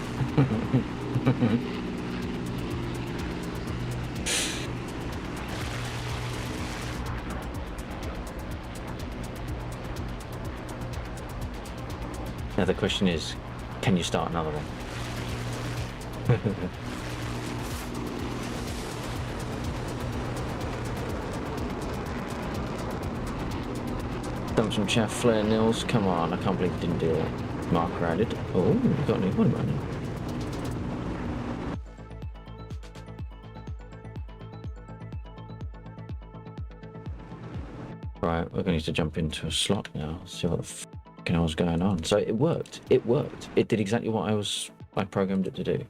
Now the question is, can you start another one? Dump some chaff, flare nils. Come on, I can't believe you didn't do that. Marker added. Oh, we got a new one running. Right, we're going to need to jump into a slot now, see what the fucking hell's going on. So it worked. It worked. It did exactly what I programmed it to do.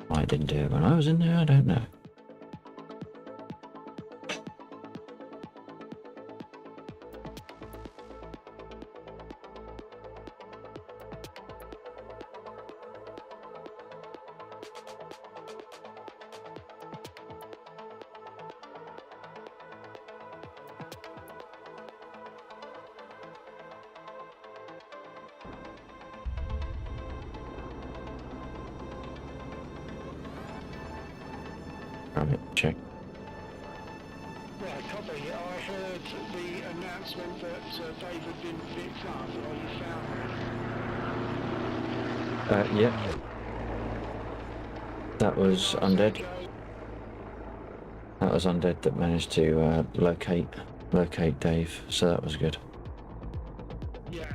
Why it didn't do it when I was in there, I don't know. Right, check. Right, copy. I heard the announcement that David didn't fix up. Are you found it? Yeah. That was undead. That was undead that managed to locate Dave, so that was good. Yeah,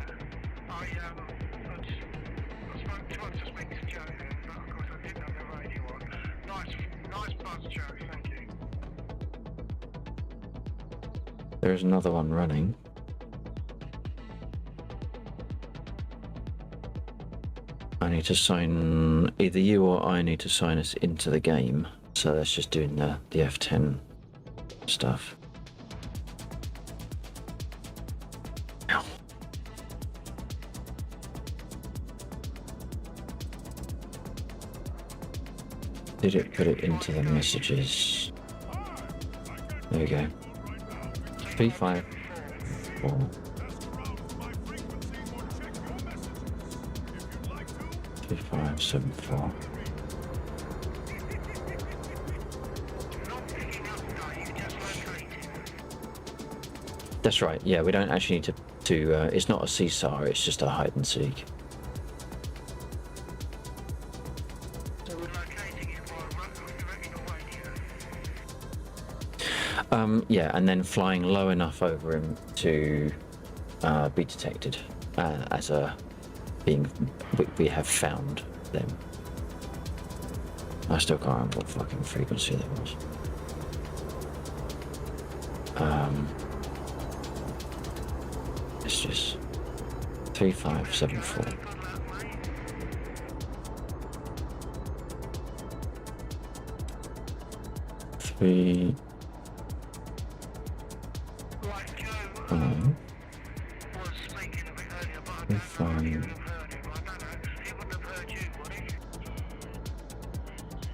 There is another one running. I need to sign, either you or I need to sign us into the game. So that's just doing the F10 stuff. Ow. Did it put it into the messages? There we go. 354. 3574. That's right. Yeah, we don't actually need to. It's not a CSAR. It's just a hide and seek. Yeah, and then flying low enough over him to be detected as a being. We have found them. I still can't remember what fucking frequency that was. It's just 3574. Three.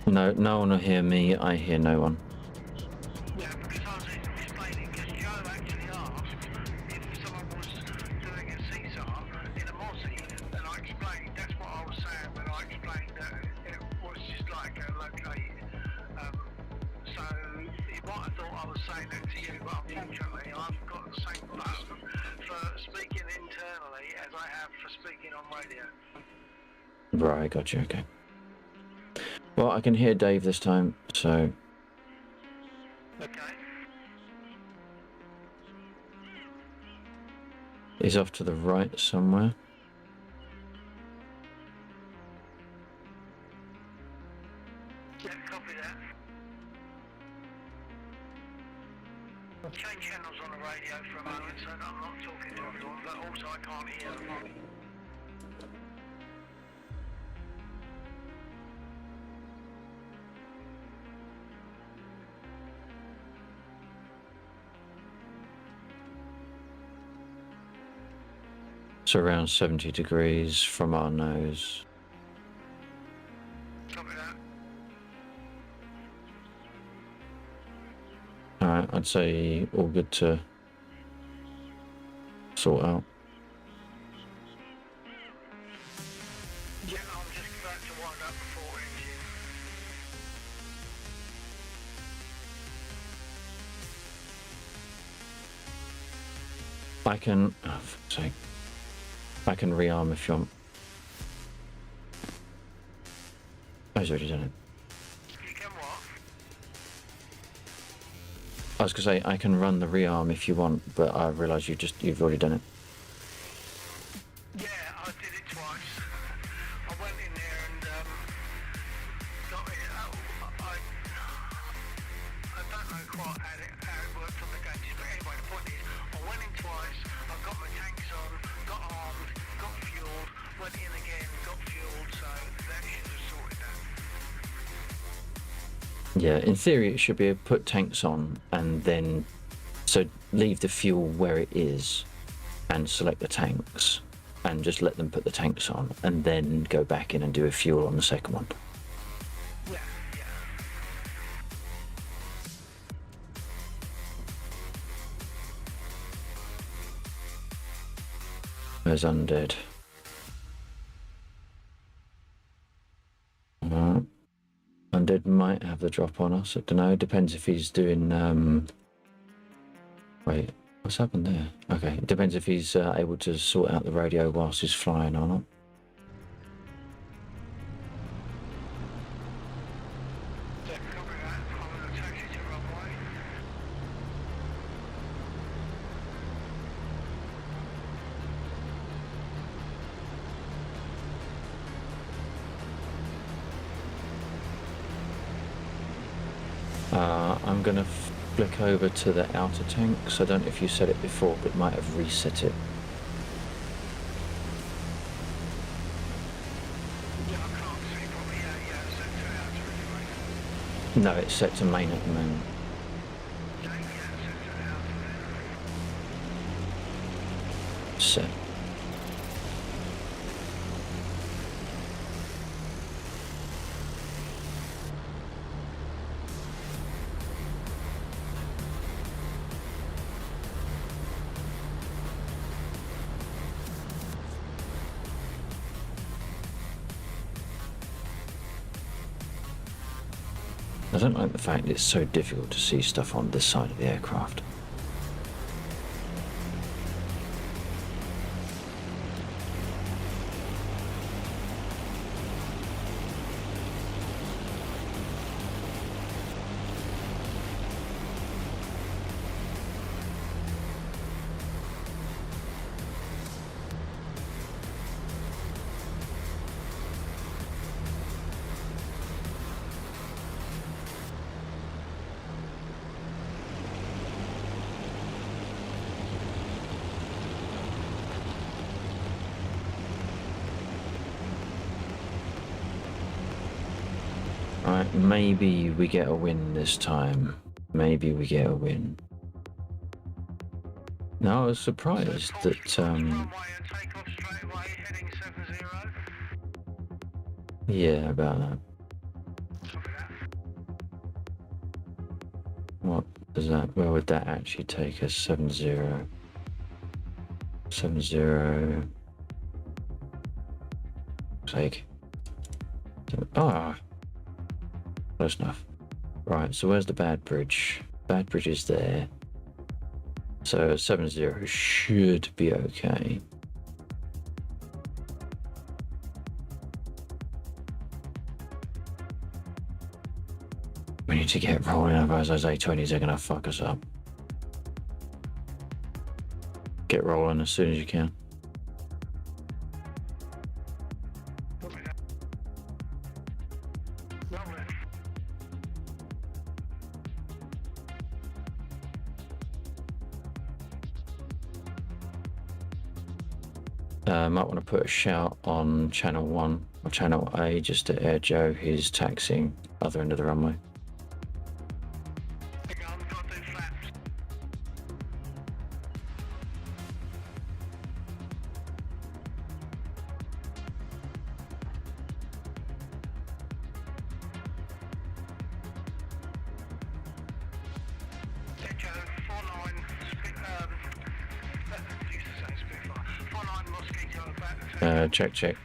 No, no one will hear me. I hear no one. Yeah, because I was explaining, because Joe actually asked if someone was doing a CSAR in a Mozzie, and I explained, that's what I was saying, but I explained that it was just like a locate. So you might have thought I was saying that to you, but unfortunately I've got the same button for speaking internally as I have for speaking on radio. Right, got you. Okay. Well, I can hear Dave this time, so. Okay. He's off to the right somewhere. Yeah, copy that. Change channels on the radio for a moment so that I'm not talking to everyone, but also I can't hear them. So around 70 degrees from our nose. Copy that. Alright, I'd say all good to sort out. Yeah, I'm just about to wind up before engine. I can, oh, for fuck's sake. I can rearm if you want. Oh, he's already done it. You can what? I was gonna say I can run the rearm if you want, but I realise you've already done it. Yeah, I did it twice. I went in there and got it. I don't know quite how it worked on the gauges, but anyway, the point is, I went in twice, I got my tanks on, got armed, got fueled, went in again, got fueled, so that should have sorted that. Yeah, in theory it should be a put tanks on and then so leave the fuel where it is and select the tanks and just let them put the tanks on and then go back in and do a fuel on the second one. Yeah, yeah. There's Undead. Alright. Undead might have the drop on us. I don't know. It depends if he's doing. Wait, what's happened there? Okay, it depends if he's able to sort out the radio whilst he's flying or not. Yeah, copy that. I'm going to taxi to runway. I'm gonna flick over to the outer tanks. I don't know if you said it before, but it might have reset it. Yeah, I can't see properly. Yeah, so 2 hours anyway. No, it's set to main at the moment. Yeah, so 2 hours. Set. I don't like the fact it's so difficult to see stuff on this side of the aircraft. Right, maybe we get a win this time. Maybe we get a win. No, I was surprised that, Runway and take off straight away, heading 70. yeah, about that. Copy that. What does that, where would that actually take us? 70. 70. Sake. Ah, close enough. Right, so where's the bad bridge? Bad bridge is there. So 70 should be okay. We need to get rolling, otherwise those A20s are gonna fuck us up. Get rolling as soon as you can. Copy that. Lovely. Might want to put a shout on channel 1 or channel A just to air Joe. He's taxiing other end of the runway. Hang on, got to do flaps. Echo 49, used to say Spitfire. 49 Mosquito back. Check.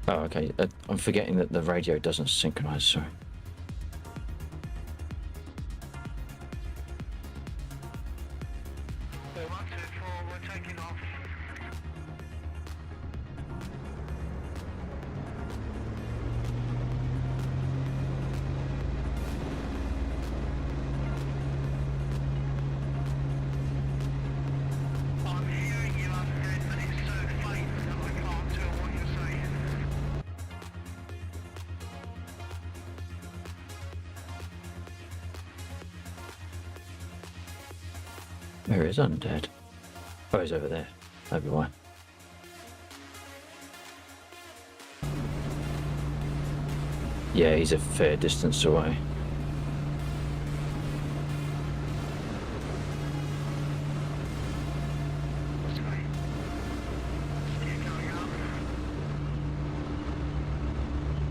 Oh, okay. I'm forgetting that the radio doesn't synchronize, sorry. So 1, 2, 4, we're taking off. I'm hearing you up there, but it's so faint that I can't tell what you're saying. Where is Undead? Oh, he's over there. Maybe why. Yeah, he's a fair distance away. Steer going up.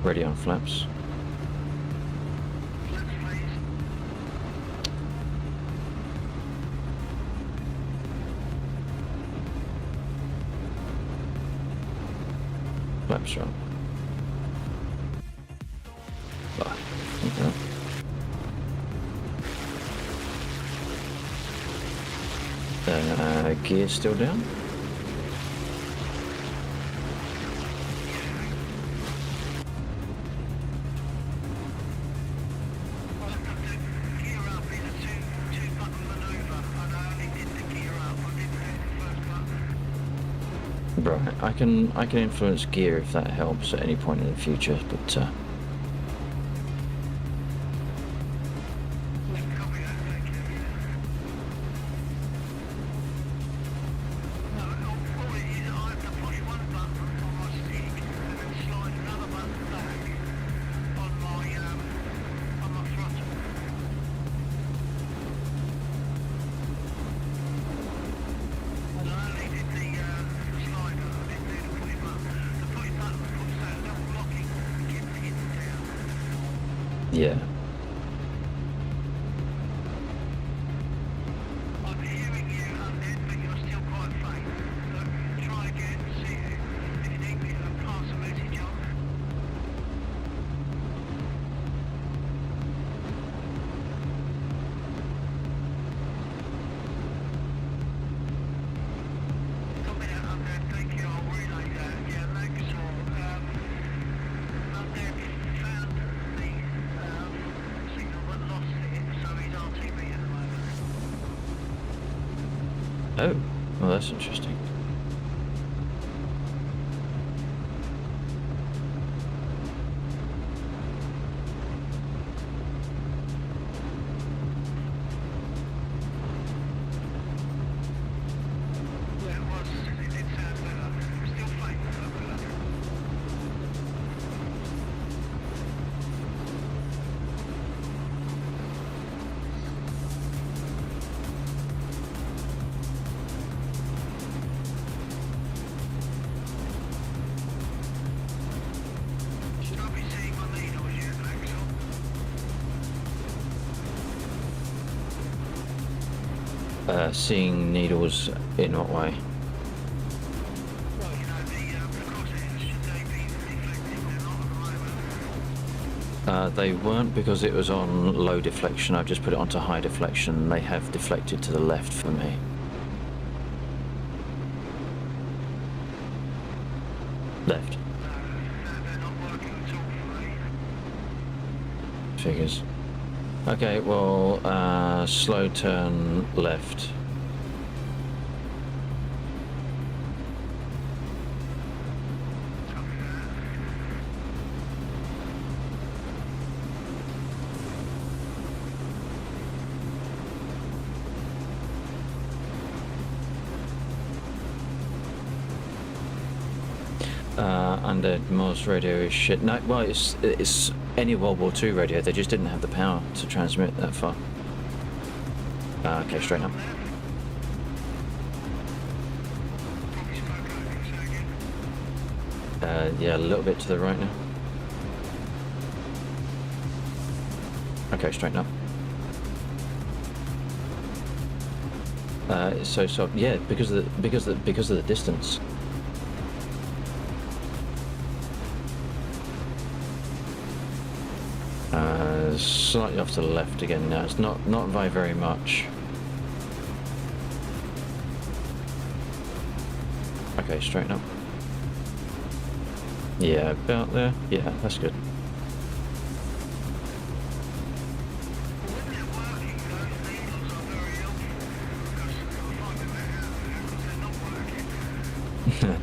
Ready on flaps. Flaps, please. Flaps are on. Ah, okay. Gear still down? Well, I've got to gear up in a two-button manoeuvre, and I only did the gear up. I didn't hit the first button. Right, I can influence gear if that helps at any point in the future, but Yeah. I'm hearing you, Undead, but you're still quite faint. Look, try again, see if you need me to pass a message on. Copy that, Undead, thank you, I'll relay that. Yeah, Maxwell, Undead found the signal but lost it, so he's RTV at the moment. Oh, well, that's interesting. Yeah, it was. It did sound better. Still faint, but better. Should I be seeing my needles yet, Maxwell? Seeing needles in what way? Well, you know, the crosshairs, should they be deflected? They're not at the moment. They weren't because it was on low deflection. I've just put it onto high deflection. They have deflected to the left for me. Left. They're not working at all for me. Figures. Okay, well, slow turn left. Under Morse radio is shit. No, well, it's any World War II radio. They just didn't have the power to transmit that far. Okay, straighten up. Probably spoke over, say again. Yeah, a little bit to the right now. Okay, straighten up. So yeah, because of the distance. Slightly off to the left again now. It's not by very much. Okay, straighten up. Yeah, about there. Yeah, that's good. When they're working, those needles are very helpful because I find them out because they're not working.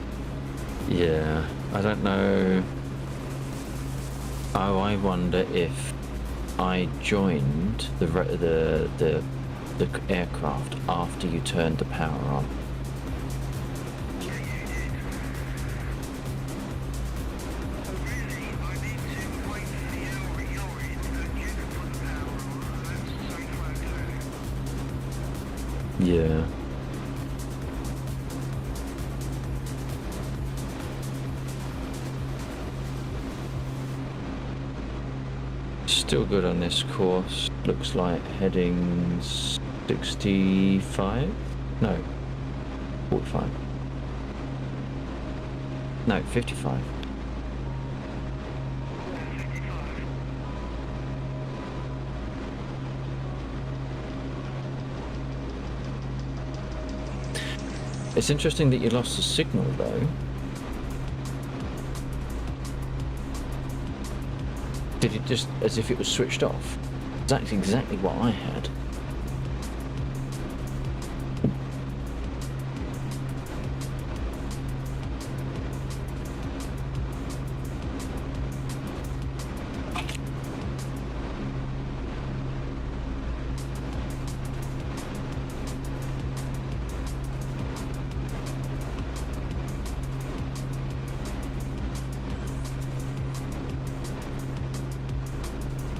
Yeah, I don't know. Oh, I wonder if I joined the aircraft after you turned the power on. Yeah, you did. So really, I need to wait for the hour you're in and you can put the power on, and that's the safe way of doing it. Yeah. Still good on this course. Looks like heading 65? No, 45. No, 55. It's interesting that you lost the signal though. Did it just as if it was switched off? That's exactly what I had.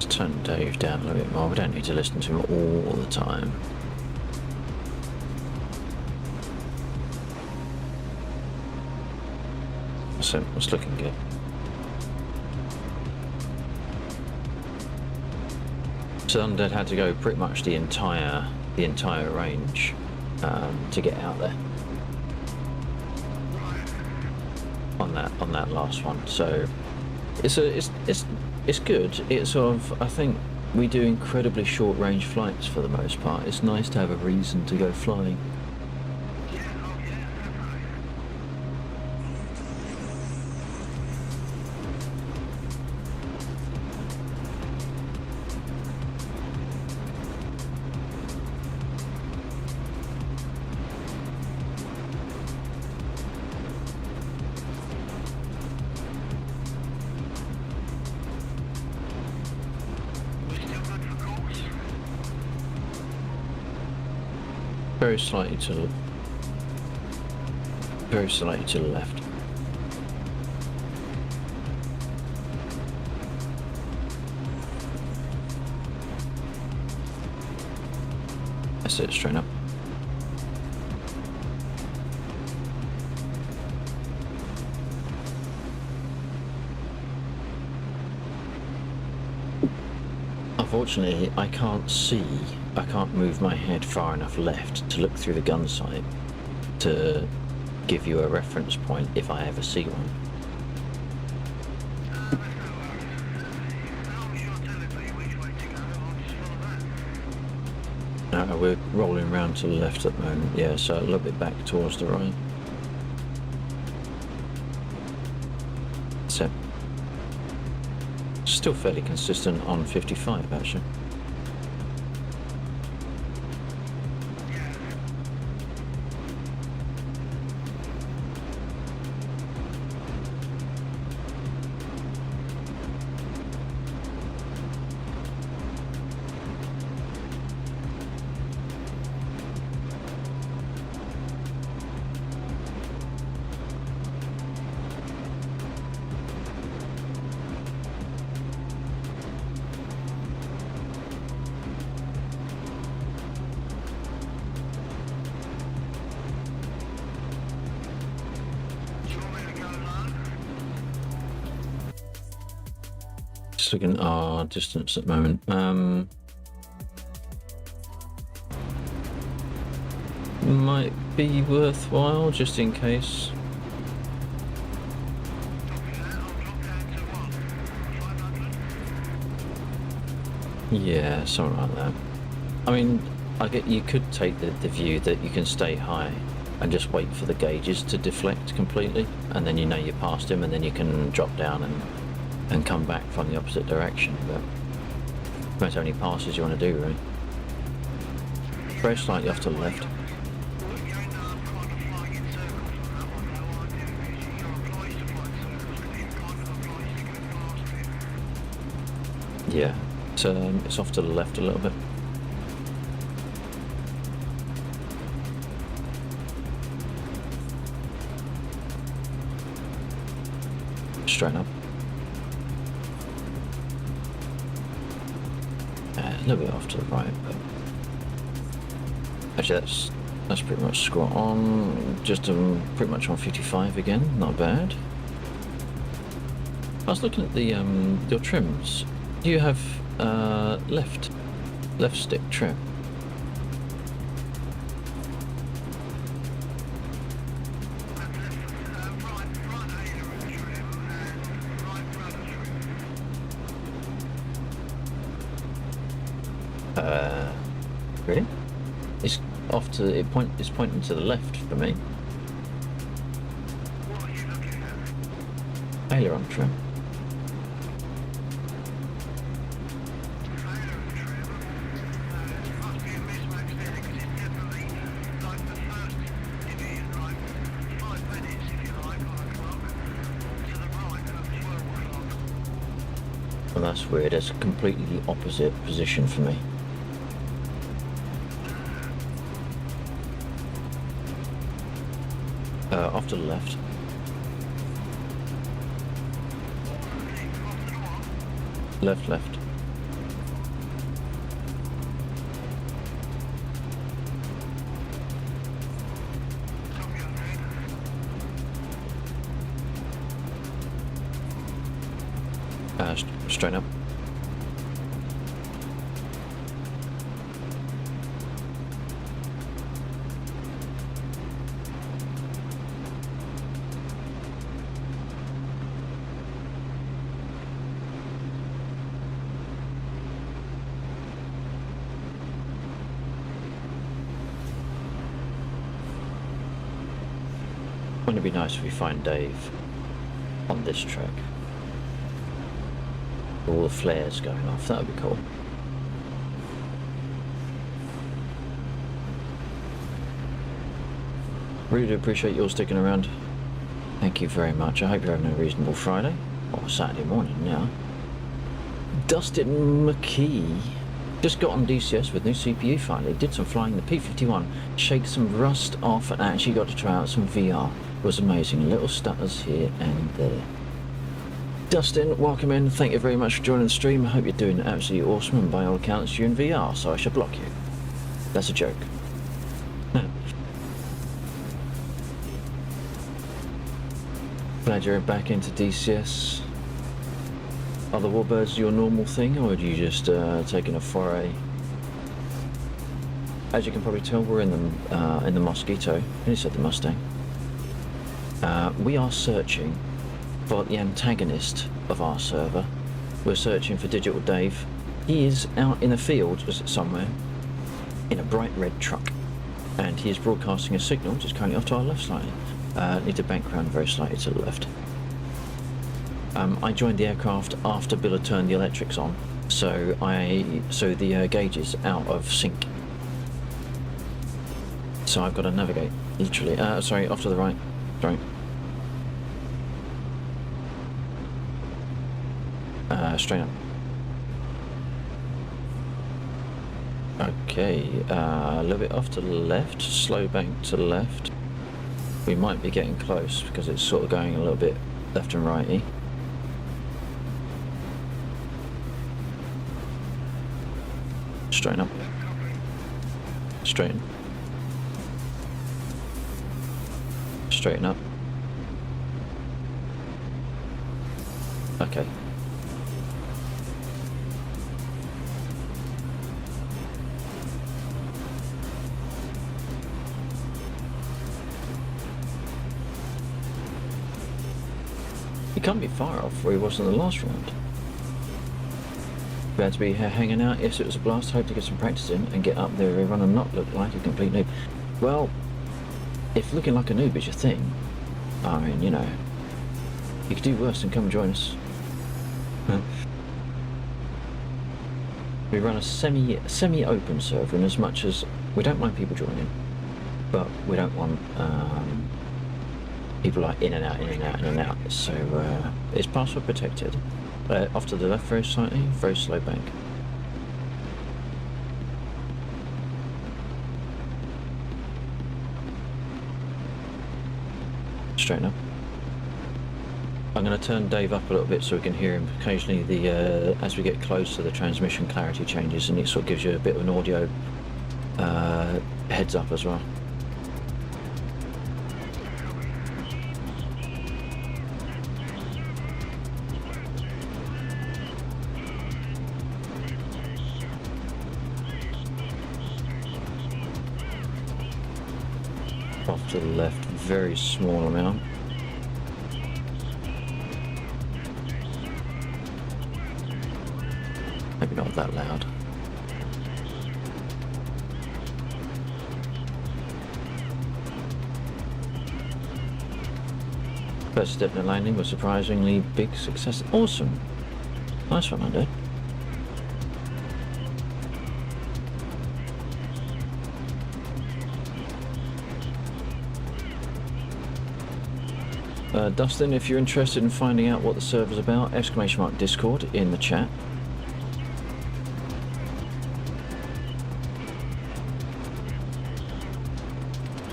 Turn Dave down a little bit more. We don't need to listen to him all the time. So it's looking good. So Undead had to go pretty much the entire range to get out there on that last one. So it's good. It's sort of, I think we do incredibly short range flights for the most part. It's nice to have a reason to go flying. Very slightly to the left. That's it, straight up. Unfortunately, I can't move my head far enough left to look through the gun sight to give you a reference point if I ever see one. We're rolling around to the left at the moment, yeah, so a little bit back towards the right. So, still fairly consistent on 55 actually. Just looking at our distance at the moment. Might be worthwhile just in case. Yeah, something like that. I mean, I get you could take the view that you can stay high and just wait for the gauges to deflect completely, and then you know you're past him, and then you can drop down and come back from the opposite direction. But depends how many passes you want to do, really. Very slightly off to the left. Yeah, it's off to the left a little bit. Straight up. A little bit off to the right, but actually that's pretty much squat on. Just pretty much on 55 again. Not bad. I was looking at the your trims. Do you have left stick trim? Really? It's off to it's pointing to the left for me. What are you looking at? Aileron trim. Aileron trim. Must be a mismatch there because it's definitely like the first division, like 5 minutes if you like on a clock to the right of 12 o'clock. Well, that's weird. It's a completely opposite position for me. Off to the left. Left. Straight up. Wouldn't it be nice if we find Dave on this track? All the flares going off, that would be cool. Really do appreciate you all sticking around. Thank you very much. I hope you're having a reasonable Friday, or Saturday morning now. Dustin McKee just got on DCS with new CPU finally. Did some flying the P51, shaked some rust off, and actually got to try out some VR. It was amazing. Little stutters here and there. Dustin, welcome in. Thank you very much for joining the stream. I hope you're doing absolutely awesome, and by all accounts you're in VR, so I shall block you. That's a joke. Glad you're back into DCS. Are the warbirds your normal thing, or are you just taking a foray? As you can probably tell, we're in the Mosquito. I said the Mustang. We are searching for the antagonist of our server. We're searching for Digital Dave. He is out in a field somewhere in a bright red truck, and he is broadcasting a signal, which is currently off to our left slightly. Need to bank round very slightly to the left. I joined the aircraft after Bill had turned the electrics on, so the gauge is out of sync. So I've got to navigate, literally. Sorry, off to the right. Sorry. Straight up. Okay, a little bit off to the left, slow bank to the left. We might be getting close because it's sort of going a little bit left and righty. Straighten up. Straighten. Straighten up. Okay. He can't be far off where he was in the last round. Glad to be here hanging out. Yes, it was a blast. Hope to get some practice in and get up there everyone and not look like a complete noob. Well, if looking like a noob is your thing, I mean, you know, you could do worse than come join us. We run a semi-open server, in as much as we don't mind people joining, but we don't want people like in and out, in and out, in and out. So it's password protected. Off to the left very slightly, very slow bank. Straighten up. I'm going to turn Dave up a little bit so we can hear him. Occasionally, as we get closer, the transmission clarity changes, and it sort of gives you a bit of an audio heads up as well. Off to the left, very small amount. Maybe not that loud. First step in the landing was surprisingly big success. Awesome. Nice one, my dude. Dustin, if you're interested in finding out what the server's about, !Discord in the chat.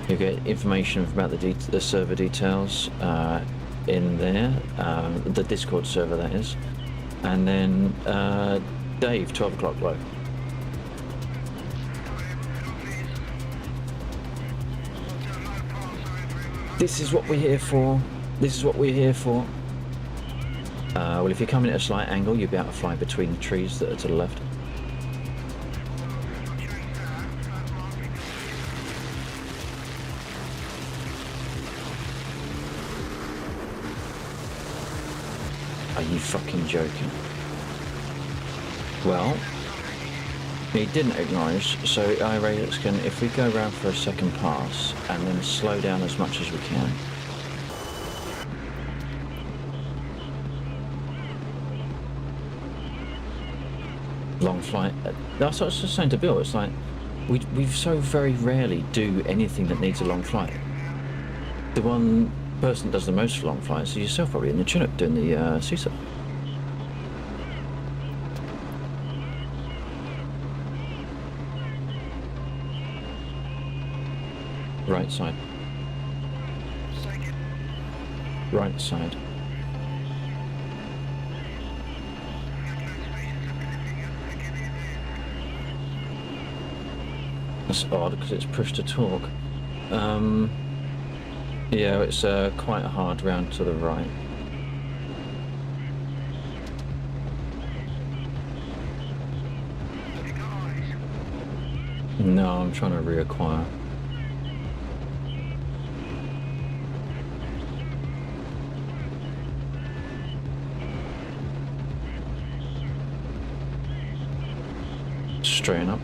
You get information about the server details in there, the Discord server that is, and then Dave, 12 o'clock low. This is what we're here for. This is what we're here for. Well, if you're coming at a slight angle, you'll be able to fly between the trees that are to the left. Are you fucking joking? Well, he didn't acknowledge, so I reckon if we go around for a second pass and then slow down as much as we can, long flight. That's what I was just saying to Bill. It's like we so very rarely do anything that needs a long flight. The one person that does the most long flights is yourself, probably in the Chinook doing the Caesar. Right side. Right side. That's odd because it's push to talk. Yeah, it's quite a hard round to the right. No, I'm trying to reacquire. Straighten up.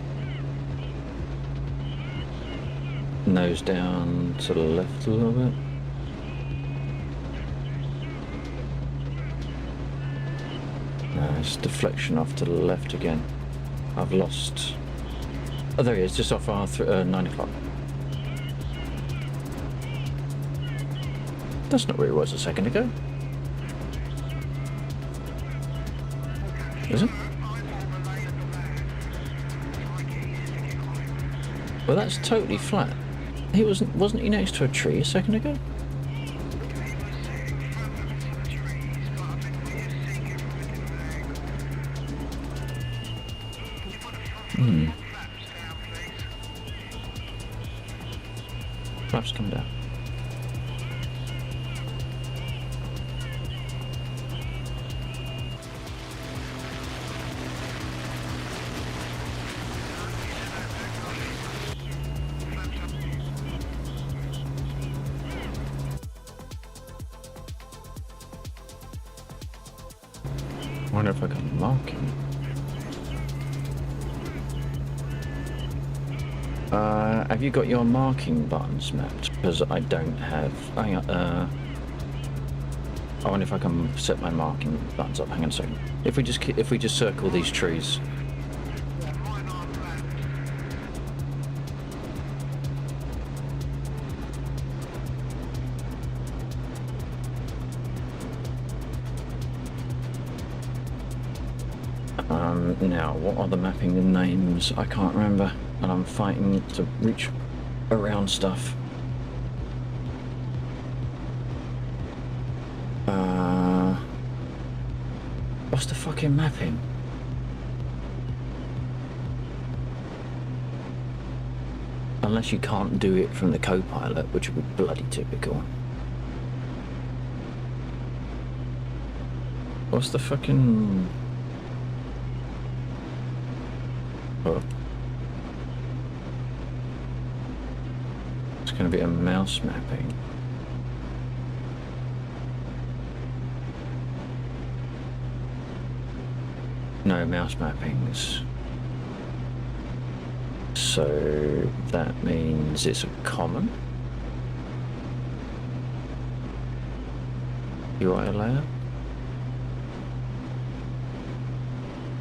Nose down to the left a little bit. It's deflection off to the left again. I've lost... Oh, there he is, just off our 9 o'clock. That's not where he was a second ago. Is it? Well, that's totally flat. He wasn't he next to a tree a second ago? Flaps come down. I wonder if I can mark him. Have you got your marking buttons mapped? Because I don't have. Hang on. I wonder if I can set my marking buttons up. Hang on a second. If we just circle these trees. Now, what are the mapping names? I can't remember, and I'm fighting to reach around stuff. What's the fucking mapping? Unless you can't do it from the co-pilot, which would be bloody typical. What's the fucking... Oh. It's going to be a mouse mapping. No mouse mappings. So that means it's a common UI layer.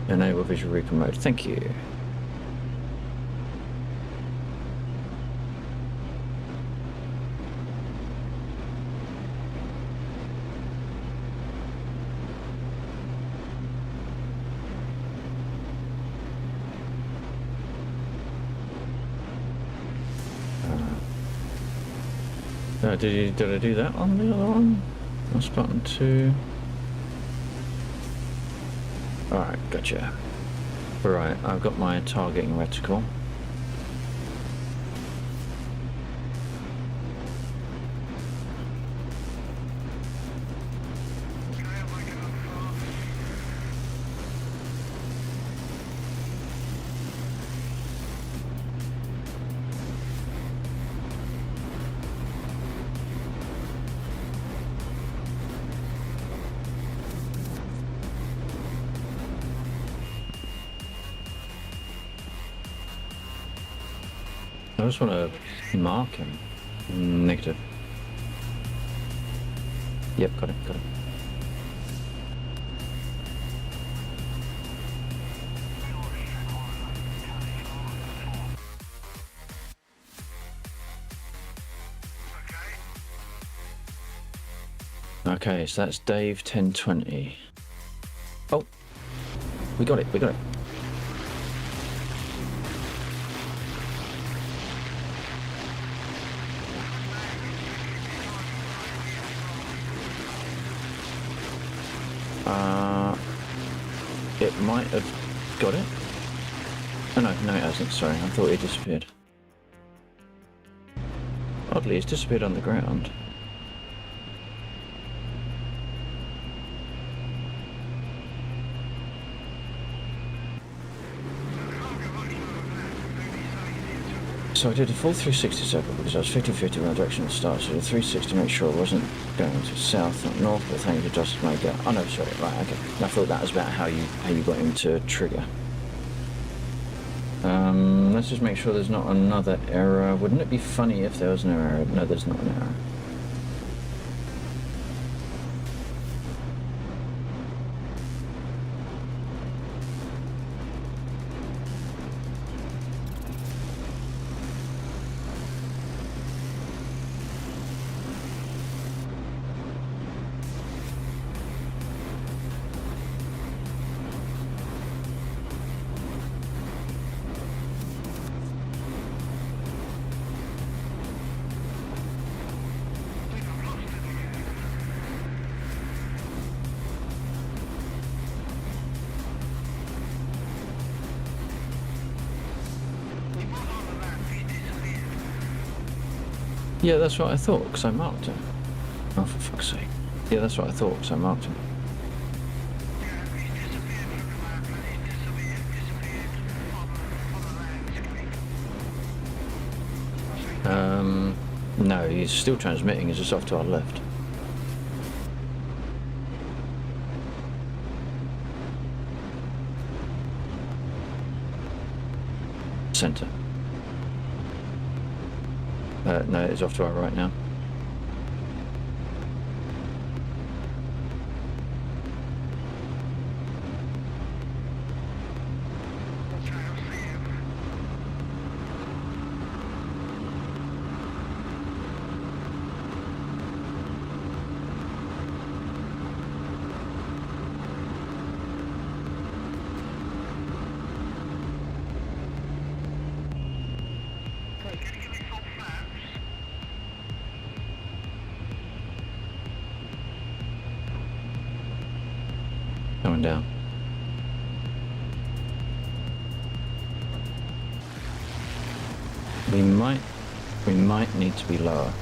Enable visual recon mode. Thank you. Did I do that on the other one? That's button 2. Alright, gotcha. Right, I've got my targeting reticle. I just want to mark him. Negative. Yep, got it, got it. Okay, so that's Dave 1020. Oh, we got it, we got it. It might have got it. Oh no, no it hasn't, sorry, I thought it disappeared. Oddly, it's disappeared on the ground. So I did a full 360 circle because I was 50-50 in the direction at the start, so I did a 360 to make sure I wasn't going to south, not north, but thank you to just make it. Oh no, sorry, right, okay. I thought that was about how you got him to trigger. Let's just make sure there's not another error. Wouldn't it be funny if there was an error? No, there's not an error. Yeah, that's what I thought, because I marked him. Oh, for fuck's sake. Yeah, that's what I thought, because I marked him. No, he's still transmitting, he's just off to our left. Center. No, it's off to our right now. Going down. We might need to be lower.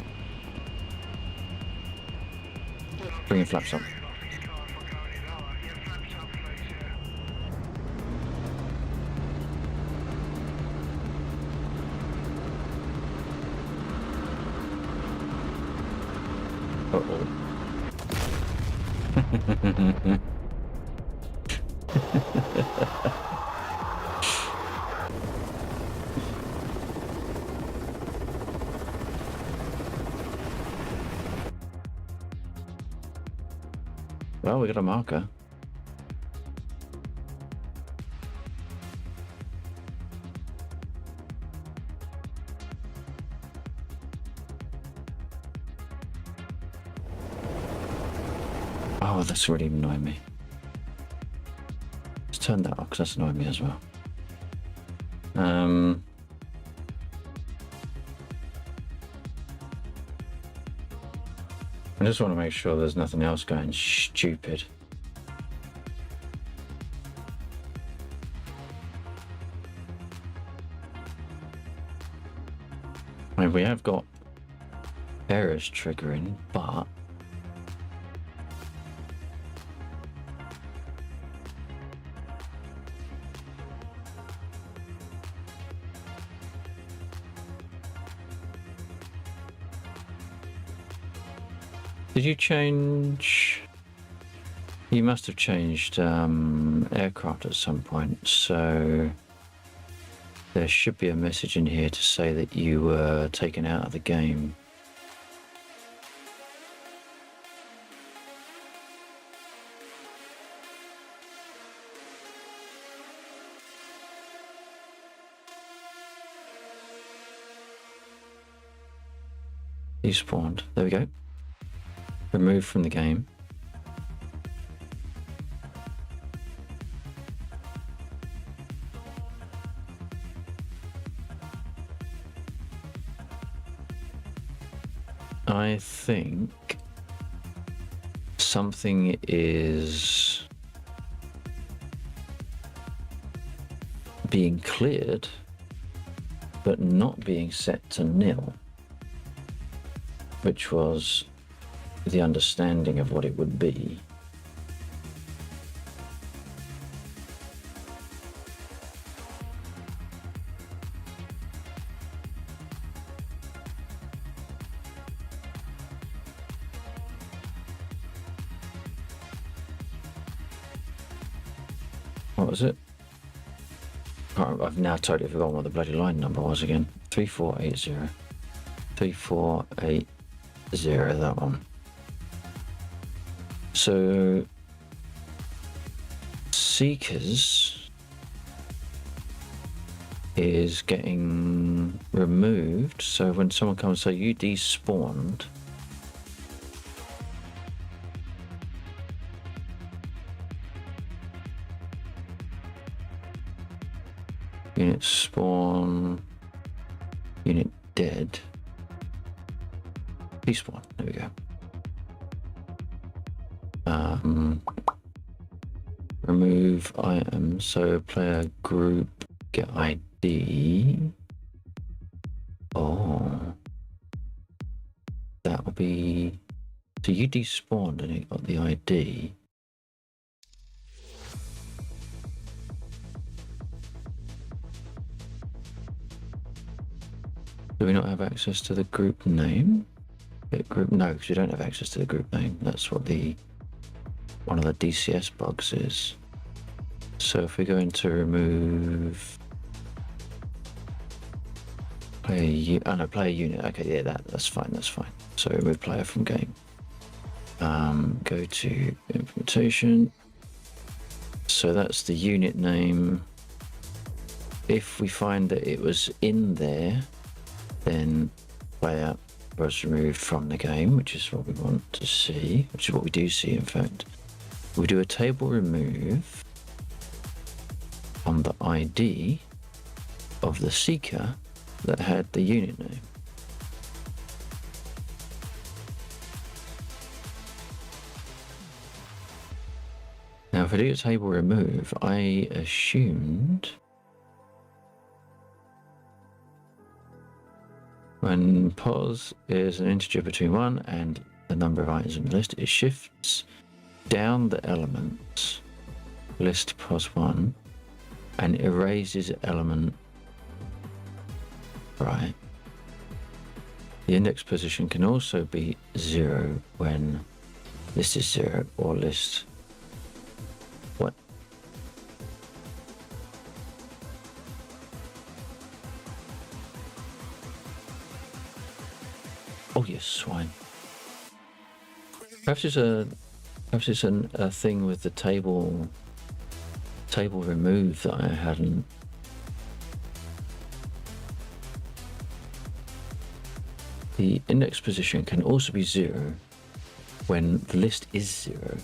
Bring your flaps up. Uh-oh. Well, we got a marker. Oh, that's really annoying me. Let's turn that off because that's annoying me as well. I just want to make sure there's nothing else going stupid. I mean, we have got errors triggering, but did you change? You must have changed aircraft at some point, so there should be a message in here to say that you were taken out of the game. You spawned. There we go. removed from the game. I think something is being cleared but not being set to nil, which was the understanding of what it would be. What was it? I've now totally forgotten what the bloody line number was again. 3480. 3480, that one. So, Seekers is getting removed. So when someone comes, so you despawned. Unit spawn, unit dead, despawn, there we go. Remove item, so player group get ID. Oh, that will be, so you despawned and it got the ID. Do we not have access to the group name? Group, no, because we don't have access to the group name. That's what one of the DCS bugs is. So if we go into remove player, player unit. Okay, yeah, that's fine. That's fine. So remove player from game. Go to implementation. So that's the unit name. If we find that it was in there, then player was removed from the game, which is what we want to see, which is what we do see, in fact. We do a table remove on the ID of the seeker that had the unit name. Now, if I do a table remove, I assumed when pos is an integer between 1 and the number of items in the list, it shifts down the elements, list pos 1, and erases element right. The index position can also be 0 when list is 0 or list what? Oh yes, swine. Perhaps it's a thing with the table remove that I hadn't. The index position can also be 0 when the list is 0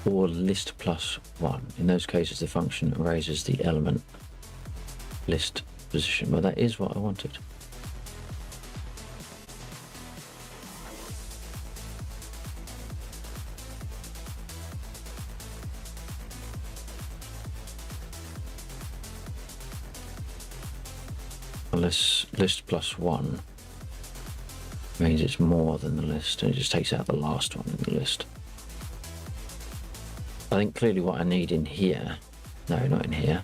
or list plus 1. In those cases, the function erases the element list position. Well, that is what I wanted. List plus 1 means it's more than the list, and it just takes out the last one in the list. I think clearly what I need in here, no, not in here,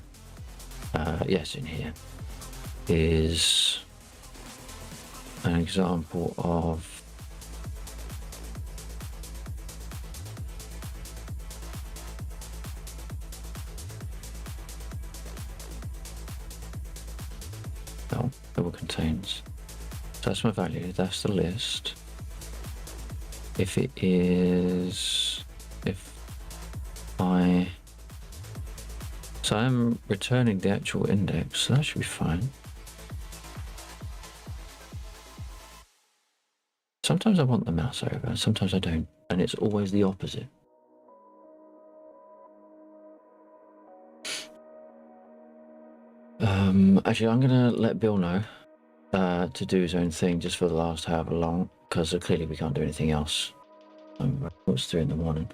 yes, in here, is an example of double contains. So that's my value, that's the list. If it is, so I'm returning the actual index, so that should be fine. Sometimes I want the mouse over, sometimes I don't, and it's always the opposite. Actually, I'm gonna let Bill know to do his own thing just for the last however long, because clearly we can't do anything else. It's 3 in the morning.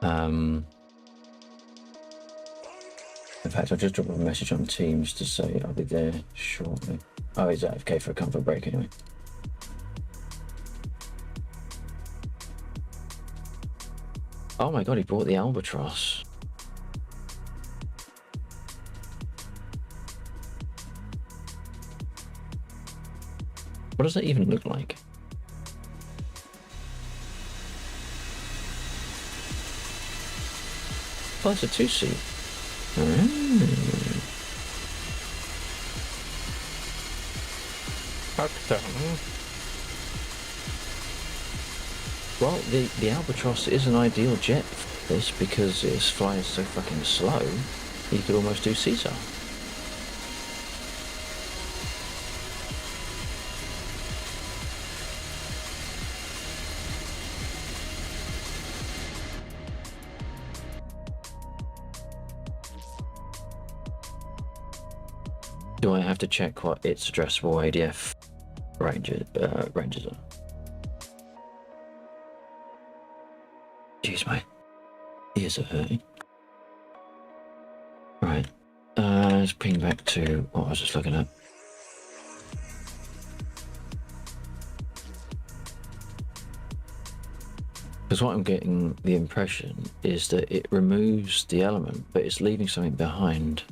In fact, I'll just drop a message on Teams to say I'll be there shortly. Oh, he's AFK for a comfort break anyway. Oh my god, he brought the albatross. What does that even look like? Oh, it's a 2-seat. Well, the albatross is an ideal jet for this because it's flying so fucking slow, you could almost do Caesar. Do I have to check what its addressable ADF ranges are? Jeez, my ears are hurting. Right, let's ping back to what I was just looking at. Because what I'm getting the impression is that it removes the element, but it's leaving something behind.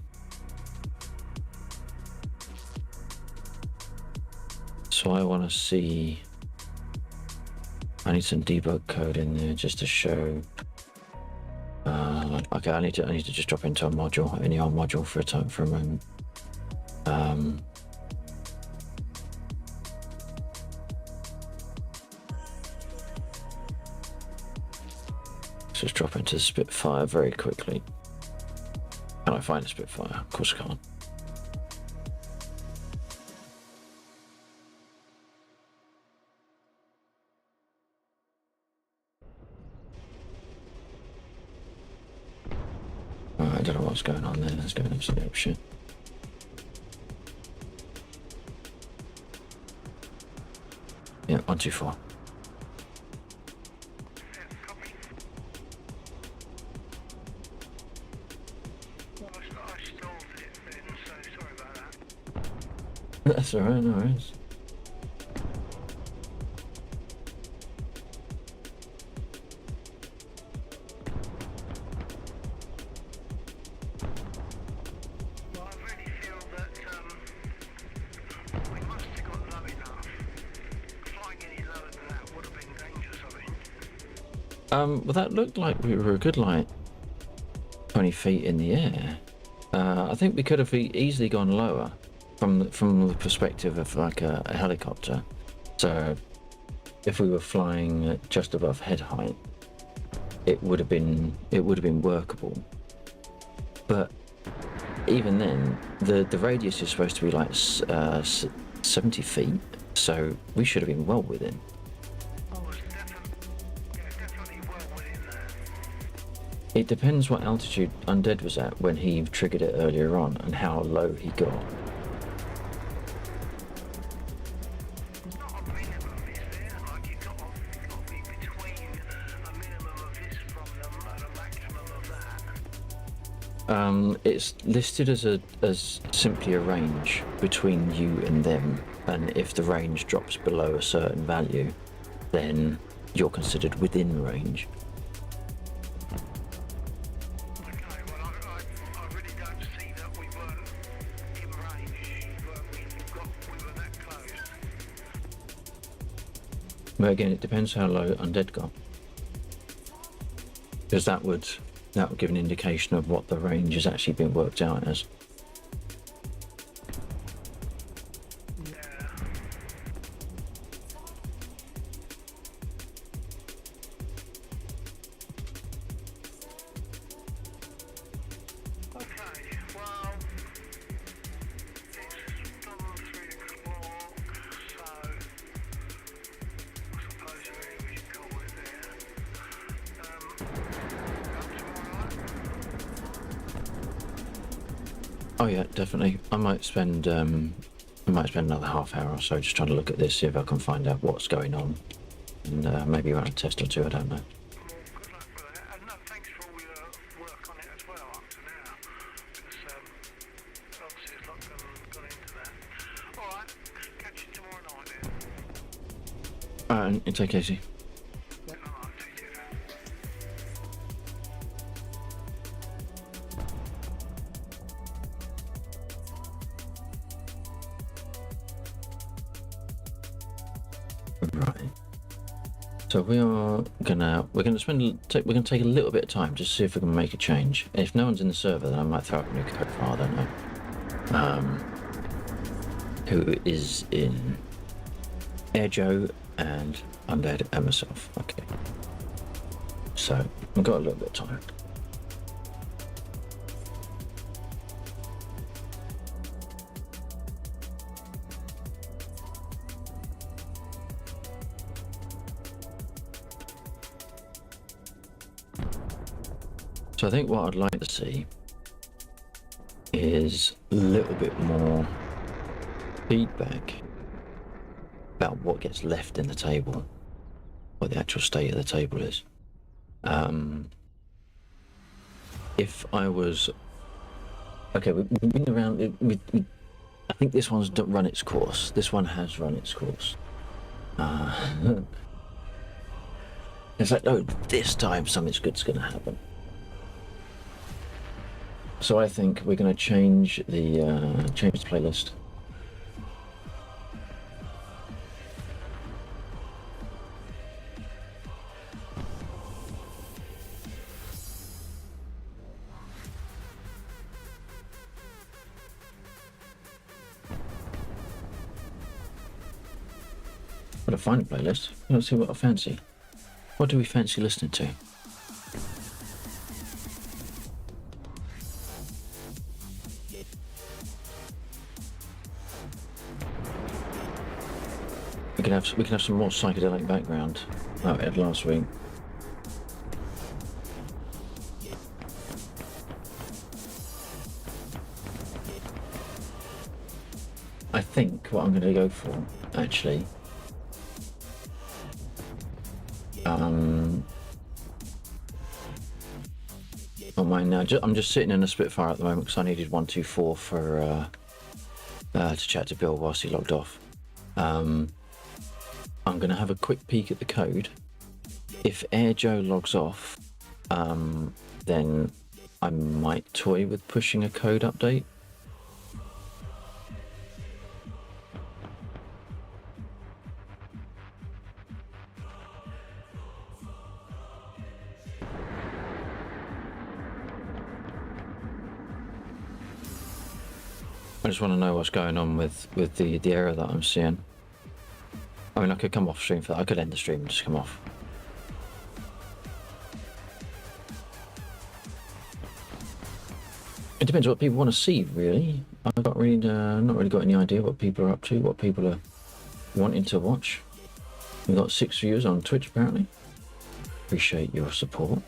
So I want to see. I need some debug code in there just to show. Okay, I need to just drop into a module, any old module for a moment. Let's just drop into the Spitfire very quickly. Can I find a Spitfire? Of course I can't. I don't know what's going on there. Let's go and see that shit. Yeah, 124. That's alright, no worries. Well, that looked like we were a good, like, 20 feet in the air. I think we could have easily gone lower from the perspective of like a helicopter. So if we were flying at just above head height, it would have been workable. But even then, the radius is supposed to be like 70 feet, so we should have been well within. It depends what altitude Undead was at when he triggered it earlier on and how low he got. It's listed as simply a range between you and them, and if the range drops below a certain value, then you're considered within range. But again, it depends how low Undead got, because that would give an indication of what the range has actually been worked out as. Oh yeah, definitely. I might spend another half hour or so just trying to look at this, see if I can find out what's going on, and maybe run a test or two. I don't know. Well, good luck with that, and thanks for all your work on it as well up to now, because obviously there's a lot gone into that. Alright, catch you tomorrow night then. And it's okay, Casey. Alright, take care. Right. So we're gonna take a little bit of time just to see if we can make a change. If no one's in the server, then I might throw up a new code file. I don't know. Who is in Air Joe and Undead and myself. Okay. So we've got a little bit of time. So I think what I'd like to see is a little bit more feedback about what gets left in the table, what the actual state of the table is. If I was okay, we've been around. I think this one's run its course. This one has run its course. It's like, oh, this time something's good's going to happen. So I think we're going to change the playlist. Got to find a playlist. Let's see what I fancy. What do we fancy listening to? We can have some more psychedelic background like we had last week. I think what I'm going to go for, actually, not mine now. I'm just sitting in a Spitfire at the moment because I needed 124 for to chat to Bill whilst he logged off. I'm going to have a quick peek at the code. If Air Joe logs off, then I might toy with pushing a code update. I just want to know what's going on with the error that I'm seeing. I mean, I could come off stream for that. I could end the stream and just come off. It depends what people want to see, really. I've not really got any idea what people are up to, what people are wanting to watch. We've got 6 viewers on Twitch, apparently. Appreciate your support.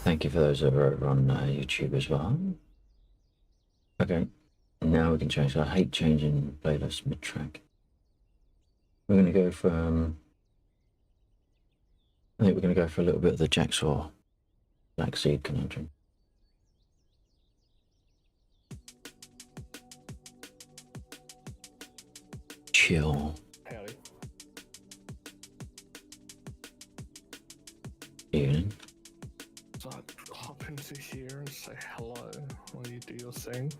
Thank you for those that are over on YouTube as well. Okay, now we can change. I hate changing playlists mid-track. We're going to go for, I think we're going to go for a little bit of the Jacksaw Black Seed Conundrum. Chill. Howdy. Evening. So I'd hop into here and say hello while you do your thing.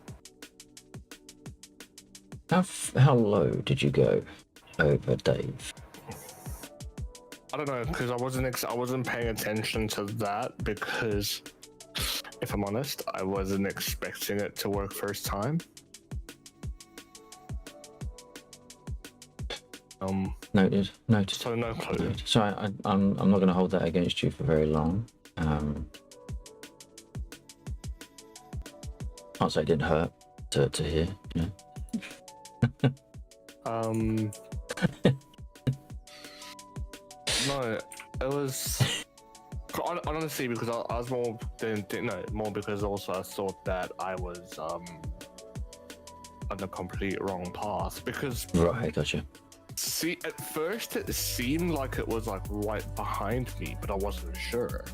How low did you go over, Dave? I don't know, because I wasn't paying attention to that because, if I'm honest, I wasn't expecting it to work first time. Noted. Noted. So no clue. Noted. So I'm not going to hold that against you for very long. I'd say it didn't hurt to hear, you know. No, it was honestly because I was more because also I thought that I was on the complete wrong path because Right, gotcha. see at first it seemed like it was like right behind me, but I wasn't sure.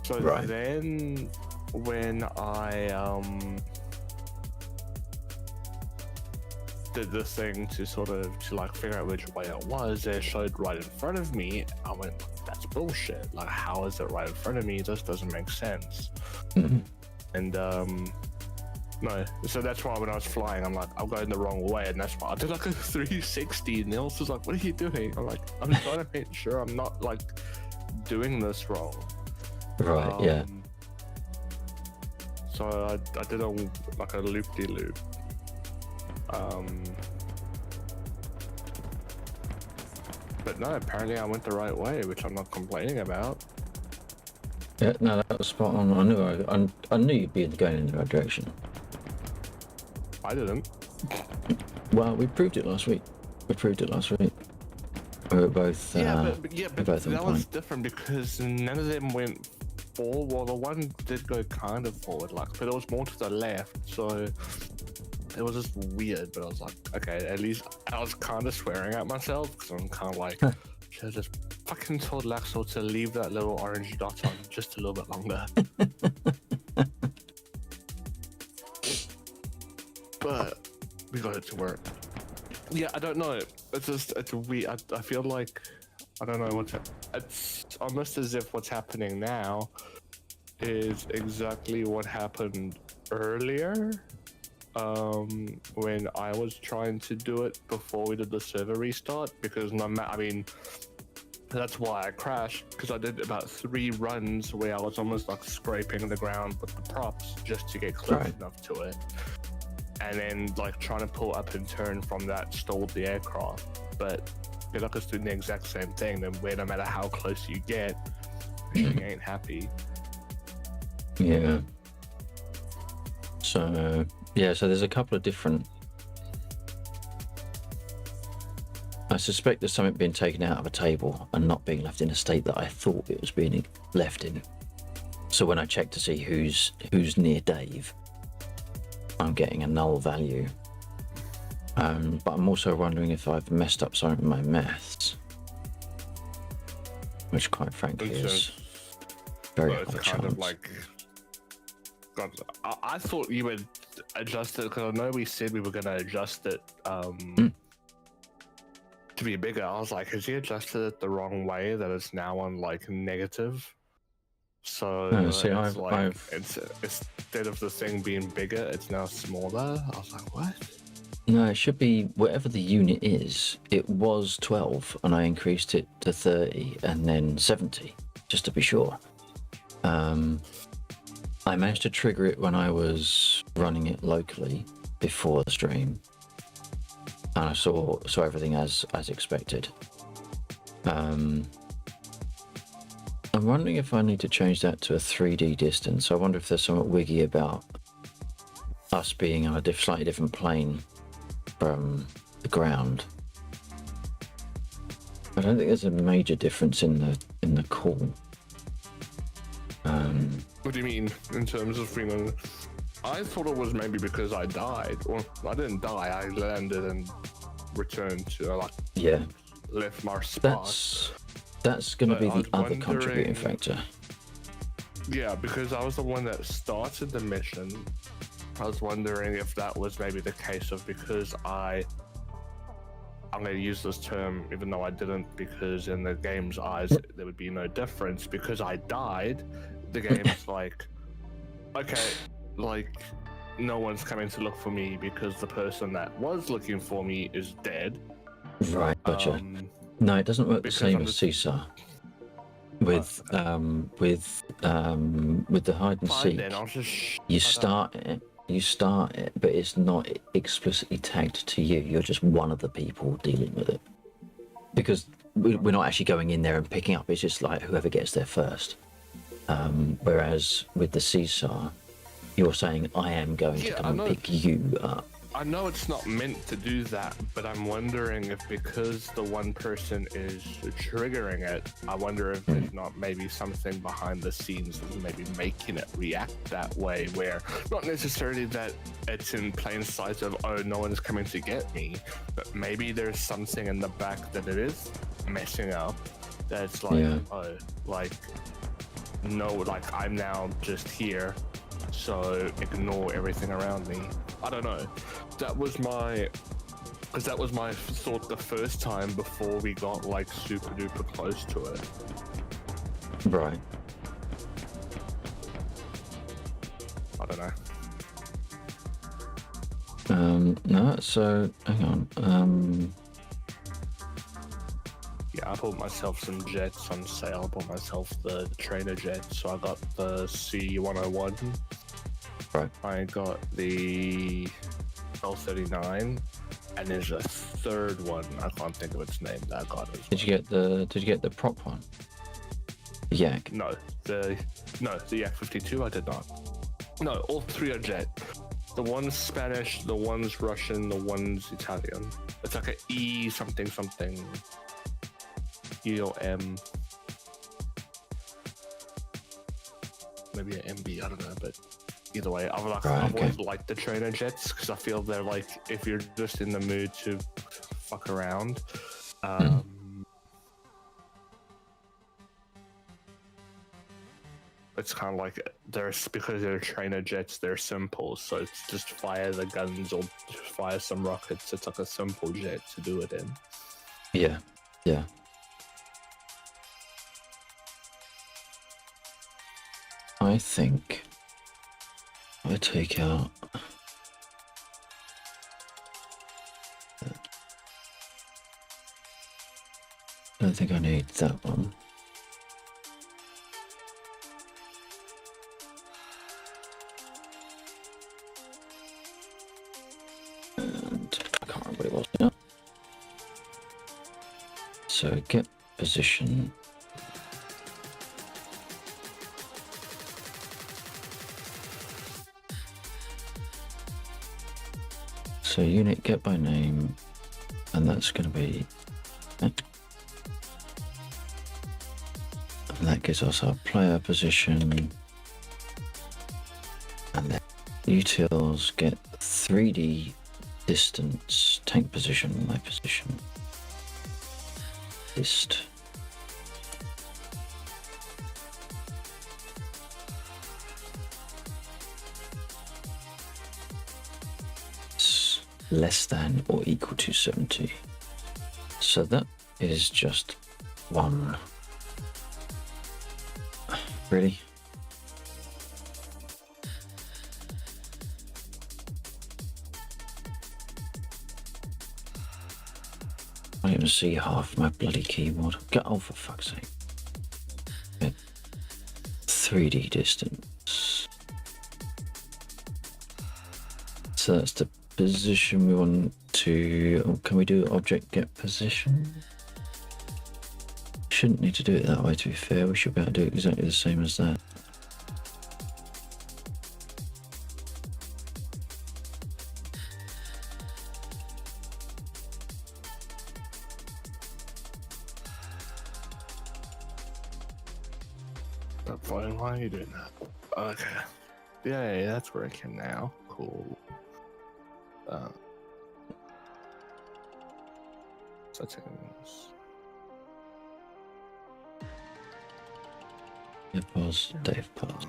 So Right. then when I did the thing to figure out which way it was, it showed right in front of me. I went, that's bullshit. Like, how is it right in front of me? This doesn't make sense. Mhm. And no, so that's why when I was flying, I'm like, I'm going the wrong way, and that's why I did like a 360. And Nils was like, what are you doing? I'm like, I'm trying to make sure I'm not like doing this wrong. Right, yeah. So I did a loop-de-loop. But no, apparently I went the right way, which I'm not complaining about. Yeah, no, that was spot on. I knew you'd be going in the right direction. I didn't. Well, we proved it last week. We were both. But both on that was point. different because none of them went forward. Well, the one did go kind of forward, but it was more to the left, so it was just weird. But I was like, okay, at least I was kind of swearing at myself because I'm kind of like, should I just fucking told Laxel to leave that little orange dot on just a little bit longer. But we got it to work. Yeah, I don't know. It's weird. I feel like I don't know it's almost as if what's happening now is exactly what happened earlier when I was trying to do it before we did the server restart, because that's why I crashed, because I did about 3 runs where I was almost like scraping the ground with the props just to get close enough to it, and then like trying to pull up and turn from that stalled the aircraft. But you're like it's doing the exact same thing, then where no matter how close you get, you ain't happy. Yeah. So so there's a couple of different. I suspect there's something being taken out of a table and not being left in a state that I thought it was being left in. So when I check to see who's near Dave, I'm getting a null value. But I'm also wondering if I've messed up some of my maths, which quite frankly is very It's high kind chance. of like, God, I thought you would adjust it, because I know we said we were going to adjust it to be bigger. I was like, has he adjusted it the wrong way that it's now on like negative? So No, see, it's instead of the thing being bigger, it's now smaller. I was like, what? No, it should be whatever the unit is. It was 12 and I increased it to 30 and then 70, just to be sure. I managed to trigger it when I was running it locally before the stream. And I saw everything as expected. I'm wondering if I need to change that to a 3D distance. I wonder if there's something wiggy about us being on a slightly different plane from the ground. I don't think there's a major difference in the call. What do you mean in terms of feeling? I thought it was maybe because I died. Well, I didn't die. I landed and returned to left my spot. That's going to be I the was other contributing factor. Yeah, because I was the one that started the mission. I was wondering if that was maybe the case of because I'm going to use this term even though I didn't, because in the game's eyes there would be no difference. Because I died, the game's like, okay, like no one's coming to look for me because the person that was looking for me is dead. Right, gotcha. No, it doesn't work the same as CSAR. With the hide and seek, you start it, but it's not explicitly tagged to you. You're just one of the people dealing with it. because we're not actually going in there and picking up. It's just like whoever gets there first. Whereas with the Caesar, you're saying I am going to Yeah, come I and know. pick you up. I know it's not meant to do that, but I'm wondering if because the one person is triggering it, I wonder if there's not maybe something behind the scenes that's maybe making it react that way, where not necessarily that it's in plain sight of, oh, no one's coming to get me, but maybe there's something in the back that it is messing up, that's like, Yeah. oh, like, no, like I'm now just here, so ignore everything around me. I don't know. That was my thought the first time before we got like super duper close to it. Right. I don't know. No, so hang on. Yeah, I bought myself some jets on sale. I bought myself the trainer jet, so I got the C101. Right. I got the L39, and there's a third one. I can't think of its name that I got as well. Did you get the prop one? Yak. No, the Yak 52. I did not. No, all three are jet. The one's Spanish, the one's Russian, the one's Italian. It's like a E something something. E or M. Maybe an MB. I don't know, but either way, I've always liked the trainer jets because I feel they're like if you're just in the mood to fuck around. It's kind of like because they're trainer jets, they're simple, so it's just fire the guns or fire some rockets. It's like a simple jet to do it in. Yeah. Yeah. I think I take out. I don't think I need that one. And I can't remember what it was now. So get position. So unit get by name, and that's going to be, and that gives us our player position, and then utils get 3D distance, tank position, my position, dist. Less than or equal to 70. So that is just one. Really? I don't even see half my bloody keyboard. Oh, for fuck's sake. 3D distance. So that's the position we want to. Can we do object get position? Shouldn't need to do it that way, to be fair. We should be able to do it exactly the same as that. Fine, why are you doing that? Okay. Yeah, that's working now. Cool. Settings. Yeah, pause, Dave, pause.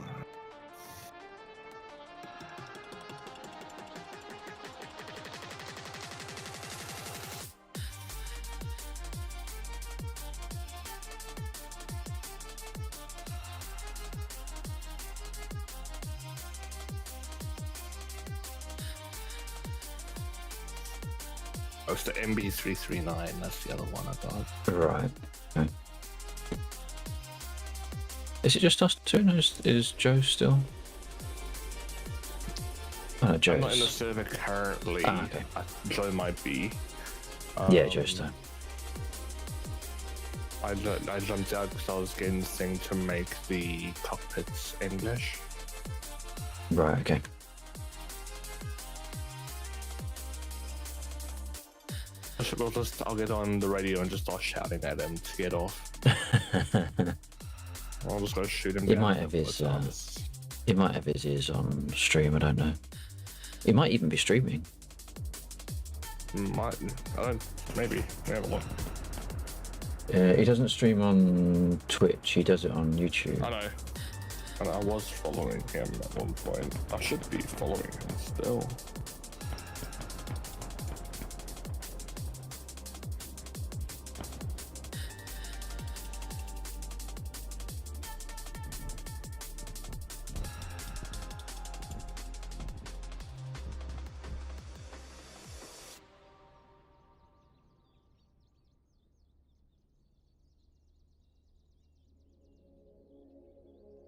Oh, it's the MB339. That's the other one I got. Right. Okay. Is it just us two? No, is Joe still? Oh, no, Joe's. I'm not in the server currently. Okay. Joe might be. Yeah, Joe's still. I jumped out because I was getting this thing to make the cockpits English. Right, okay. I'll get on the radio and just start shouting at him to get off. I'll just go shoot him. He might have his he might have his ears on stream, I don't know. He might even be streaming. Maybe. We have a look. He doesn't stream on Twitch, he does it on YouTube. I know. And I was following him at one point. I should be following him still.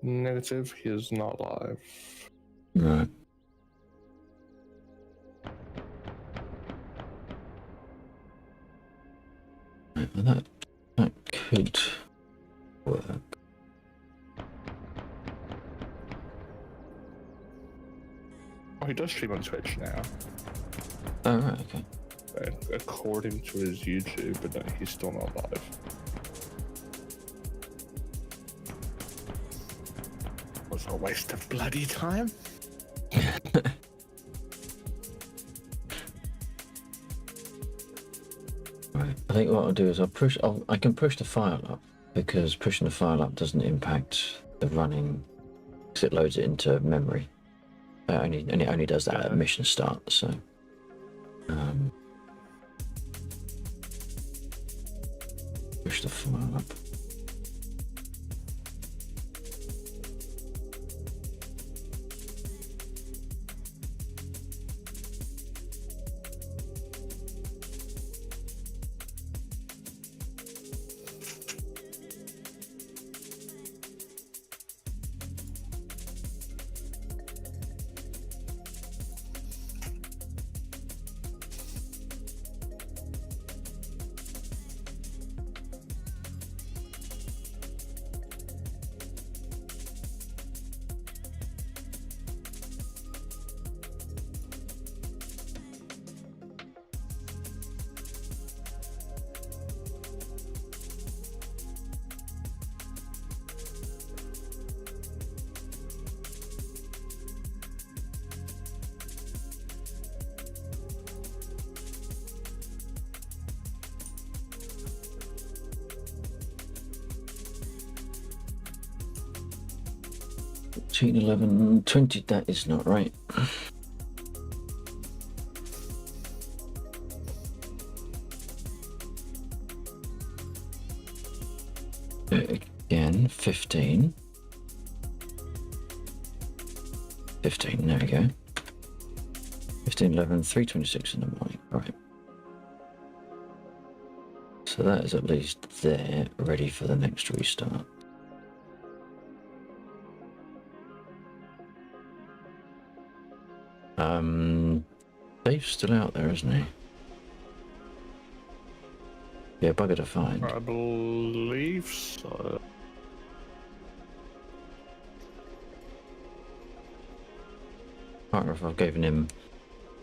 Negative, he is not live. Right. Well, that could work. Oh, he does stream on Twitch now. Oh, right, okay. According to his YouTube, but no, he's still not live. Was a waste of bloody time. Right. I think what I'll do is I can push the file up, because pushing the file up doesn't impact the running, because it loads it into memory. And it only does that at mission start, so push the file up. Cheat 11, 20, that is not right. Again, 15. 15, there we go. 15, 11, 3:26 in the morning, right. So that is at least there, ready for the next restart. Dave's still out there, isn't he? Yeah, bugger to find. I believe so. I can't remember if I've given him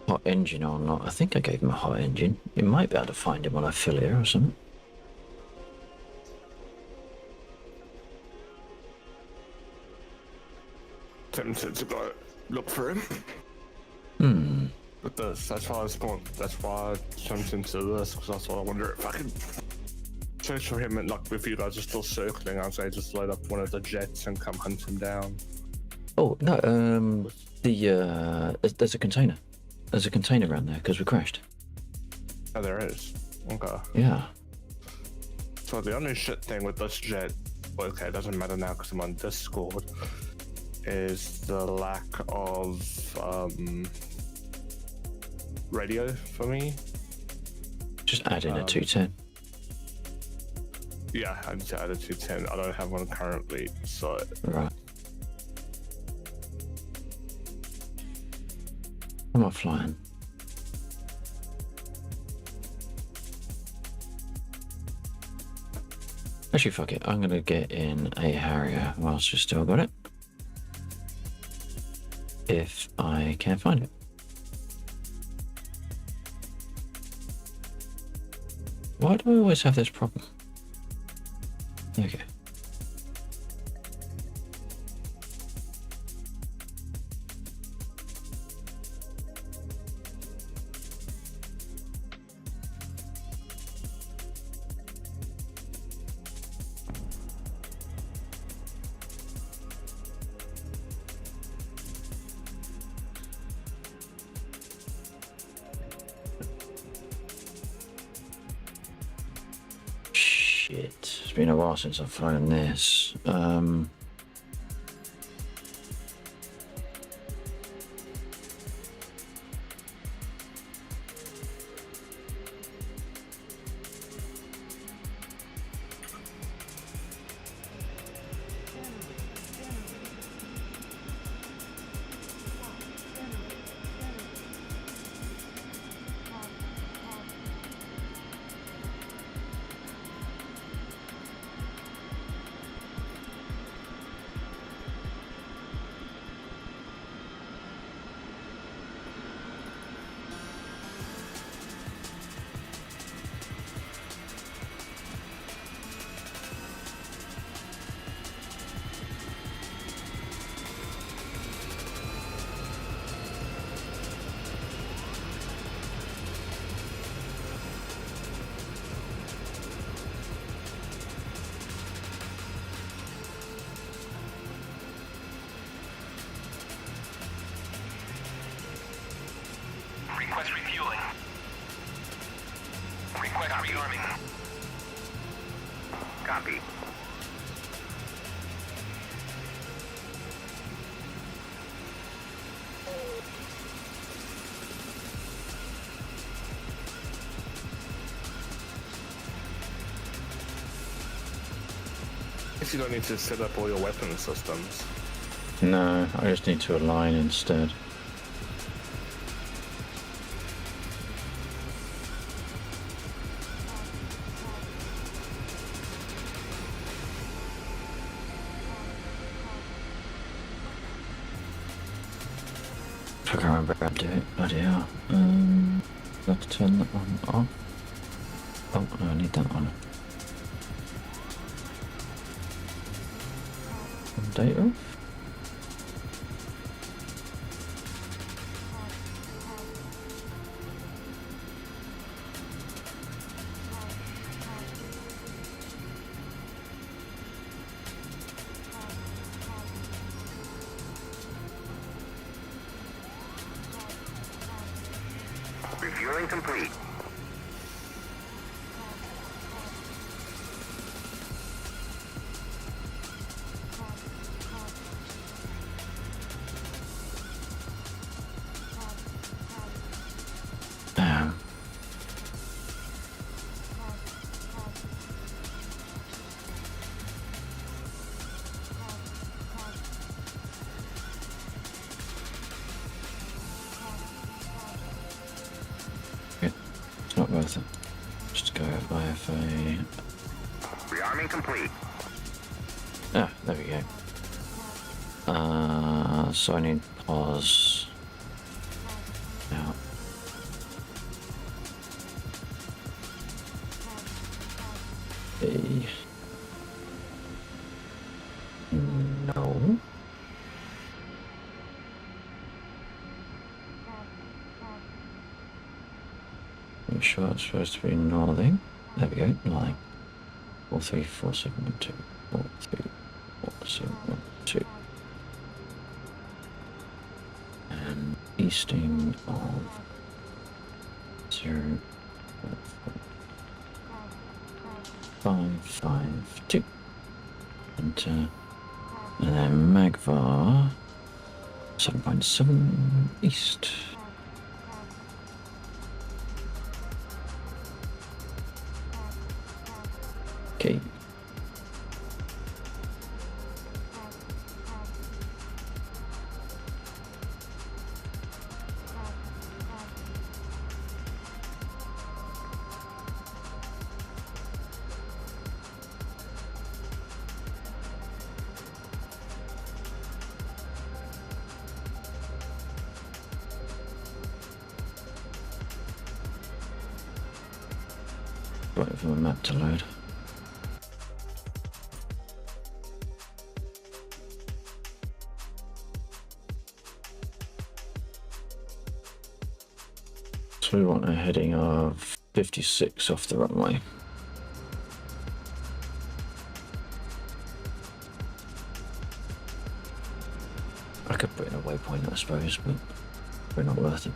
hot engine or not. I think I gave him a hot engine. You might be able to find him when I fill here or something. Tempted to go look for him. But that's why I jumped into this, because that's why I wonder if I can search for him, and like if you guys are still circling, I'd say just load up one of the jets and come hunt him down. Oh no, there's a container. There's a container around there because we crashed. Oh, there is. Okay. Yeah. So the only shit thing with this jet, okay, it doesn't matter now because I'm on Discord, is the lack of radio for me. Just add in a 210. Yeah, I need to add a 210. I don't have one currently, so. Right. I'm offline. Actually, fuck it. I'm gonna get in a Harrier whilst we've still got it. If I can find it. Why do I always have this problem? Okay. Shit. It's been a while since I've flown this. Request refueling. Request rearming. Copy. Guess you don't need to set up all your weapon systems. No, I just need to align instead. I can't remember how to do it. Bloody hell. Got to turn that one off. Oh, no, I need that on. Date off. Refueling complete. Damn. It's not worth it. Just go IFA. Rearming complete. Ah, there we go. So I need pause. Now. Okay. No. I'm sure it's supposed to be northing. There we go, northing. 43471 43471 and easting of 0552. Enter. And then Magvar 7.7 east. Okay. Waiting for the map to load. So we want a heading of 56 off the runway. I could put in a waypoint, I suppose, but probably not worth it.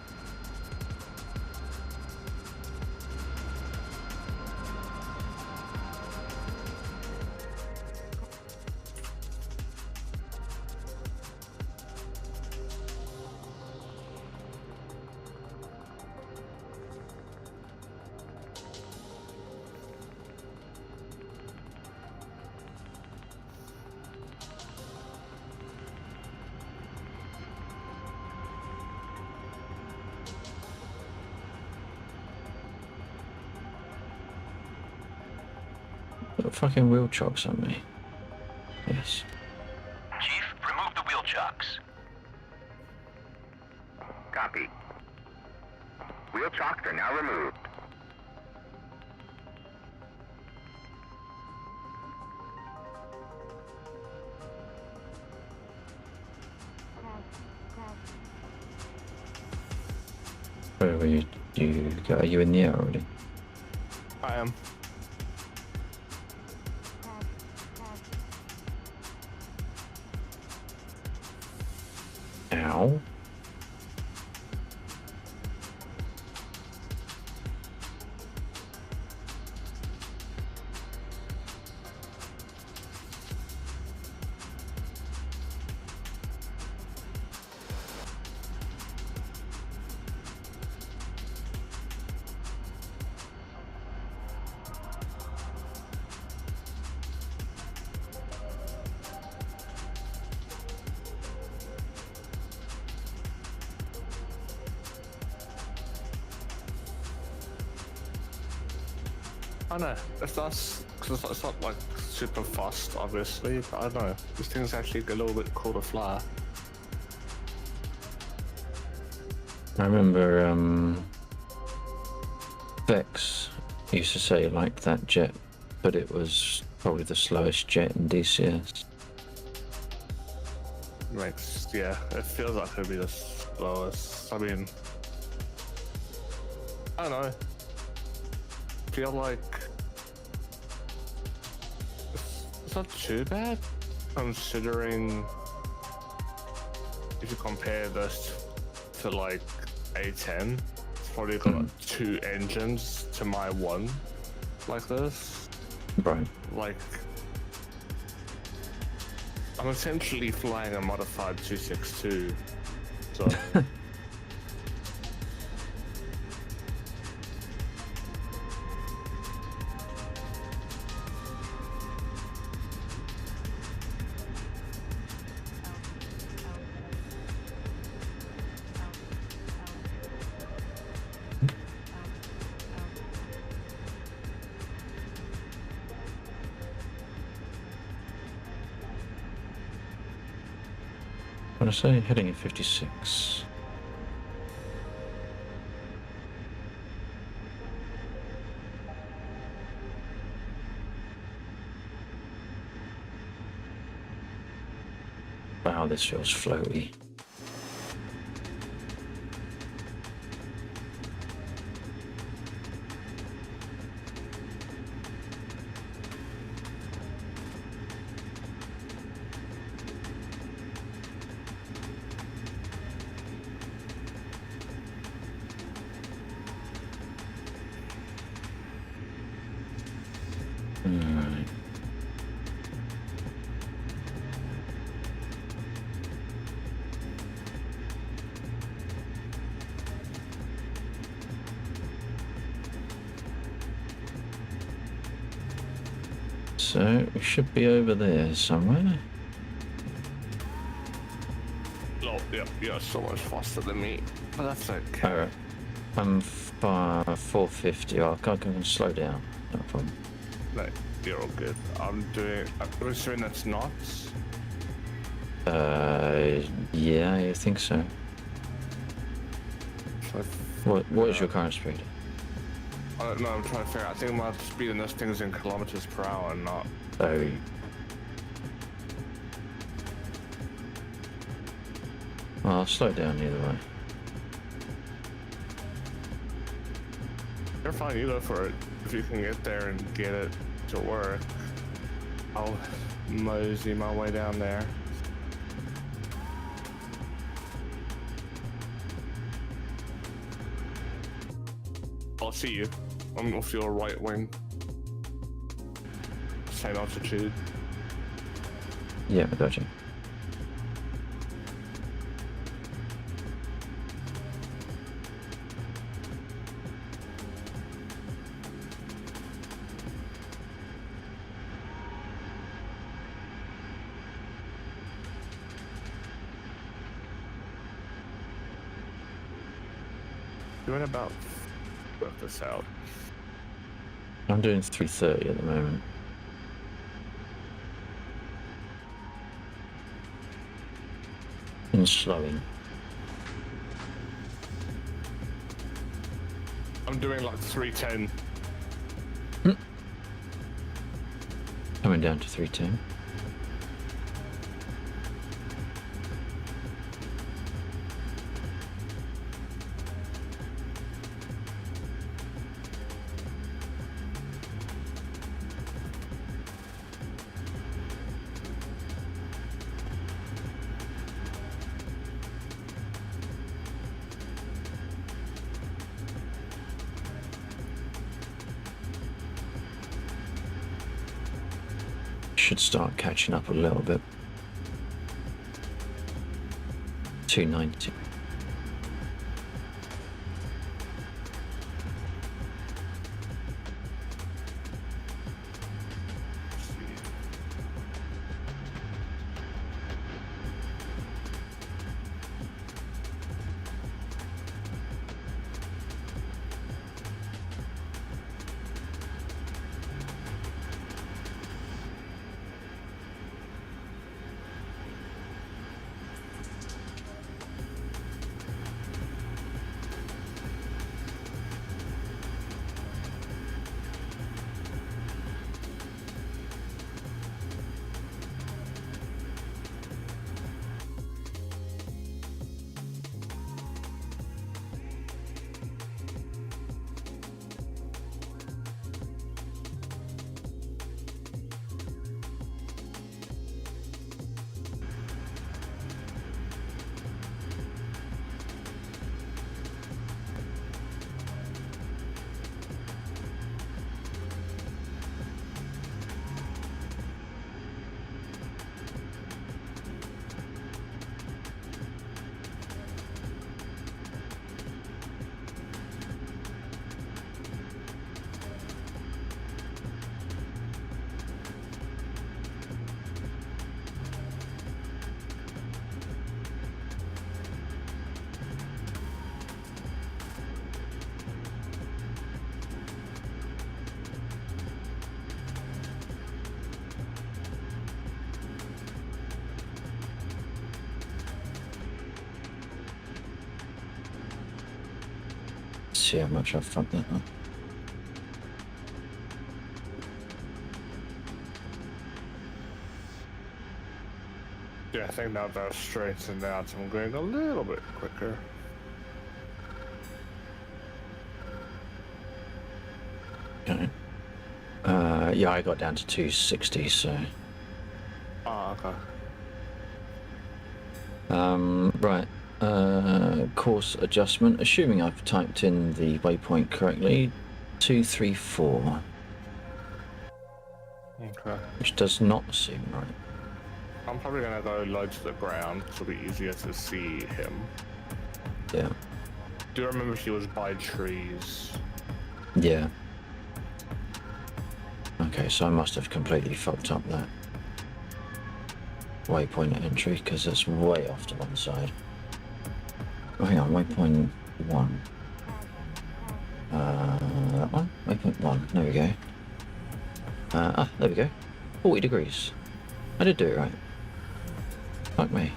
Put fucking wheel chocks on me. Yes. Chief, remove the wheel chocks. Copy. Wheel chocks are now removed. Where were you? Are you in the air already? I am. Ow. I know, it's not, cause it's not like super fast, obviously, but I don't know. This thing's actually a little bit cool to fly. I remember Vex used to say he liked that jet, but it was probably the slowest jet in DCS. Makes, yeah, it feels like it'd be the slowest. I mean, I don't know. Feel like it's not too bad, considering if you compare this to like A10, it's probably got like 2 engines to my 1 like this. Right. Like, I'm essentially flying a modified 262, so. What did I say? Heading at 56. Wow, this feels floaty. Alright. So we should be over there somewhere. Oh, yeah, you're so much faster than me, but that's okay. Alright. I'm 450. I can slow down. No problem. No, you're all good. I'm assuming that's knots. Yeah, I think so. So What is your current speed? I don't know, I'm trying to figure out. I think my speed in this thing is in kilometers per hour, not. Oh. Well, I'll slow down either way. You're fine, you go for it. If you can get there and get it to work, I'll mosey my way down there. I'll see you. I'm off your right wing. Same altitude. Yeah, I got you. Doing about. Work this out. I'm doing 330 at the moment. And slowing. I'm doing like 310. Coming down to 310. Should start catching up a little bit. 290. See how much I've fucked that up. Yeah, I think now that straightened out, so I'm going a little bit quicker. Okay. Yeah, I got down to 260, so. Ah, okay. Right. Course adjustment, assuming I've typed in the waypoint correctly, 234. Okay. Which does not seem right. I'm probably gonna go low to the ground, so it'll be easier to see him. Yeah. Do you remember he was by trees? Yeah. Okay, so I must have completely fucked up that waypoint entry, because it's way off to one side. Oh, hang on, waypoint 1. That one? Waypoint 1, there we go. There we go. 40 degrees. I did do it right. Fuck me.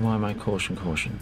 Why am I caution, caution?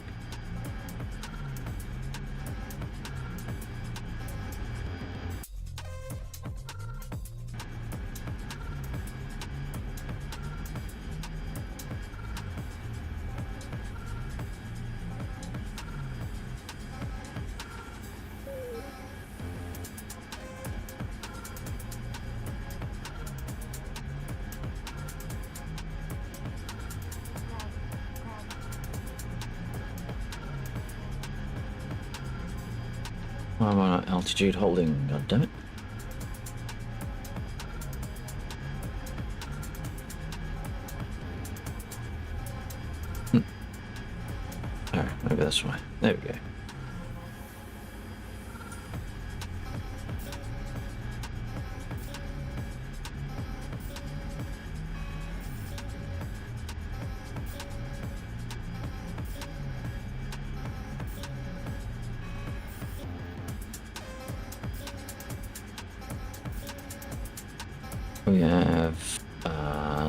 Why am I at altitude holding? God damn it. Oh, maybe that's why. There we go. We have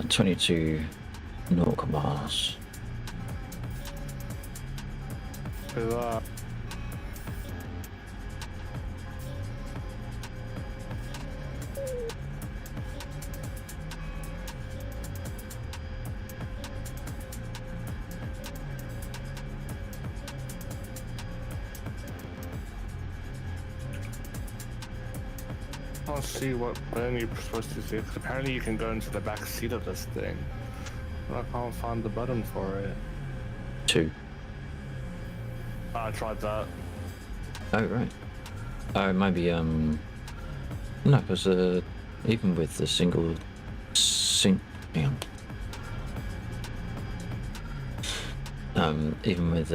22 nautical miles. Good luck. I can't see what button you're supposed to see. 'Cause apparently you can go into the back seat of this thing. But I can't find the button for it. 2. I tried that. Oh, right. Oh, maybe, no, because, even with the single hang on. Even with,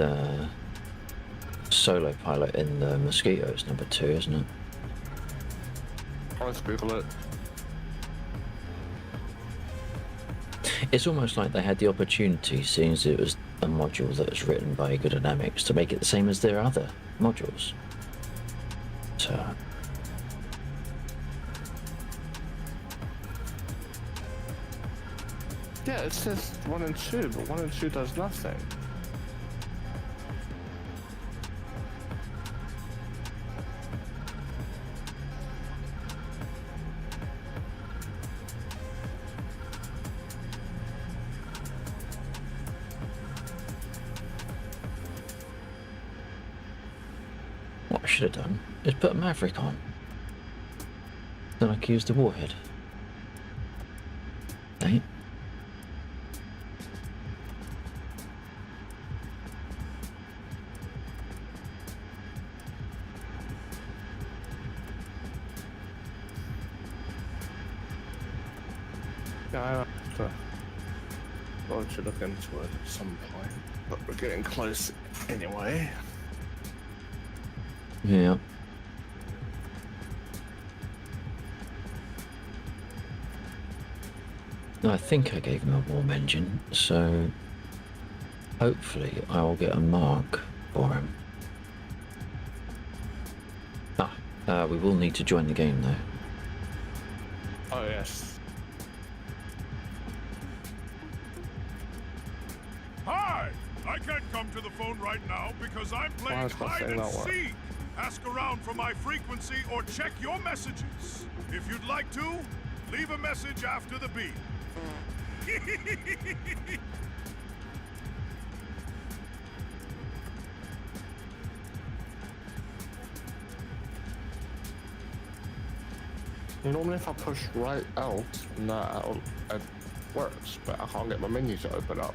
solo pilot in the Mosquito, it's number 2, isn't it? Let's Google it. It's almost like they had the opportunity, seeing as it was a module that was written by Good Dynamics, to make it the same as their other modules. So, Yeah, it says 1 and 2, but 1 and 2 does nothing. what I should have done is put a Maverick on. Then I could use the warhead. Dang it. Yeah, I should look into it at some point, but we're getting close anyway. Yeah. I think I gave him a warm engine, so hopefully I will get a mark for him. We will need to join the game though. Oh yes. Hi! I can't come to the phone right now because I'm playing Why is that hide saying and that word? seek. Ask around for my frequency or check your messages. If you'd like to, leave a message after the beep. Normally if I push right out, it works, but I can't get my menu to open up.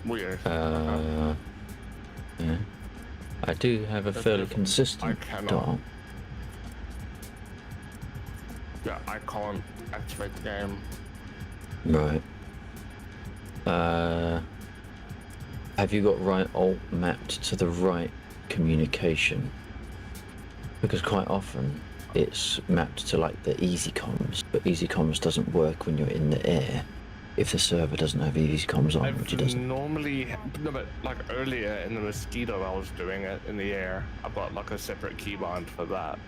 Weird. Yeah. I do have a That's fairly different. consistent I cannot. dot. Yeah, I can't activate the game. Right. Have you got right alt mapped to the right communication? Because quite often it's mapped to like the easy comms, but easy comms doesn't work when you're in the air if the server doesn't have easy comms on, which it doesn't. Normally, no, but like earlier in the Mosquito, I was doing it in the air. I've got like a separate keybind for that.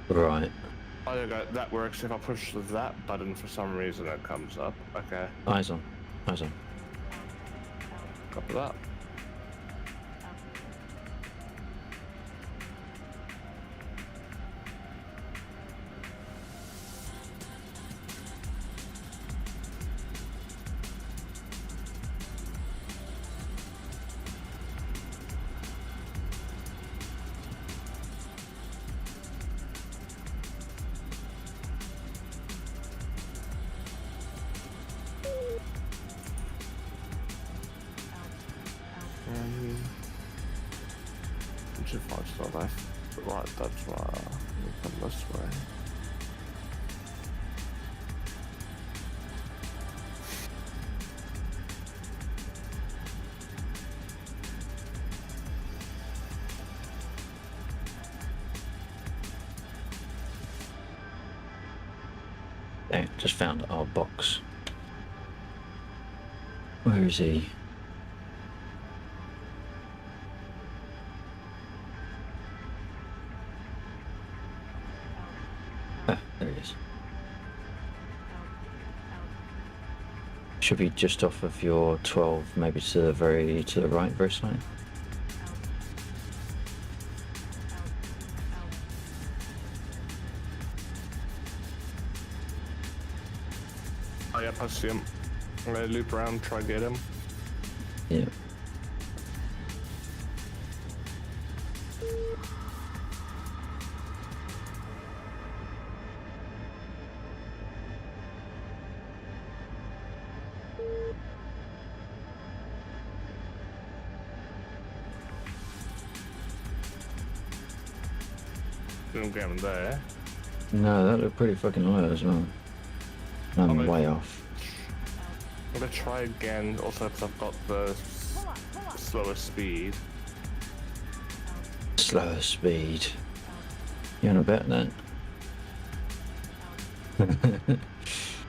Right. Oh, there you go. That works. If I push that button for some reason, it comes up. Okay. Eyes on. Nice one. Copy that. Which if I start left, right, that's right. Come this way. Okay, just found our box. Where is he? Ah, there he is. Should be just off of your 12, maybe to the right, very slightly. Oh yeah, I see him. I'm gonna loop around, try to get him. Yeah. Didn't get him there. No, that looked pretty fucking low as well. I'm Okay. way off. I'm gonna try again, also because I've got the slower speed. Slower speed. You wanna bet that? I mean,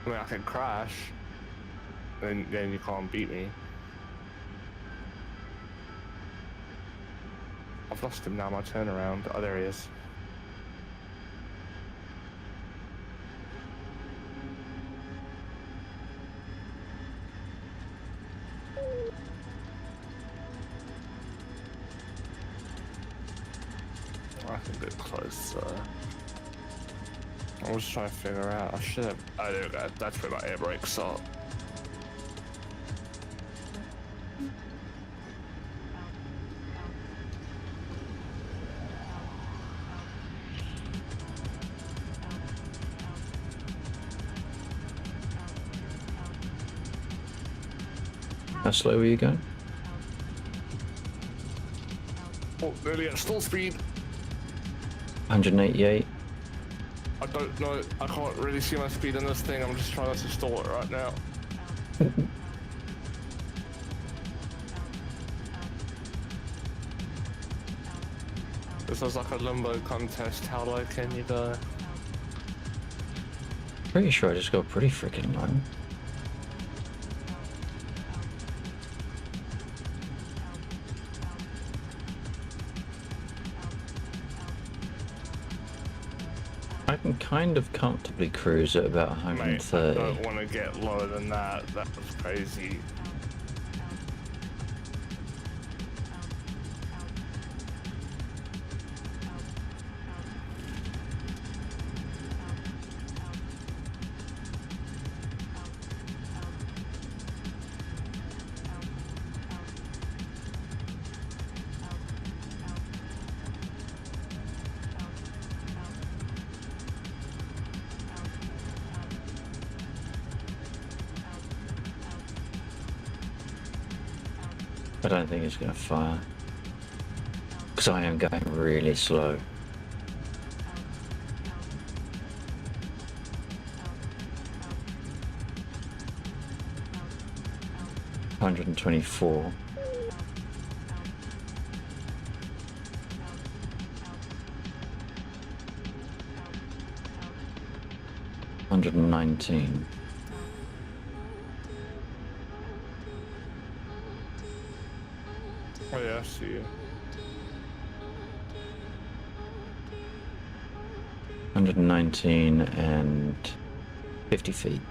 I can crash, then you can't beat me. I've lost him now, my turnaround. Oh, there he is. I can get closer. I was trying to figure out. I should have. Oh, there we go. That's where my air brakes are. How slow were you going? Oh, nearly at stall speed. 188. I don't know. I can't really see my speed in this thing. I'm just trying to stall it right now. This is like a limbo contest. How low can you go? Pretty sure I just got pretty freaking low. I can kind of comfortably cruise at about Mate, I 130. don't want to get lower than that. That was crazy. I don't think it's going to fire. Because I am going really slow. $124. $119. Oh yeah, I see you. 119 and 50 feet.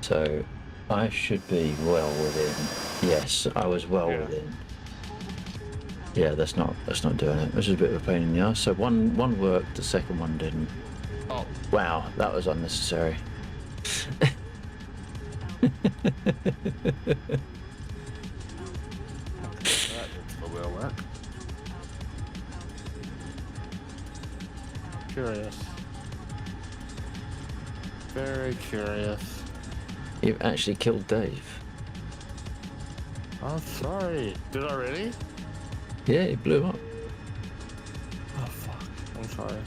So I should be well within. Yes, I was well Yeah. within. Yeah, that's not doing it. This is a bit of a pain in the ass. So one worked, the second one didn't. Oh, Wow, that was unnecessary. that will work. Curious. Very curious. You've actually killed Dave. I'm sorry. Did I really? Yeah, he blew up. Oh fuck. I'm sorry.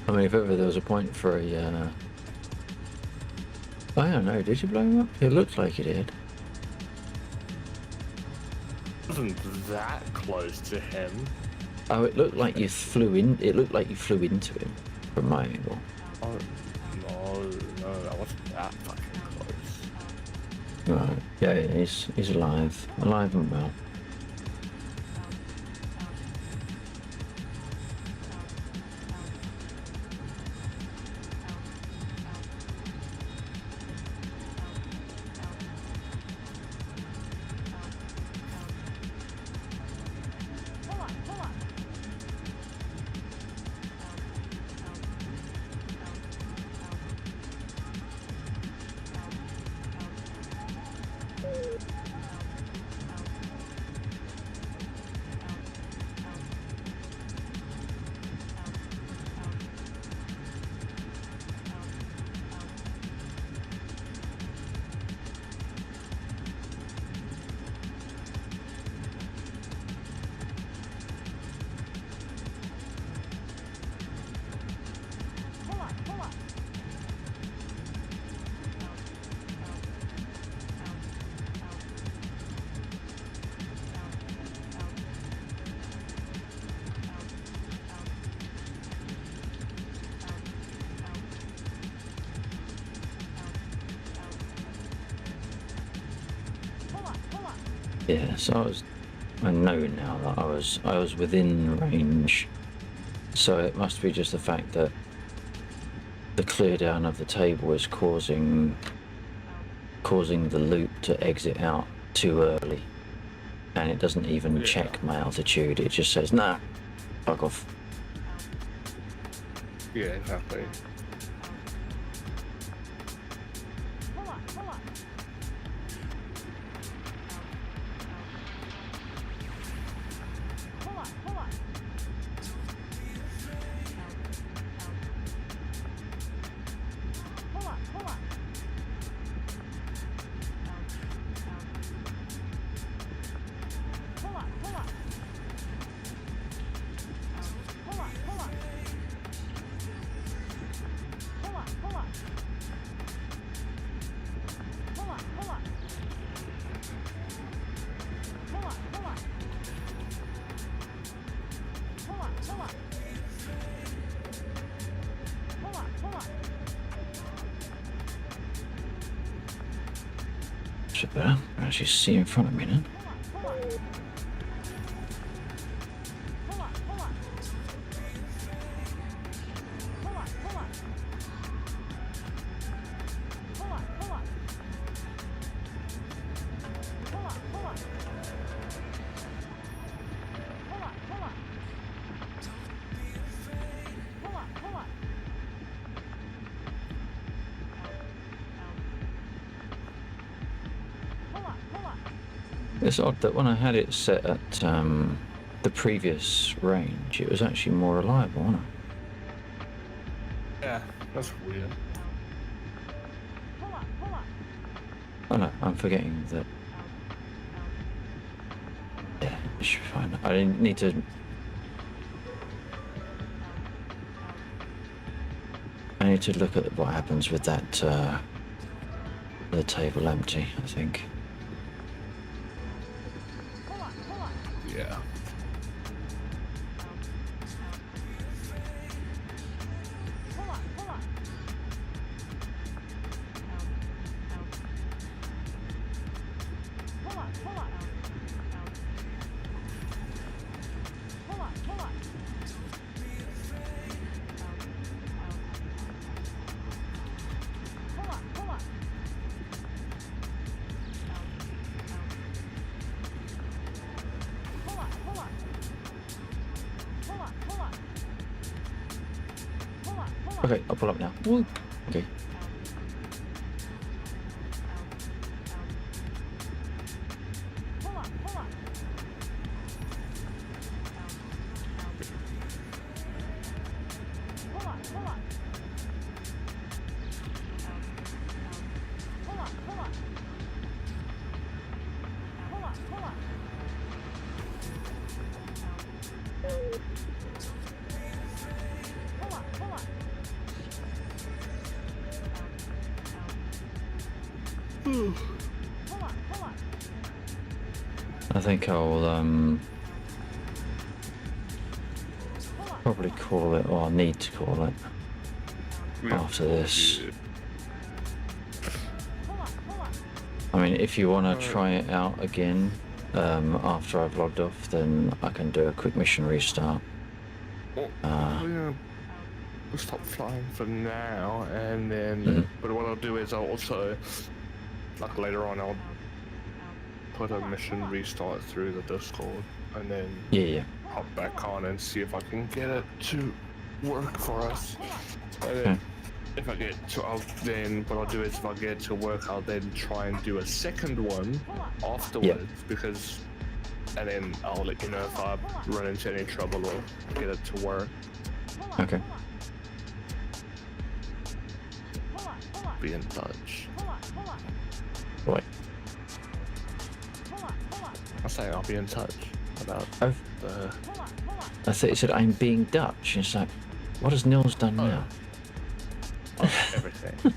I mean, if ever there was a point for a... I don't know, did you blow him up? It looked like you did. Wasn't that close to him. Oh, it looked like you flew in. It looked like you flew into him from my angle. Oh, no, that wasn't that fucking close. Right. Yeah, he's alive. Alive and well. Yeah, so I know now that I was within range. So it must be just the fact that the clear down of the table is causing the loop to exit out too early, and it doesn't even check my altitude. It just says nah, fuck off. Yeah, exactly. Should better actually see in front of me now. It's odd that when I had it set at the previous range, it was actually more reliable, wasn't it? Yeah, that's weird. Oh no, I'm forgetting that. Yeah, it should be fine. I didn't need to. I need to look at what happens with that. The table empty, I think. Yeah. Okay, I'll pull up now. Woo. Okay. I think I'll probably call it, or I'll need to call it after this. I mean, if you want to try it out again after I've logged off, then I can do a quick mission restart. We'll stop flying for now, and then. But what I'll do is I'll also, like later on, I'll put a mission restart through the Discord, and then Yeah. hop back on and see if I can get it to work for us. And then if I get to, what I'll do is if I get to work, I'll then try and do a second one afterwards, because, and then I'll let you know if I run into any trouble or get it to work. Okay. Be in touch. Right. I say I'll be in touch about Oh, the. I thought you said I'm being Dutch. It's like, what has Nils done now? Everything.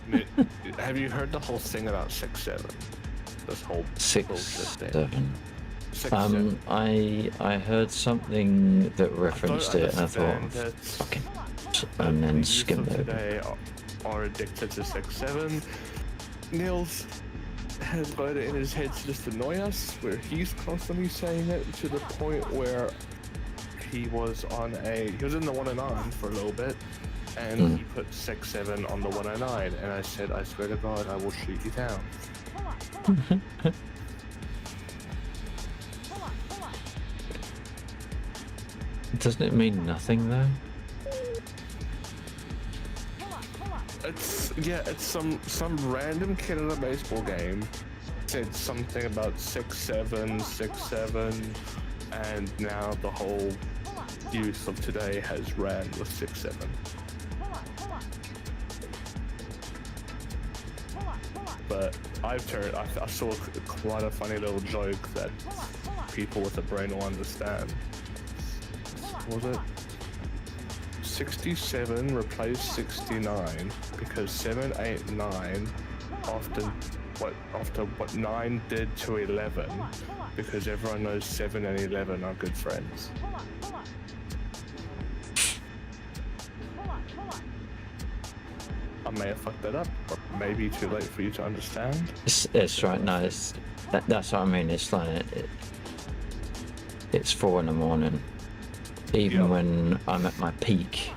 Have you heard the whole thing about 6-7? This whole 6-7. 6-7. I heard something that referenced it, and I thought, that fucking, and then youth skimmed of over. today are addicted to 6-7. Nils has got it in his head to just annoy us, where he's constantly saying it to the point where he was in the 109 for a little bit, and he put 6-7 on the 109, and I said, I swear to God, I will shoot you down. Doesn't it mean nothing though? It's some random kid in a baseball game said something about 6-7, and now the whole youth of today has ran with 6-7. But I saw quite a funny little joke that people with a brain will understand. What was it? 67 replaced 69 because 7, 8, 9 after what 9 did to 11, because everyone knows 7 and 11 are good friends. I may have fucked that up, or maybe too late for you to understand. It's right. No, that's what I mean. It's like it's 4 in the morning. Even when I'm at my peak,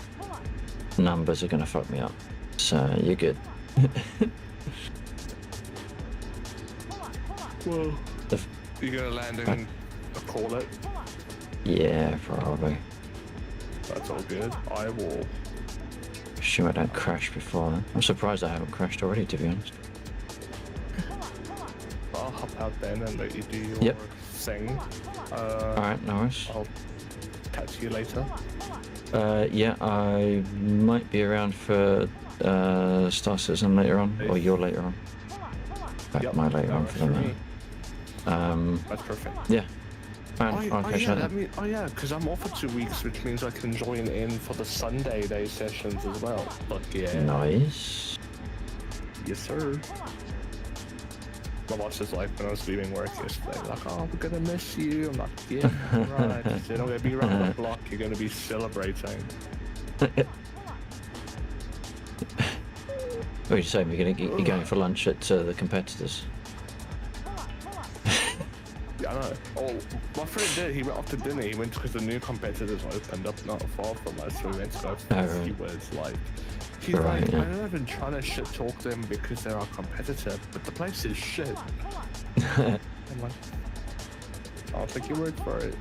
numbers are gonna fuck me up. So you're good. Well, you're gonna land in a call it. Yeah, probably. That's all good. I will. Assume I don't crash before then. I'm surprised I haven't crashed already, to be honest. I'll hop out then and let you do your thing. Alright, no worries. I'll catch you later. Yeah, I might be around for Star Citizen later on, or you're later on. Yep, My later on for the me. matter. That's perfect. Yeah. Fine, I'll catch you later. Because I'm off for 2 weeks, which means I can join in for the Sunday day sessions as well. Fuck yeah. Nice. Yes, sir. My boss is like, when I was leaving work yesterday, like, oh, we're gonna miss you. I'm like, yeah, right. She said, I'm gonna be around the block. You're gonna be celebrating. What are you saying? You're going for lunch at the competitors? Yeah, I know. Oh, my friend did. He went off to dinner. He went because the new competitors opened up not far from us, so we went to go. Right. He was like, he's Right, like, yeah. I'm not even trying to shit talk them because they're our competitor, but the place is shit. I'm like, I'll take your word for it.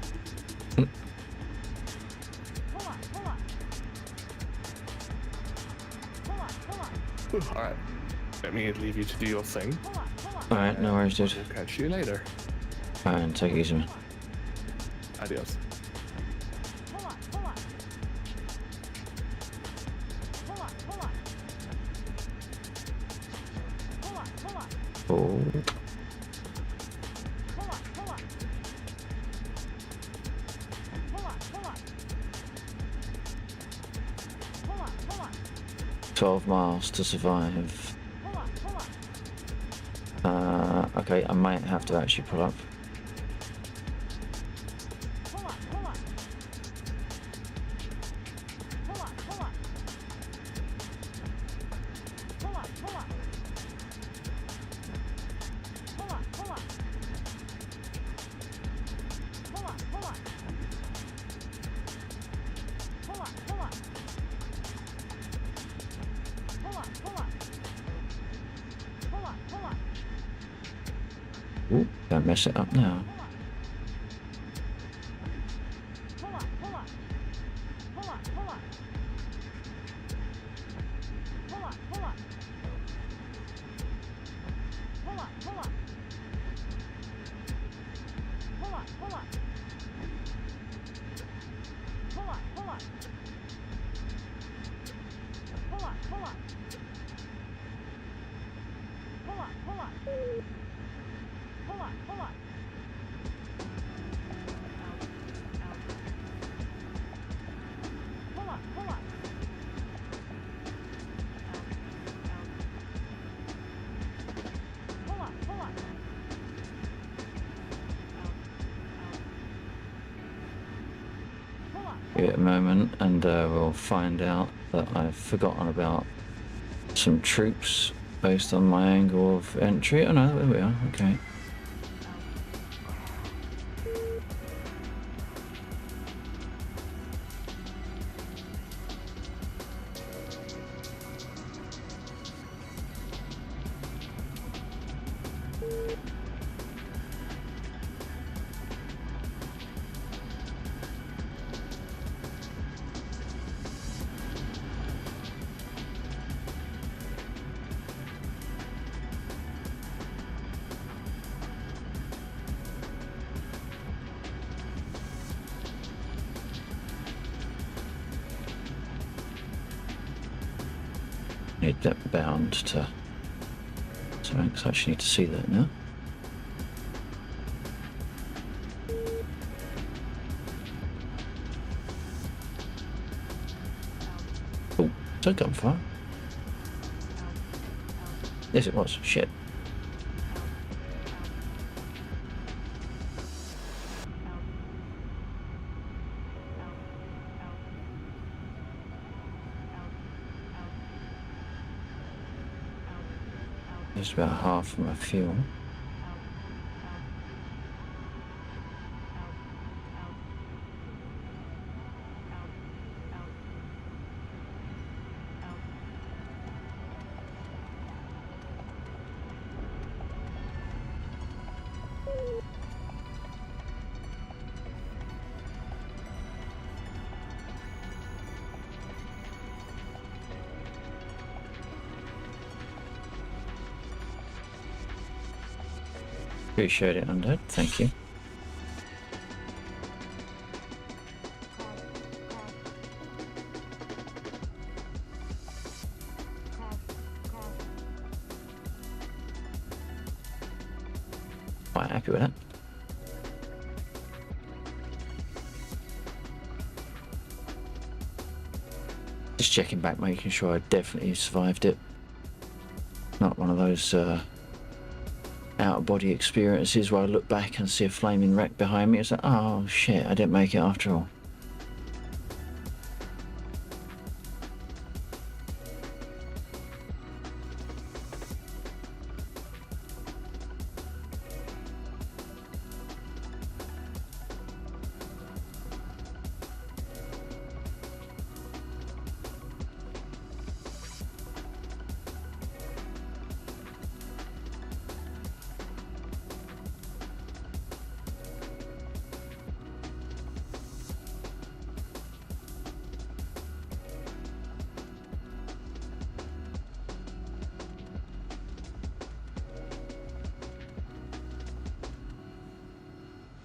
Alright. Let me leave you to do your thing. Alright, no worries, dude. We'll catch you later. Alright, take it easy, man. Adios. Oh. "12 miles to survive." Okay, I might have to actually pull up. Ooh, don't mess it up now. Give it a moment and we'll find out that I've forgotten about some troops based on my angle of entry. Oh no, there we are, okay. Need that bound to something, so I actually need to see that now. Oh, is that gunfire? Yes, it was. Shit. Just about half of my fuel. Appreciate it, Undead. Thank you. Quite happy with that. Just checking back, making sure I definitely survived it. Not one of those out-of-body experiences where I look back and see a flaming wreck behind me. It's like, oh shit, I didn't make it after all.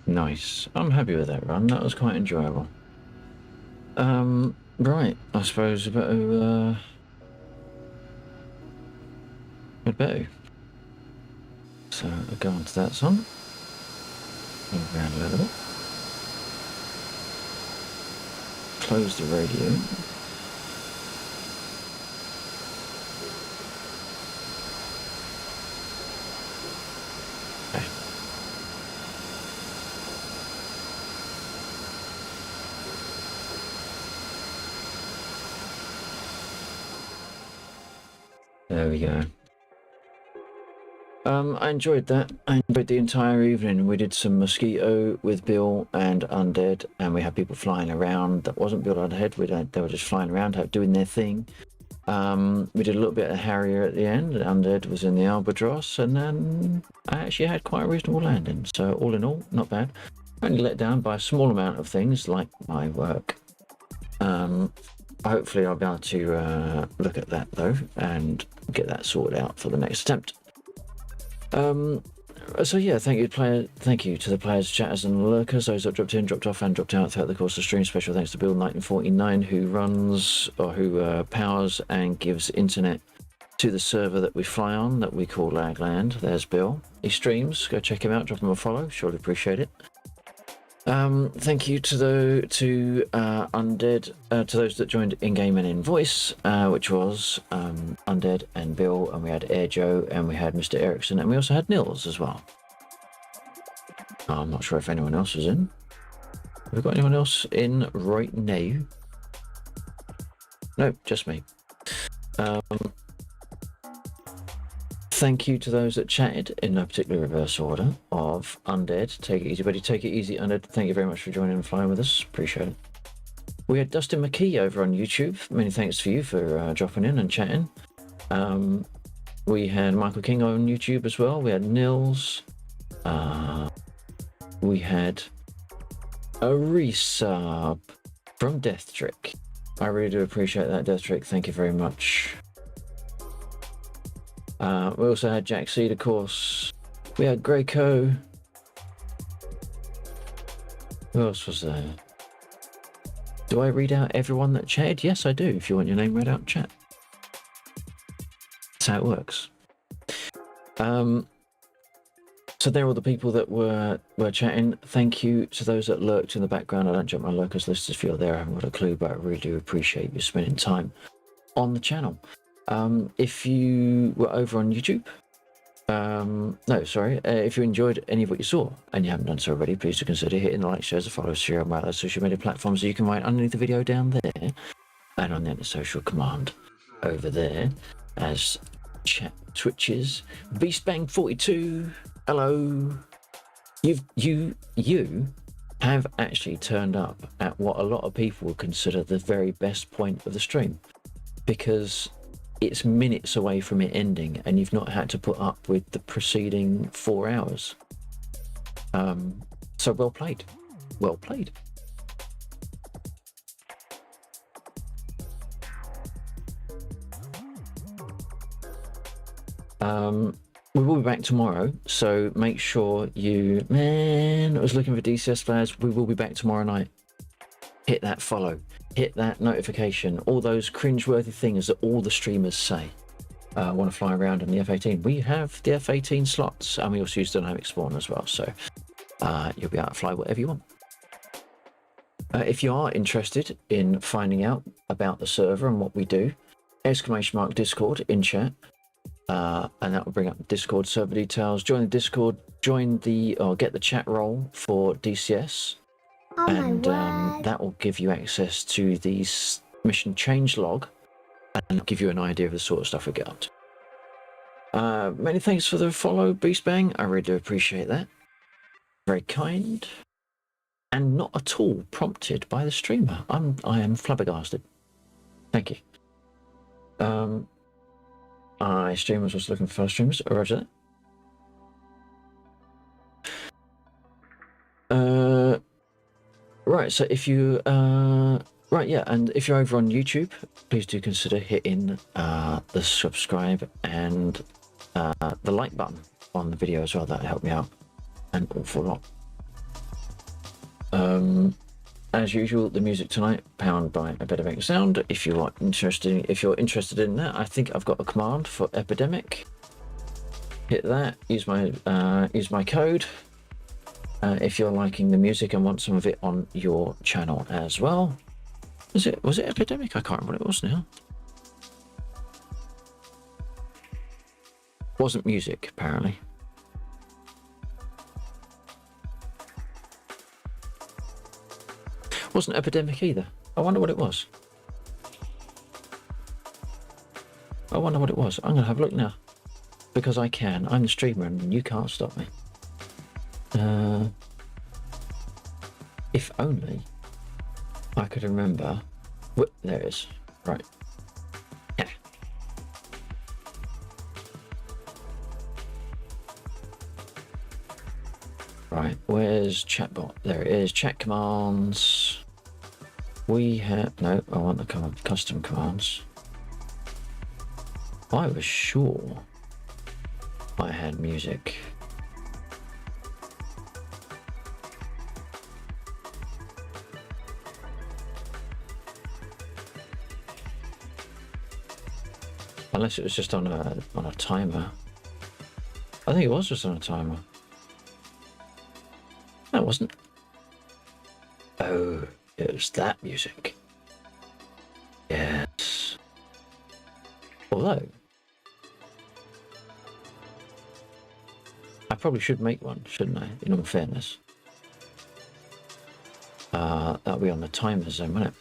Nice. I'm happy with that run. That was quite enjoyable. Right. I suppose we'd better. So I'll go on to that song. Move around a little bit. Close the radio. Okay. There we go. I enjoyed that. I enjoyed the entire evening. We did some mosquito with Bill and Undead, and we had people flying around. That wasn't Bill and Undead. They were just flying around, doing their thing. We did a little bit of Harrier at the end. Undead was in the Albatross, and then I actually had quite a reasonable landing. So all in all, not bad. Only let down by a small amount of things, like my work. Hopefully I'll be able to look at that though, and get that sorted out for the next attempt. So yeah, thank you to the players, chatters and lurkers, those that dropped in, dropped off and dropped out throughout the course of the stream. Special thanks to Bill1949 who runs or who powers and gives internet to the server that we fly on, that we call Lagland. There's Bill. He streams, go check him out, drop him a follow, surely appreciate it. Thank you to Undead, to those that joined in game and in voice, which was Undead and Bill, and we had Air Joe, and we had Mr. Erickson, and we also had Nils as well. I'm not sure if anyone else was in. Have we got anyone else in right now? Nope, just me. Thank you to those that chatted in no particular reverse order of Undead. Take it easy, buddy. Take it easy, Undead. Thank you very much for joining and flying with us. Appreciate it. We had Dustin McKee over on YouTube. Many thanks for you for dropping in and chatting. We had Michael King on YouTube as well. We had Nils. We had a resub from Death Trick. I really do appreciate that, Death Trick. Thank you very much. We also had Jack Seed, of course. We had Greyco. Who else was there? Do I read out everyone that chatted? Yes, I do. If you want your name read out, chat. That's how it works. So there are all the people that were chatting. Thank you to those that lurked in the background. I don't check my lurkers list if you're there. I haven't got a clue, but I really do appreciate you spending time on the channel. If you were over on YouTube, if you enjoyed any of what you saw and you haven't done so already, please do consider hitting the like, shares, and follow, share on my other social media platforms that you can find underneath the video down there, and on the social command over there as chat twitches. Beastbang42, hello. You have actually turned up at what a lot of people would consider the very best point of the stream, because it's minutes away from it ending and you've not had to put up with the preceding 4 hours. So well played. Well played. We will be back tomorrow, so make sure you... Man, I was looking for DCS flares. We will be back tomorrow night. Hit that follow. Hit that notification, all those cringeworthy things that all the streamers say. Want to fly around in the F-18. We have the F-18 slots, and we also use dynamic spawn as well, so you'll be able to fly whatever you want. If you are interested in finding out about the server and what we do, !Discord in chat, and that will bring up Discord server details. Join the Discord, get the chat role for DCS. And that will give you access to the mission change log and give you an idea of the sort of stuff we get up to. Many thanks for the follow, Beastbang. I really do appreciate that. Very kind. And not at all prompted by the streamer. I am flabbergasted. Thank you. Streamers was looking for streamers. Roger that. Right, so if you, and if you're over on YouTube, please do consider hitting the subscribe and the like button on the video as well. That'll help me out an awful lot. As usual, the music tonight powered by Epidemic Sound. If you're interested in that, I think I've got a command for Epidemic. Hit that. Use my code. If you're liking the music and want some of it on your channel as well. Was it Epidemic? I can't remember what it was now. Wasn't music, apparently. Wasn't Epidemic either. I wonder what it was. I'm gonna have a look now. Because I can. I'm the streamer and you can't stop me. If only I could remember. There it is. Right. Yeah. Right. Where's chatbot? There it is. Chat commands. We have no. I want the custom commands. I was sure I had music. Unless it was just on a timer. I think it was just on a timer. No, it wasn't. Oh, it was that music. Yes. Although I probably should make one, shouldn't I? In all fairness. That'll be on the timers then, won't it?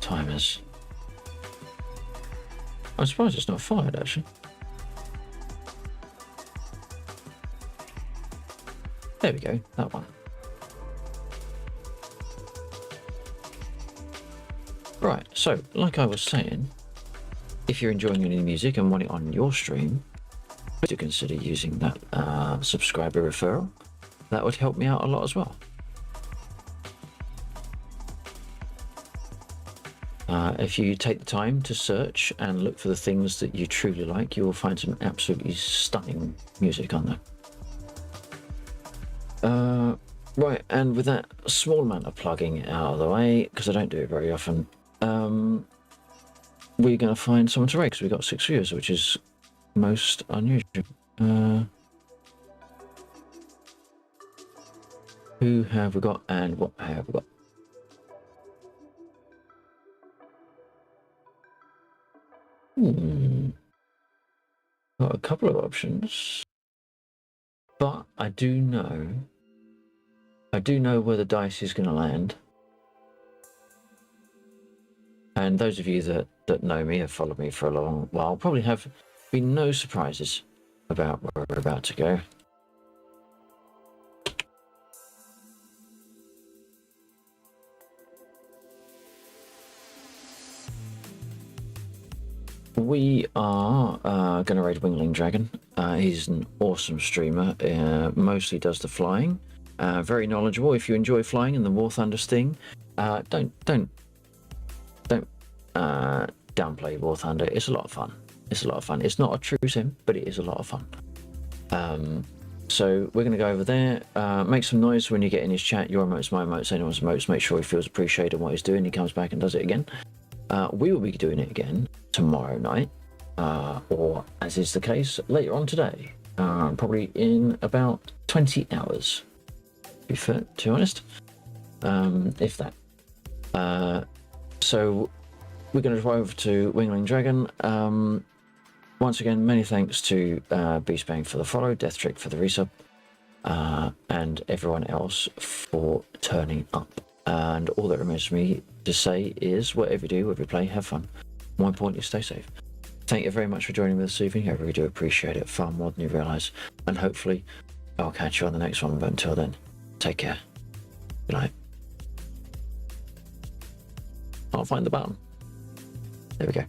Timers. I'm surprised it's not fired, actually. There we go, that one. Right, so, like I was saying, if you're enjoying any music and want it on your stream, do consider using that subscriber referral. That would help me out a lot as well. If you take the time to search and look for the things that you truly like, you will find some absolutely stunning music on there. Right, and with that small amount of plugging out of the way, because I don't do it very often, we're going to find someone to raid, because we've got 6 viewers, which is most unusual. Who have we got and what have we got? Got a couple of options, but I do know where the dice is going to land. And those of you that know me, have followed me for a long while, probably have been no surprises about where we're about to go. We are going to raid Wingling Dragon. He's an awesome streamer, mostly does the flying, very knowledgeable. If you enjoy flying and the War Thunder Sting, don't downplay War Thunder. It's a lot of fun. It's not a true sim, but it is a lot of fun. So we're going to go over there, make some noise when you get in his chat. Your emotes, my emotes, anyone's emotes. Make sure he feels appreciated what he's doing. He comes back and does it again. We will be doing it again tomorrow night, or as is the case, later on today, probably in about 20 hours, to be fair, to be honest, if that. So we're going to drive over to Wingling Dragon. Once again, many thanks to Beastbang for the follow, Death Trick for the resub, and everyone else for turning up. And all that remains for me to say is, whatever you do, whatever you play, have fun. More importantly, stay safe. Thank you very much for joining me this evening. I really do appreciate it, far more than you realise. And hopefully, I'll catch you on the next one. But until then, take care. Good night. I'll find the button. There we go.